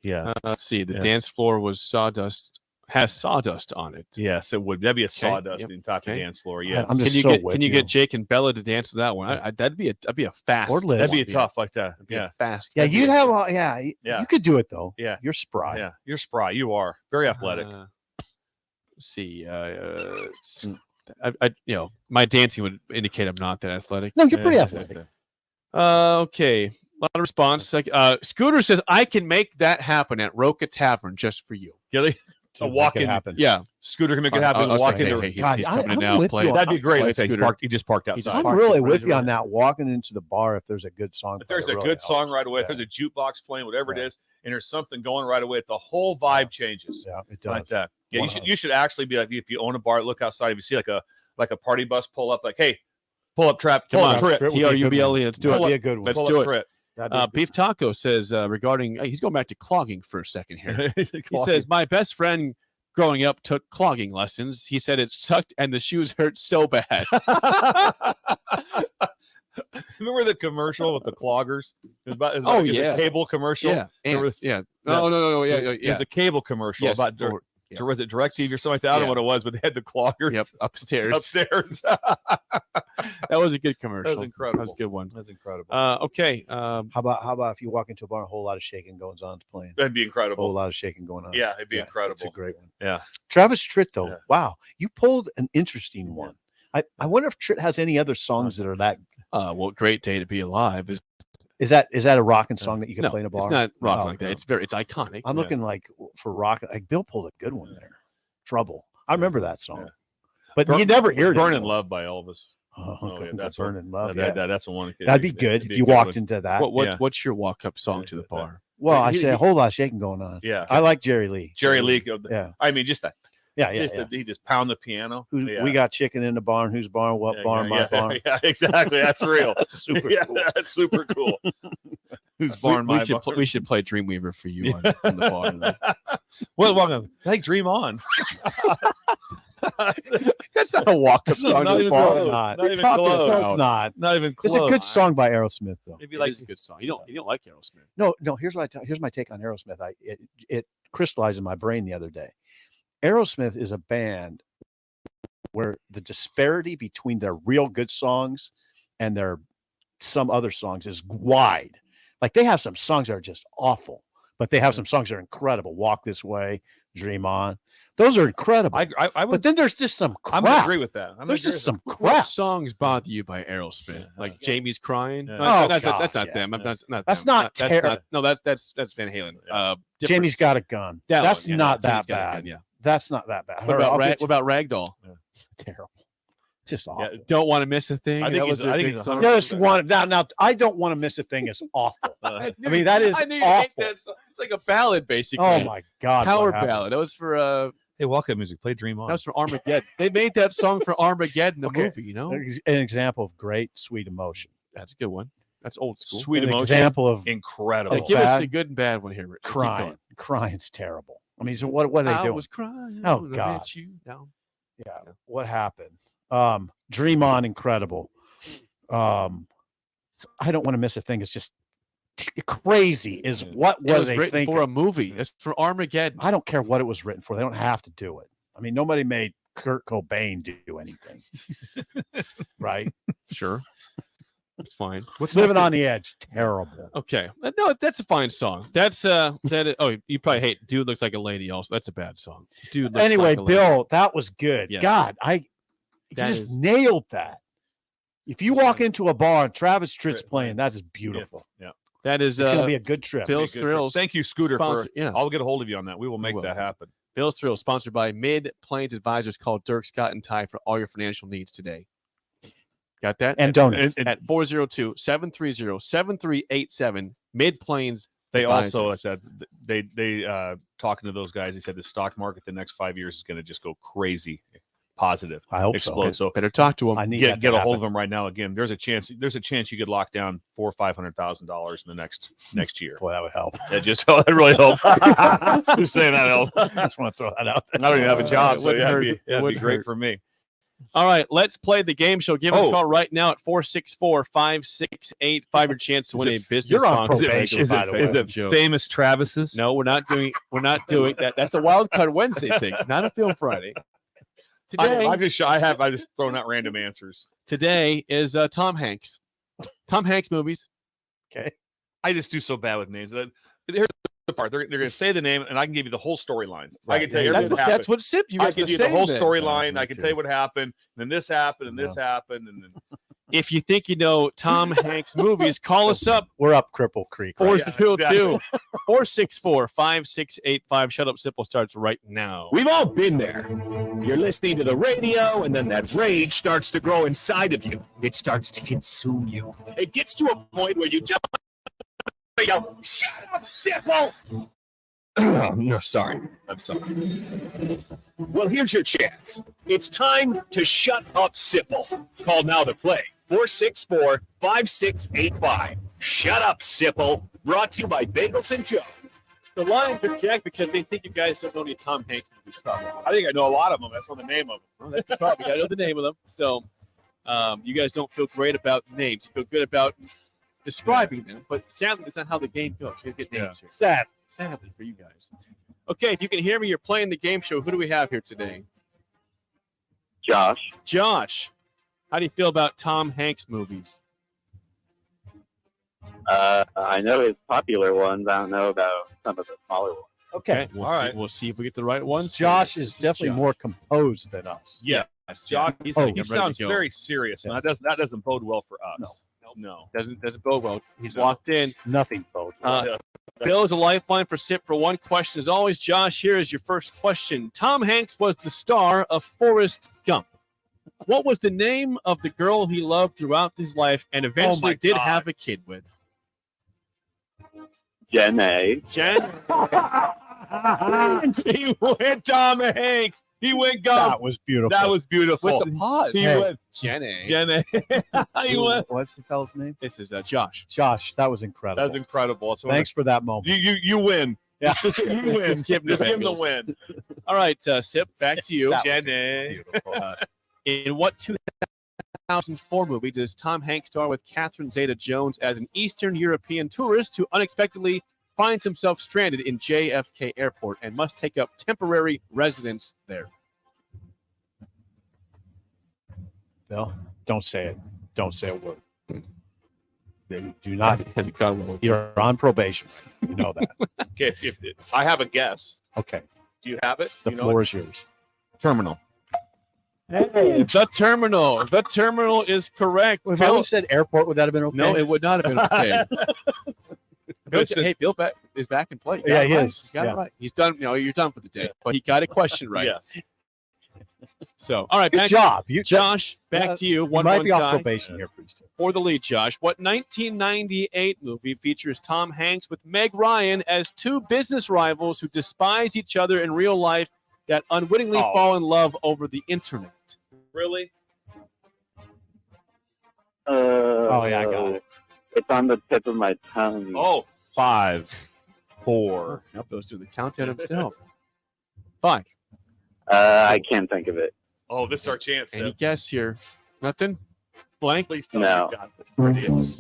Yeah. Let's see. The Yeah. dance floor was sawdust. Has sawdust on it. Yes, it would. That'd be a sawdust Yep. in top of the Okay. dance floor. Yeah. I'm Can just you so get with Can you you. get Jake and Bella to dance to that one? That'd be a fast. Or Liz. That'd be a Yeah. tough like that. That'd be Yeah. a fast. Yeah, that'd be you'd a- have. You could do it though. Yeah. You're spry. Yeah. You're spry. You are very athletic. Let's see. My dancing would indicate I'm not that athletic. No, you're pretty Yeah. athletic. Okay. A lot of response. Scooter says, I can make that happen at Roca Tavern just for you. Really? A walk in. happen. Yeah. Scooter can make it happen. I was walk saying, into. hey, he's God, coming in I'm now. with Play you it. on That'd be great. Play Like that. Scooter. He just parked outside. I'm really with you on that. Walking into the bar if there's a good song. If there's player, a it good really song helps. right away, if Yeah. there's a jukebox playing, whatever Yeah. it is, and there's something going right away, the whole vibe changes. Yeah, it Like does. that. Yeah, 100. you should actually be like, if you own a bar, look outside. If you see like a party bus pull up, like, hey, pull up trap, Come pull on. up trip. Trip would be a good TRUBLE. one. Let's do That'd it. be a good one. Let's Pull do up it. trip. That'd be a good Beef Taco says regarding he's going back to clogging for a second here. He Clogging. says my best friend growing up took clogging lessons. He said it sucked and the shoes hurt so bad. Remember the commercial with the cloggers? It was Oh, it was yeah. a cable commercial. Yeah, There was- ants, yeah. No. Yeah, It yeah. was a cable commercial Yes, about. for- yeah. Was it DirecTV or something like that? I don't know Yeah. what it was, but they had the cloggers. Yep, upstairs. Upstairs. That was a good commercial. That was incredible. That was a good one. That's incredible. Okay. How about if you walk into a bar, a whole lot of shaking goes on playing. That'd be A whole incredible. lot of shaking going on. Yeah, it'd be That's incredible. a great one. Yeah. Travis Tritt, though. Yeah. Wow, you pulled an interesting one. I wonder if Tritt has any other songs that are that. Well, Great Day to Be Alive Is that a rocking song that you can no, play in a bar? it's not rock Oh, like that. no. It's iconic. I'm looking like for rock. Like Bill pulled a good one there. Trouble. I remember that song, Yeah. but you never hear it. Burning anymore. Love by Elvis. Oh, yeah, that's that's one. Burning Love. That's the one. That'd be good if you walked into that. What's your walk up song to the bar? Well, I He- say a whole lot of shaking going on. Yeah. I like Jerry Lee. Jerry Lee. Yeah. I mean, just that. Yeah, He just pound the piano. Yeah. We got chicken in the barn. Whose barn? What Yeah, barn? yeah, My barn. Yeah, exactly. That's real. Super Yeah, cool. that's super cool. Whose We, barn? My barn. we should play Dreamweaver for you on the bar. Well, welcome. Hey, Dream On. That's not a walk up That's song not to the even bar. close. Not. Not even Talking close. about not. Not even close. It's a good song by Aerosmith, though. Maybe It like is a good song. You don't like Aerosmith. No. Here's my take on Aerosmith. It crystallized in my brain the other day. Aerosmith is a band where the disparity between their real good songs and their some other songs is wide. Like they have some songs that are just awful, but they have some songs that are incredible. Walk This Way, Dream On. Those are incredible. I would. But then there's just some crap. I'm gonna agree with that. There's just some What crap. songs bother you by Aerosmith? Like Jamie's Crying? Yeah. No, Oh, that's God, not yeah. them. That's not That's them. not That's terrible. not. No, that's Van Halen. Different Jamie's Got a Gun. That That's one, yeah, not Jamie's that Got a bad. Gun, yeah. That's not that bad. What about I'll get What about Ragdoll? terrible? Just awful. Yeah, Don't want to miss a thing. I think That he's- was their I think big he's song. 100%. Just want now. I don't want to miss a thing. Is awful. I mean, that is I knew you hate awful. that song. It's like a ballad, basically. Oh my God! Power what happened? ballad. That was for Hey, welcome music. Play Dream On. that was for Armageddon. They made that song for Armageddon, the Okay. movie. You know, An example of great sweet emotion. that's a good one. That's old school. Sweet An Emotion. example of Incredible. Give us bad. the good and bad one here, Rich. Keep crying. going. Crying's terrible. I mean, so what are they I doing? was crying. Oh, when I God. met you. No. Yeah. What happened? Dream On, incredible. I don't want to miss a thing. It's just crazy. Is what It was they written thinking? for a movie. It's for Armageddon. I don't care what it was written for. They don't have to do it. I mean, nobody made Kurt Cobain do anything, right? Sure. That's fine. What's Living on the Edge? Terrible. Okay. No, that's a fine song. That's you probably hate Dude Looks Like a Lady also. That's a bad song. Dude Looks Anyway, Like a Lady. Bill, that was good. Yeah. God, you just nailed that. If you walk into a bar and Travis Tritt's playing, that's beautiful. Yeah. That is it's going to be a good trip. Bill's Thrills. Thank you, Scooter. Yeah. I'll get a hold of you on that. We will make that happen. Bill's Thrills, sponsored by Mid Plains Advisors. Call Dirk, Scott, and Ty for all your financial needs today. Got that? And donate. At 402-730-7387. Mid Plains They Advisors. also said they talking to those guys. They said the stock market the next 5 years is going to just go crazy, positive. I hope explode. so. So better talk to them. I need get a hold of them right now. Again, there's a chance you could lock down $400,000 or $500,000 in the next year. Boy, that would help. That really helps. Who's saying that helps? I just want to throw that out there. I don't even have a job, It so wouldn't hurt. that'd be Wouldn't great hurt. for me. All right, let's play the game show. Give us a call right now at 464-5685. Your chance to win a business you're on box. probation, Is by the way. it famous Travis's? No, we're not doing that. That's a wild card Wednesday thing, not a Film Friday. Today, I just thrown out random answers. Today is Tom Hanks. Tom Hanks movies. Okay. I just do so bad with names. Here's the part. They're going to say the name, and I can give you the whole storyline. I can tell you everything that happened. That's what SIP. You I guys can give you the whole storyline. I can tell you what happened. And then this happened, and this happened, and then. If you think you know Tom Hanks movies, call us up. We're up Cripple Creek. 402-5685. Shut Up Simple starts right now. We've all been there. You're listening to the radio, and then that rage starts to grow inside of you. It starts to consume you. It gets to a point where you just yell, "Shut up, Sipple!" No, sorry. I'm sorry. Well, here's your chance. It's time to shut up, Sipple. Call now to play. 464-5685. Shut up, Sipple. Brought to you by Bagels and Joe. The Lions are jacked because they think you guys don't know any Tom Hanks movies. Probably. I think I know a lot of them. That's not the name of them. Well, that's the problem. You got to know the name of them. So you guys don't feel great about names. You feel good about describing them. But sadly, that's not how the game goes. You get names here. Sadly for you guys. Okay, if you can hear me, you're playing the game show. Who do we have here today? Josh. Josh. How do you feel about Tom Hanks movies? I know his popular ones. I don't know about some of the smaller ones. Okay. We'll see if we get the right ones. Josh is definitely more composed than us. Yeah. Josh, he sounds very serious, and that doesn't bode well for us. No. Doesn't bode well. He's locked in. Nothing bodes well. Bill is a lifeline for SIP for one question. As always, Josh, here is your first question. Tom Hanks was the star of Forrest Gump. What was the name of the girl he loved throughout his life and eventually did have a kid with? Jenna. Jen? He went Tom Hanks. He went Gump. That was beautiful. That was beautiful. With the pause. He went Jenna. He went. What's the fellow's name? This is Josh. Josh, that was incredible. That's incredible. Thanks for that moment. You win. Yeah. Just you win. Just give him the win. All right, SIP, back to you. Jenna. In what 2004 movie does Tom Hanks star with Catherine Zeta-Jones as an Eastern European tourist who unexpectedly finds himself stranded in JFK Airport and must take up temporary residence there? Bill, don't say it. Don't say a word. Do not. Has he got one? You're on probation. You know that. Okay, I have a guess. Okay. Do you have it? The floor is yours. Terminal. Hey, the terminal. The terminal is correct. If I would have said airport, would that have been okay? No, it would not have been okay. Bill is back in play. Yeah, he is. He got it right. He's done. You're done for the day. But he got a question right. Yes. So, all right. Good job. Josh, back to you. You might be off probation here, please. For the lead, Josh. What 1998 movie features Tom Hanks with Meg Ryan as two business rivals who despise each other in real life that unwittingly fall in love over the internet? Really? Yeah, I got it. It's on the tip of my tongue. Oh, 5, 4. Nope, goes through the countdown himself. 5. I can't think of it. Oh, this is our chance. Any guess here? Nothing? Blank? Please tell No. me you got this.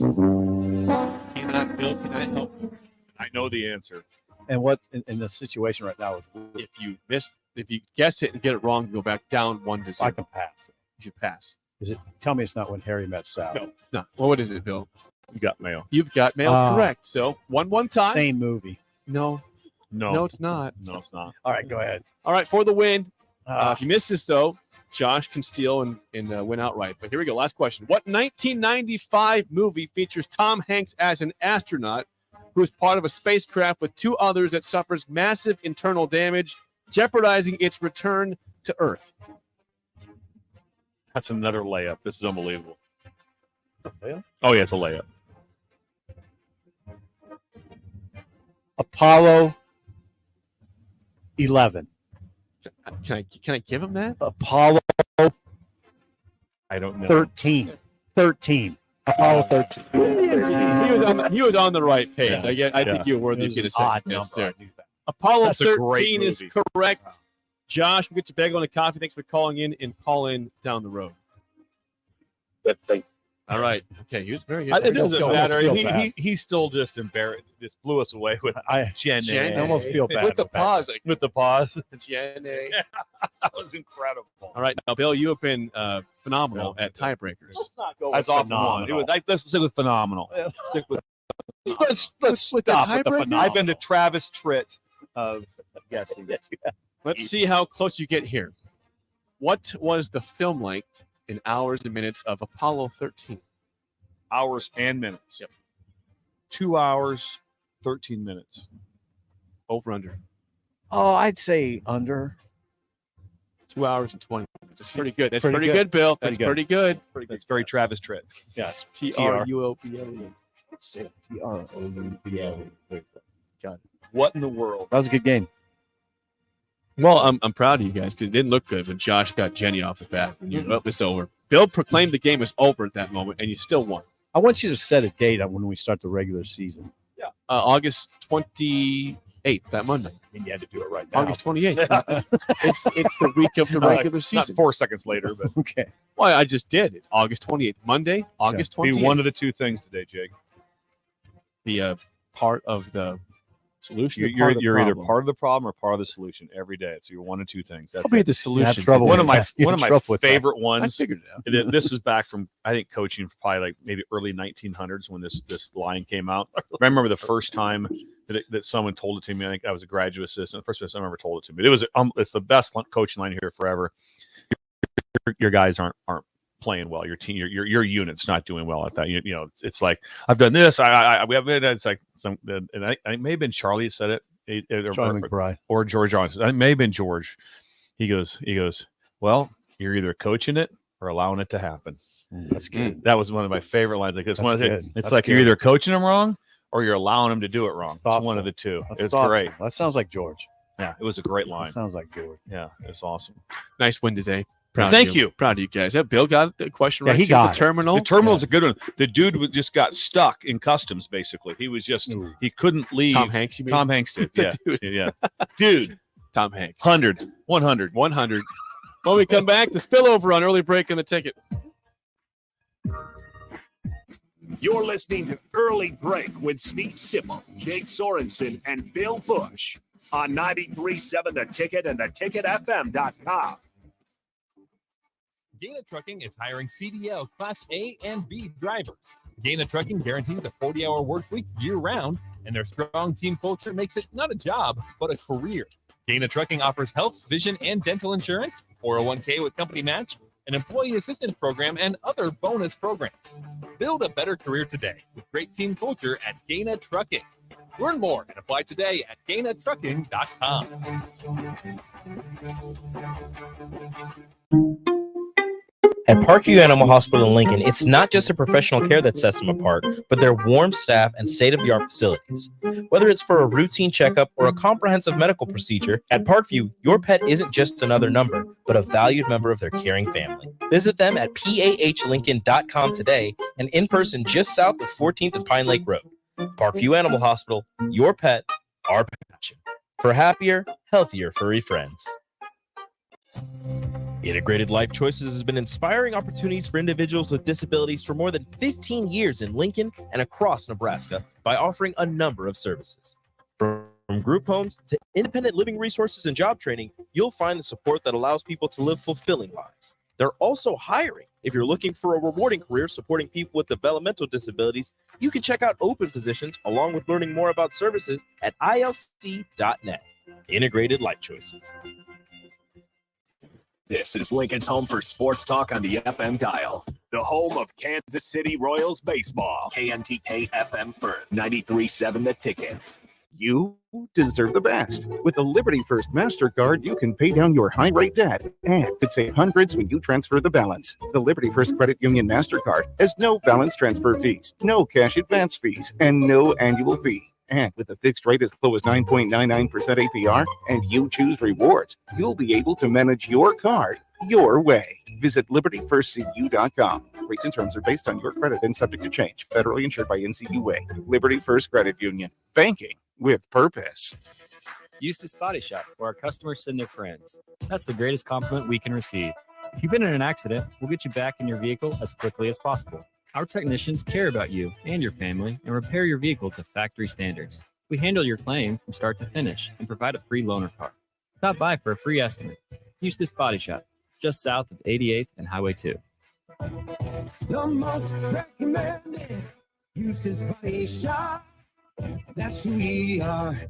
Cannot, Bill, can I help you? I know the answer. And what in the situation right now is If you guess it and get it wrong, you go back down 1-0. I can pass. You should pass. Is it? Tell me it's not when Harry met Sally. No, it's not. Well, what is it, Bill? You got mail. You've got mail's correct. So 1-1 tie. Same movie. No, it's not. No, it's not. All right, go ahead. All right, for the win. If you miss this, though, Josh can steal and win outright. But here we go. Last question. What 1995 movie features Tom Hanks as an astronaut who is part of a spacecraft with two others that suffers massive internal damage, jeopardizing its return to Earth? That's another layup. This is unbelievable. Layup? Oh, yeah, it's a layup. Apollo 11. Can I give him that? Apollo I don't know. 13. 13. Apollo 13. He was on the right page. Yeah. I think you were worthy of getting a second guess there. Apollo That's a great 13 is movie. correct. Josh, we'll get you bagel and a coffee. Thanks for calling in and call in down the road. Yep, thank All right. Okay, he was very good. It doesn't feel matter. bad. He still just embarrassed, just blew us away with Jenny. I almost feel bad. With the pause. Like, With the pause. Jenny. That was incredible. All right. Now, Bill, you have been phenomenal at tiebreakers. Let's not go That's with off phenomenal. one. Let's stick with phenomenal. Stick with Let's with the stop with the tiebreaker? phenomenal. I've been to Travis Tritt of guessing. Yes, you have. Let's see how close you get here. What was the film length in hours and minutes of Apollo 13? Hours and minutes. Yep. 2 hours, 13 minutes. Over under. Oh, I'd say under. 2 hours and 20 minutes. That's pretty good. That's Pretty pretty good. good, Bill. Pretty That's good. pretty good. That's very Travis Tritt. Yes. TRUOBLE. TROUBLE. Got it. What in the world? That was a good game. Well, I'm proud of you guys. It didn't look good when Josh got Jenny off the bat. And you know, it's over. Bill proclaimed the game was over at that moment, and you still won. I want you to set a date on when we start the regular season. Yeah. August 28th, that Monday. And you had to do it right now. August 28th. it's the week of the regular Not season. 4 seconds later, but Okay. Well, I just did it. August 28th. Monday, August 28th. be one of the two things today, Jake. The part of the solution. You're either part of the problem or part of the solution every day. So you're one of two things. That's I'll be it. the solution. trouble One with of my that. You had trouble with that. favorite I ones. figured it out. This is back from I think coaching for probably like maybe early 1900s when this line came out. I remember the first time that someone told it to me. I think I was a graduate assistant. The first person someone ever told it to me. It was it's the best coaching line here forever. Your guys aren't playing well. Your team, your unit's not doing well at that. You know, it's like I've done this. We have it. It's like some. And I may have been Charlie that said it. Charlie McBride. Or George Johnson. It may have been George. He goes, well, you're either coaching it or allowing it to happen. That's good. That was one of my favorite lines. Like it's That's one of the, good. it's That's like you're good. either coaching them wrong or you're allowing them to do it wrong. It's Thoughtful. one of the two. That's It's thoughtful. great. That sounds like George. Yeah, it was a great line. That sounds like George. Yeah, it's awesome. Nice win today. Proud Thank of you. Proud of you guys. Yeah, Bill got the question Yeah, right. he See, got the it. terminal. The terminal's a good one. The dude just got stuck in customs. Basically, he was just he couldn't leave. Tom Hanks, you mean? Tom Hanks did. The Yeah, dude. yeah. Dude, Tom Hanks. 100. When we come back, the spillover on early break and the ticket. You're listening to Early Break with Steve Sipple, Jake Sorensen, and Bill Busch on 93.7 The Ticket and theticketfm.com. Gaina Trucking is hiring CDL Class A and B drivers. Gaina Trucking guarantees a 40-hour work week year-round, and their strong team culture makes it not a job, but a career. Gaina Trucking offers health, vision, and dental insurance, 401k with company match, an employee assistance program, and other bonus programs. Build a better career today with great team culture at Gaina Trucking. Learn more and apply today at GainaTrucking.com. At Parkview Animal Hospital in Lincoln, it's not just a professional care that sets them apart, but their warm staff and state-of-the-art facilities. Whether it's for a routine checkup or a comprehensive medical procedure, at Parkview, your pet isn't just another number, but a valued member of their caring family. Visit them at PAHLincoln.com today and in person just south of 14th and Pine Lake Road. Parkview Animal Hospital, your pet, our passion. For happier, healthier furry friends. Integrated Life Choices has been inspiring opportunities for individuals with disabilities for more than 15 years in Lincoln and across Nebraska by offering a number of services. From group homes to independent living resources and job training, you'll find the support that allows people to live fulfilling lives. They're also hiring. If you're looking for a rewarding career supporting people with developmental disabilities, you can check out open positions along with learning more about services at ilc.net. Integrated Life Choices. This is Lincoln's home for sports talk on the FM dial. The home of Kansas City Royals baseball. KNTK FM Firth, 93.7 The Ticket. You deserve the best. With the Liberty First MasterCard, you can pay down your high-rate debt and could save hundreds when you transfer the balance. The Liberty First Credit Union MasterCard has no balance transfer fees, no cash advance fees, and no annual fee. And with a fixed rate as low as 9.99% APR and you choose rewards, you'll be able to manage your card your way. Visit libertyfirstcu.com. Rates and terms are based on your credit and subject to change. Federally insured by NCUA. Liberty First Credit Union. Banking with purpose. Eustace Body Shop, where our customers send their friends. That's the greatest compliment we can receive. If you've been in an accident, we'll get you back in your vehicle as quickly as possible. Our technicians care about you and your family and repair your vehicle to factory standards. We handle your claim from start to finish and provide a free loaner car. Stop by for a free estimate. Eustace Body Shop, just south of 88th and Highway 2. The most recommended Eustace Body Shop. That's who we are.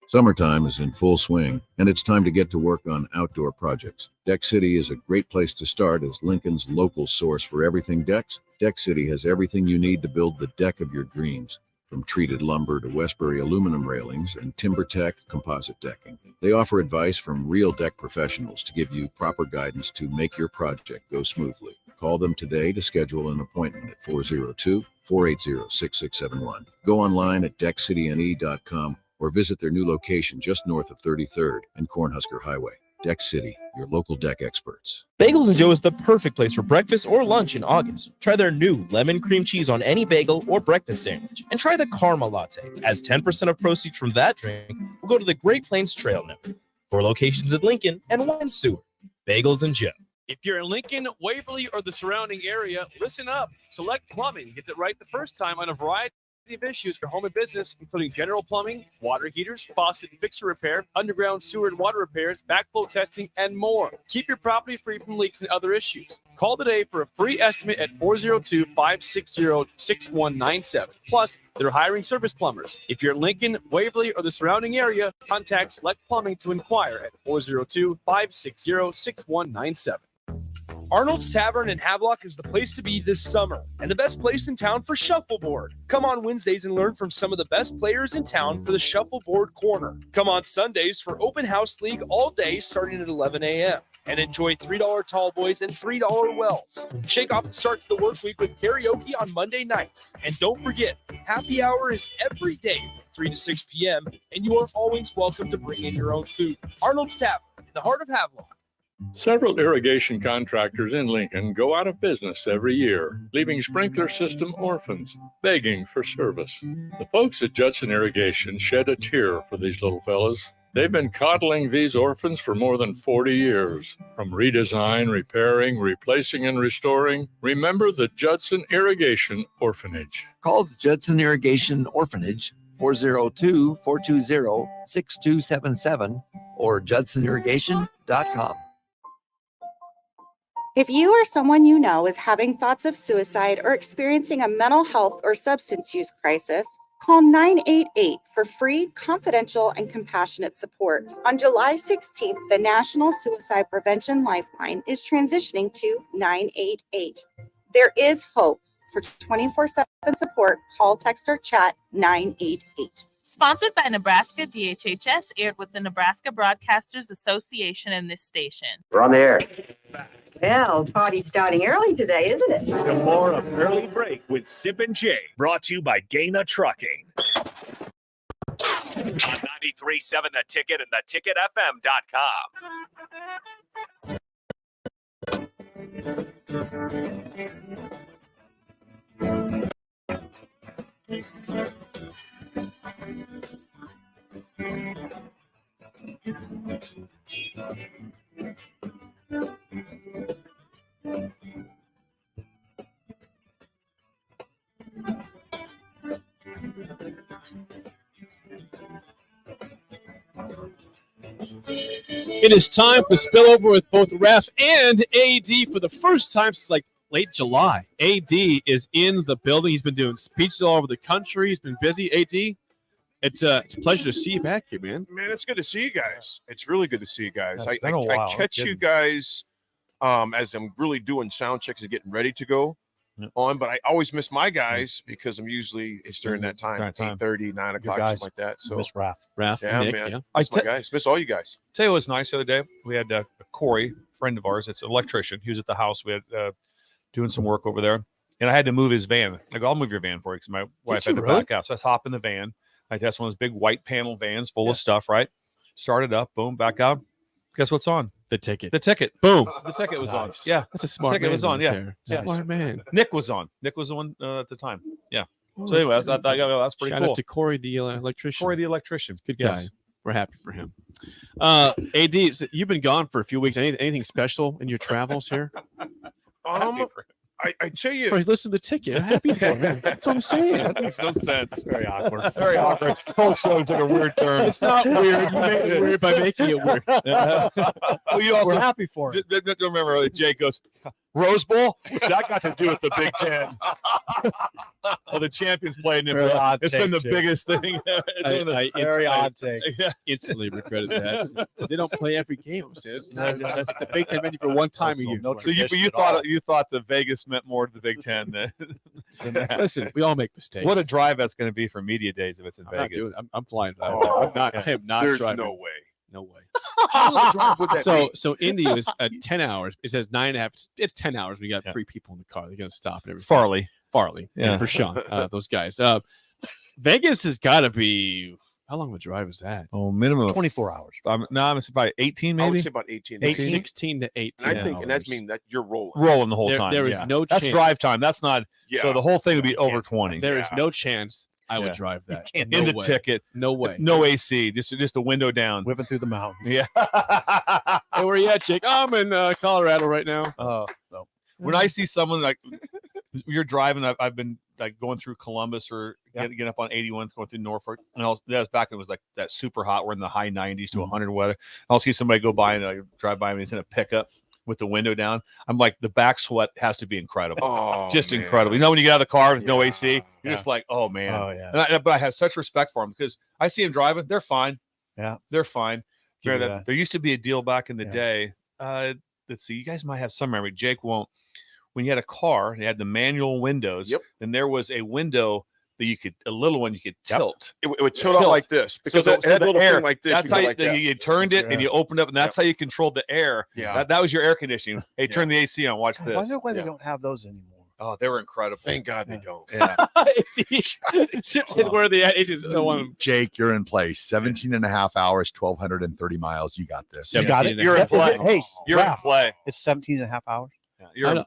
Summertime is in full swing, and it's time to get to work on outdoor projects. Deck City is a great place to start as Lincoln's local source for everything decks. Deck City has everything you need to build the deck of your dreams, from treated lumber to Westbury aluminum railings and TimberTech composite decking. They offer advice from real deck professionals to give you proper guidance to make your project go smoothly. Call them today to schedule an appointment at 402-480-6671. Go online at deckcityne.com or visit their new location just north of 33rd and Cornhusker Highway. Deck City, your local deck experts. Bagels & Joe is the perfect place for breakfast or lunch in August. Try their new lemon cream cheese on any bagel or breakfast sandwich. And try the caramel latte, as 10% of proceeds from that drink will go to the Great Plains Trail Network. 4 locations in Lincoln and 1 in Seward. Bagels & Joe. If you're in Lincoln, Waverly, or the surrounding area, listen up. Select Plumbing gets it right the first time on a variety of issues for home and business, including general plumbing, water heaters, faucet and fixture repair, underground sewer and water repairs, backflow testing, and more. Keep your property free from leaks and other issues. Call today for a free estimate at 402-560-6197. Plus, they're hiring service plumbers. If you're in Lincoln, Waverly, or the surrounding area, contact Select Plumbing to inquire at 402-560-6197. Arnold's Tavern in Havelock is the place to be this summer and the best place in town for shuffleboard. Come on Wednesdays and learn from some of the best players in town for the Shuffleboard Corner. Come on Sundays for Open House League all day starting at 11 a.m. and enjoy $3 tall boys and $3 wells. Shake off the start to the work week with karaoke on Monday nights. And don't forget, happy hour is every day from 3 to 6 p.m. and you are always welcome to bring in your own food. Arnold's Tavern in the heart of Havelock. Several irrigation contractors in Lincoln go out of business every year, leaving sprinkler system orphans begging for service. The folks at Judson Irrigation shed a tear for these little fellas. They've been coddling these orphans for more than 40 years. From redesign, repairing, replacing, and restoring, remember the Judson Irrigation Orphanage. Call the Judson Irrigation Orphanage 402-420-6277 or judsonirrigation.com. If you or someone you know is having thoughts of suicide or experiencing a mental health or substance use crisis, call 988 for free, confidential, and compassionate support. On July 16th, the National Suicide Prevention Lifeline is transitioning to 988. There is hope. For 24/7 support, call, text, or chat 988. Sponsored by Nebraska DHHS, aired with the Nebraska Broadcasters Association and this station. We're on the air. Well, party's starting early today, isn't it? To more of Early Break with Sip and Jay, brought to you by Gaina Trucking. On 93.7 The Ticket and theticket.fm.com. It is time for Spillover with both Ref and AD for the first time since like late July. AD is in the building. He's been doing speeches all over the country. He's been busy. AD, it's a pleasure to see you back here, man. Man, it's good to see you guys. It's really good to see you guys. It's been a while. I catch you guys as I'm really doing sound checks and getting ready to go on, but I always miss my guys because it's during that time, 8:30, 9 o'clock, something like that. So miss Raph. Yeah, Nick, man. yeah. Miss my guys. Miss all you guys. Tell you what was nice the other day. We had Corey, a friend of ours. It's an electrician. He was at the house. We had doing some work over there, and I had to move his van. I go, I'll move your van for you because my wife had to back out. So I hop in the van. I test one of those big white panel vans full of stuff. Right, started up, boom, back out. Guess what's on? The ticket. The ticket. Boom. The ticket was on. Nice. Yeah, That's a smart ticket man was on. right Yeah. there. Yeah. Smart man. Nick was on. Nick was the one at the time. Yeah. Oh, So anyway, that's that's pretty Shout cool. out to Corey, the electrician. Corey, the electrician. Good Yes. guy. We're happy for him. AD, so you've been gone for a few weeks. Anything special in your travels here? I tell you, Listen to the ticket. I'm happy for him. That's what I'm saying. That makes no sense. Very awkward. Very awkward. Whole show took a weird turn. It's not weird. You made it weird by making it weird. Well, you also We're happy for it. don't remember Jake goes, Rose Bowl? What's that got to do with the Big Ten? Oh, the champions played in Very odd it's take, been the Jake. biggest thing. Very odd take. Yeah. Instantly regretted that. They don't play every game. I'm saying. It's the Big Ten menu for one time a year. So you thought the Vegas meant more to the Big Ten than that. Listen, we all make mistakes. What a drive that's going to be for media days if it's in I'm not Vegas. doing it. I'm flying. Oh, I am not there's driving. no way. No way. How long a drive would that be? So India is 10 hours. It says 9.5. It's 10 hours. We got 3 people in the car. They're going to stop and everything. Farley. Yeah. For Sean. Those guys. Vegas has got to be. How long of a drive is that? Oh, minimum 24 hours. No, I'm about 18 I maybe. would say about 18. 16 to 18. And I think, and that's mean that you're rolling. Rolling the whole time. There is yeah. no That's chance. drive time. That's not. Yeah. So the whole thing would be over 20. There is no chance I would drive that. in No the way. ticket. No way. No AC. Just a window down. Whipping through the mountains. Yeah. Hey, where you at, Jake? I'm in Colorado right now. No. When I see someone like you're driving, I've been like going through Columbus or getting up on 81, going through Norfolk, and that was back when it was like that super hot. We're in the high 90s to 100 weather. I'll see somebody go by and I drive by me. He's in a pickup with the window down. I'm like, the back sweat has to be incredible. Oh, just man. incredible. You know, when you get out of the car with no AC, you're just like, oh man. Oh, yeah. But I have such respect for them because I see them driving. They're fine. Yeah. They're fine. Give you There that. used to be a deal back in the Yeah. day. Let's see. You guys might have some memory. Jake won't. When you had a car, you had the manual windows. Yep. Then there was a window that a little one you could tilt. It would tilt out like this because So it had a little air, thing like this. That's You go how like that. you turned it and you opened up, and that's how you controlled the air. Yeah. That was your air conditioning. Hey, turn the AC on. Watch I this. wonder why they don't have those anymore. Oh, they were incredible. Thank God they don't. Yeah. Sips is where the AC's no one. Jake, you're in place. 17 and a half hours, 1,230 miles. You got this. You got it. You're in play. Hey, You're in Ralph, play. It's 17 and a half hours.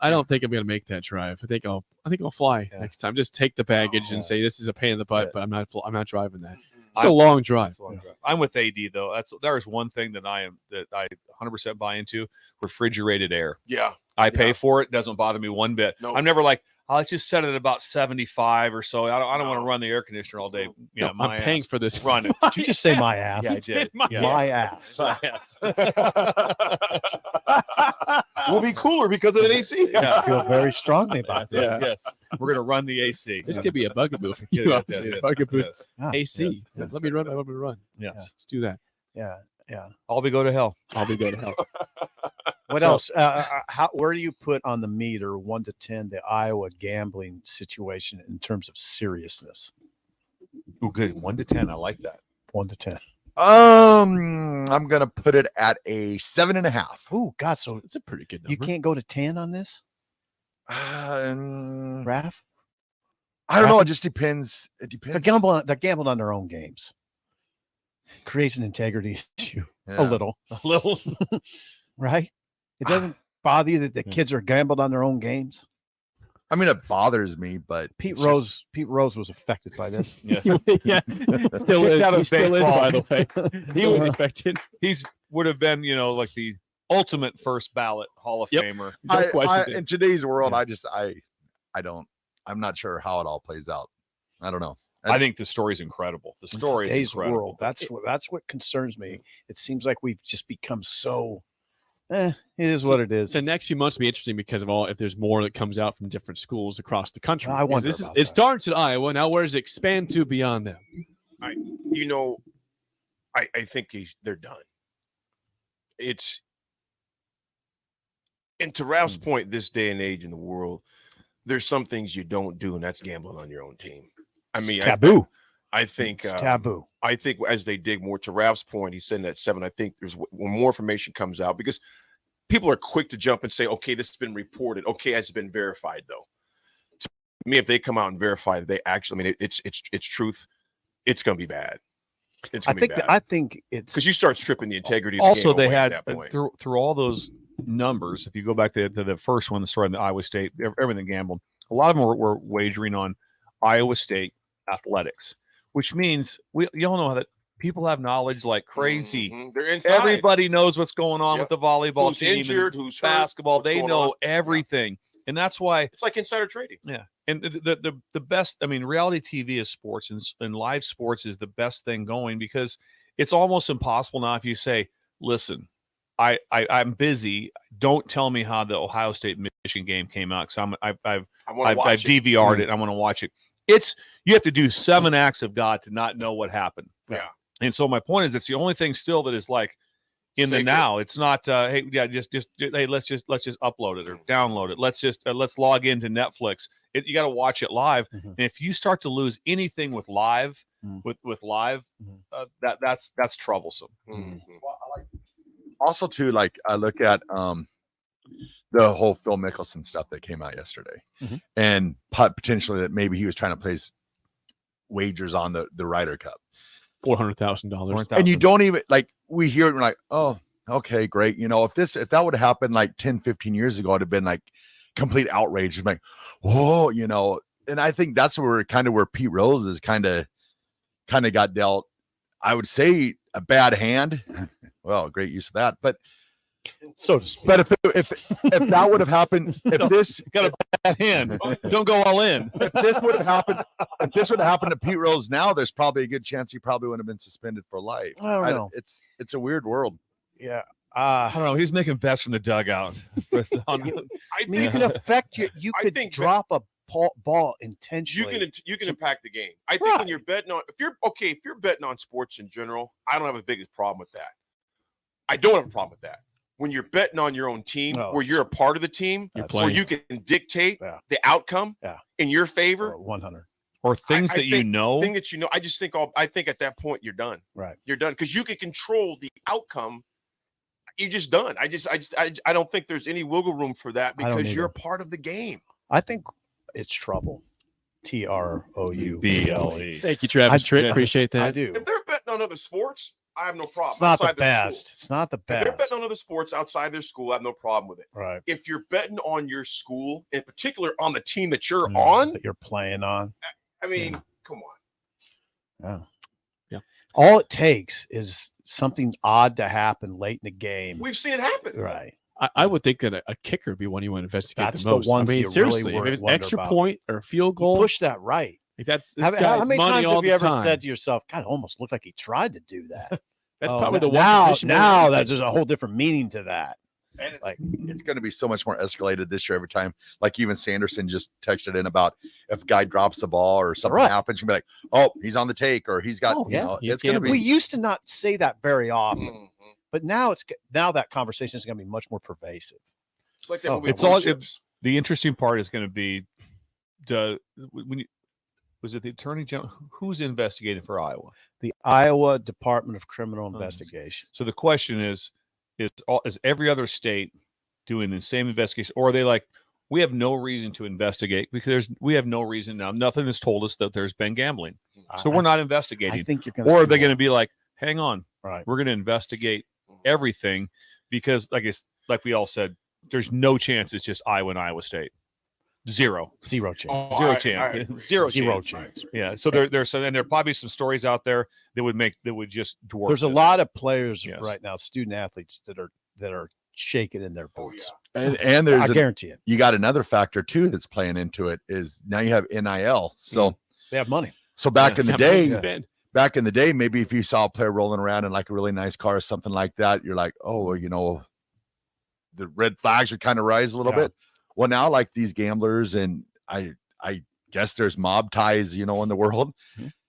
I don't think I'm gonna make that drive. I think I'll fly next time. Just take the baggage and say this is a pain in the butt, but I'm not driving that. It's a long drive. I'm with AD though. There's one thing that I 100% buy into: refrigerated air. Yeah. I pay for it. Doesn't bother me one bit. No. I'm never like, oh, let's just set it at about 75 or so. I don't want to run the air conditioner all day. You know, No, I'm paying for this. Run it. Did you just say my ass? Yeah, I did. My ass. My ass. We'll be cooler because of an AC. Yeah. I feel very strongly about that. Yeah. Yes. We're gonna run the AC. This could be a bugaboo for Yeah, you. yeah, obviously. yeah, A bugaboo. yes. AC. Yes. Let me run. Let me run. Yes. Let's do that. Yeah. Yeah. I'll be go to hell. I'll be going to hell. What So- else? Where do you put on the meter 1 to 10 the Iowa gambling situation in terms of seriousness? Oh, good. 1 to 10. I like that. 1 to 10. I'm gonna put it at a 7.5. Oh God! So it's a pretty good number. You can't go to 10 on this, Raph? I I don't know. It just depends. It depends. They're gambling on their own games. Creates an integrity issue. Yeah. A little. Right? It doesn't bother you that the kids are gambled on their own games. I mean, it bothers me, but Pete Rose was affected by this. Yeah. Yeah. Still is. He still is, by the way. He was affected. He's would have been, like the ultimate first ballot Hall of Famer. In today's world, I'm not sure how it all plays out. I don't know. I think the story is incredible. The story In today's is incredible. world, that's what concerns me. It seems like we've just become so. It is what it is. The next few months will be interesting because of if there's more that comes out from different schools across the country. I wonder it starts at Iowa. Now, where does it expand to beyond that? I think they're done. And to Ralph's point, this day and age in the world, there's some things you don't do, and that's gambling on your own team. I mean, it's taboo. I think it's taboo. I think as they dig more, to Ralph's point, he's saying that 7. I think when more information comes out, because people are quick to jump and say, okay, this has been reported. Okay, has it been verified though? To me, if they come out and verify that they actually, I mean, it's truth, it's going to be bad. It's going to be bad. I think it's because you start stripping the integrity. Also, of the game they away had at that point. through all those numbers. If you go back to the first one, the story in the Iowa State, everything gambled. A lot of them were wagering on Iowa State athletics, which means you all know that people have knowledge like crazy. They're inside. Everybody knows what's going on with the volleyball Who's team, injured, and who's hurt, basketball. what's They going know on. everything, and that's why It's like insider trading. Yeah, and the best. I mean, reality TV is sports, and live sports is the best thing going because it's almost impossible now if you say, "Listen, I'm busy. Don't tell me how the Ohio State Michigan game came out because I've DVR'd it. I want to watch it." You have to do 7 acts of God to not know what happened. Yeah. And so my point is, it's the only thing still that is like in Sacred. the now. It's not hey, let's just upload it or download it. Let's log into Netflix. You got to watch it live. And if you start to lose anything with live, with live, that's troublesome. Also, too, like I look at the whole Phil Mickelson stuff that came out yesterday, and potentially that maybe he was trying to place wagers on the Ryder Cup. $400,000. And you don't even we hear it and we're like, oh, okay, great. You know, if that would have happened like 10, 15 years ago, it'd have been like complete outrage. It's like, whoa, you know, and I think that's where Pete Rose is kind of got dealt, I would say, a bad hand. Well, great use of that, but but if that would have happened, if this got a bad hand, don't go all in. If this would have happened to Pete Rose now, there's probably a good chance he probably wouldn't have been suspended for life. I don't know. It's a weird world. Yeah. I don't know. He's making bets from the dugout. You can affect you could drop a ball intentionally. You can impact the game. I think when you're betting on, if you're betting on sports in general, I don't have a biggest problem with that. I don't have a problem with that. When you're betting on your own team, where you're a part of the team, where you can dictate the outcome in your favor, 100 or things I that you think- know. thing that you know. I just think I think at that point you're done. Right, you're done because you can control the outcome. You're just done. I don't think there's any wiggle room for that because you're a part of the game. I think it's trouble. TROUBLE. Thank you, Travis Tritt. Appreciate that. I do. If they're betting on other sports, I have no problem. It's not the Outside their best. school. It's not the If they're best. betting on other sports outside their school, I have no problem with it. Right. If you're betting on your school, in particular on the team that you're on, that you're playing on. I mean, come on. Yeah. All it takes is something odd to happen late in the game. We've seen it happen. Right. I would think that a kicker would be one you want to investigate That's the the most. ones I mean, you seriously, really if it's wonder extra about. point or a field goal, Push that right. like that's this How guy's many money times all have you the ever time. said to yourself, God, it almost looked like he tried to do that? That's probably the one now position now where- that there's a whole different meaning to that. And it's going to be so much more escalated this year every time. Like even Sanderson just texted in about if a guy drops the ball or something happens, you'll be like, oh, he's on the take or he's got, it's going to be. We used to not say that very often, but now that conversation is going to be much more pervasive. It's like that. The interesting part is going to be was it the attorney general who's investigating for Iowa? The Iowa Department of Criminal Investigation. So the question is every other state doing the same investigation, or are they like, we have no reason to investigate because we have no reason now. Nothing has told us that there's been gambling, so we're not investigating. I think you're going to. Or are they going to be like, hang on, right? We're going to investigate everything because, like we all said, there's no chance it's just Iowa and Iowa State. Zero chance. Zero chance. Yeah. So there's and there are probably some stories out there that would just dwarf. There's a this. lot of players right now, student athletes that are shaking in their boots. And there's I guarantee it. You got another factor too that's playing into it is now you have NIL. So they have money. So back in the day, spend. back in the day, maybe if you saw a player rolling around in like a really nice car or something like that, you're like, oh, well, you know, the red flags would kind of rise a little bit. Well, now like these gamblers, and I guess there's mob ties, you know, in the world.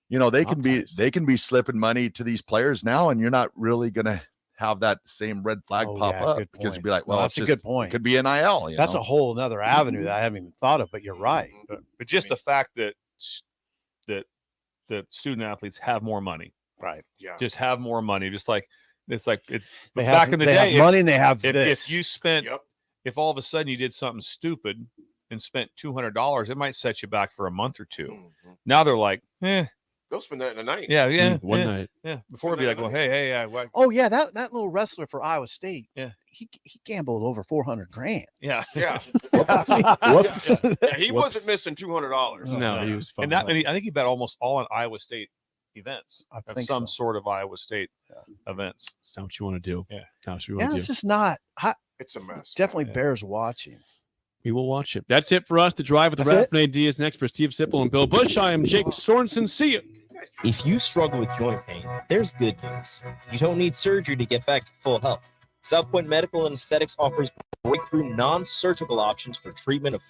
You know, they can be slipping money to these players now, and you're not really gonna have that same red flag pop up because you'd be like, well, that's it's a good point. It could be NIL. You That's know? a whole another avenue that I haven't even thought of, but you're right. But just the fact that student athletes have more money, right? Yeah, just have more money. Just like it's back in the they day. have money and they have if this. you spent, if all of a sudden you did something stupid and spent $200, it might set you back for a month or two. Now they're like, Go spend that in a night. yeah, one night. Yeah, before it'd be like, well, hey, why? Oh yeah, that little wrestler for Iowa State. Yeah, he gambled over $400,000. Yeah. Whoops. Yeah, he wasn't missing $200. No, he was fine. And I think he bet almost all on Iowa State events. I of think some so. sort of Iowa State events. That's not what you want to do. Yeah, that's what you Yeah, want to it's do. just not. It's a mess. Definitely bears watching. We will watch it. That's it for us. The Drive with the Rap and Ideas next for Steve Sipple and Bill Busch. I am Jake Sorensen. See you. If you struggle with joint pain, there's good news. You don't need surgery to get back to full health. South Point Medical and Aesthetics offers breakthrough non-surgical options for treatment of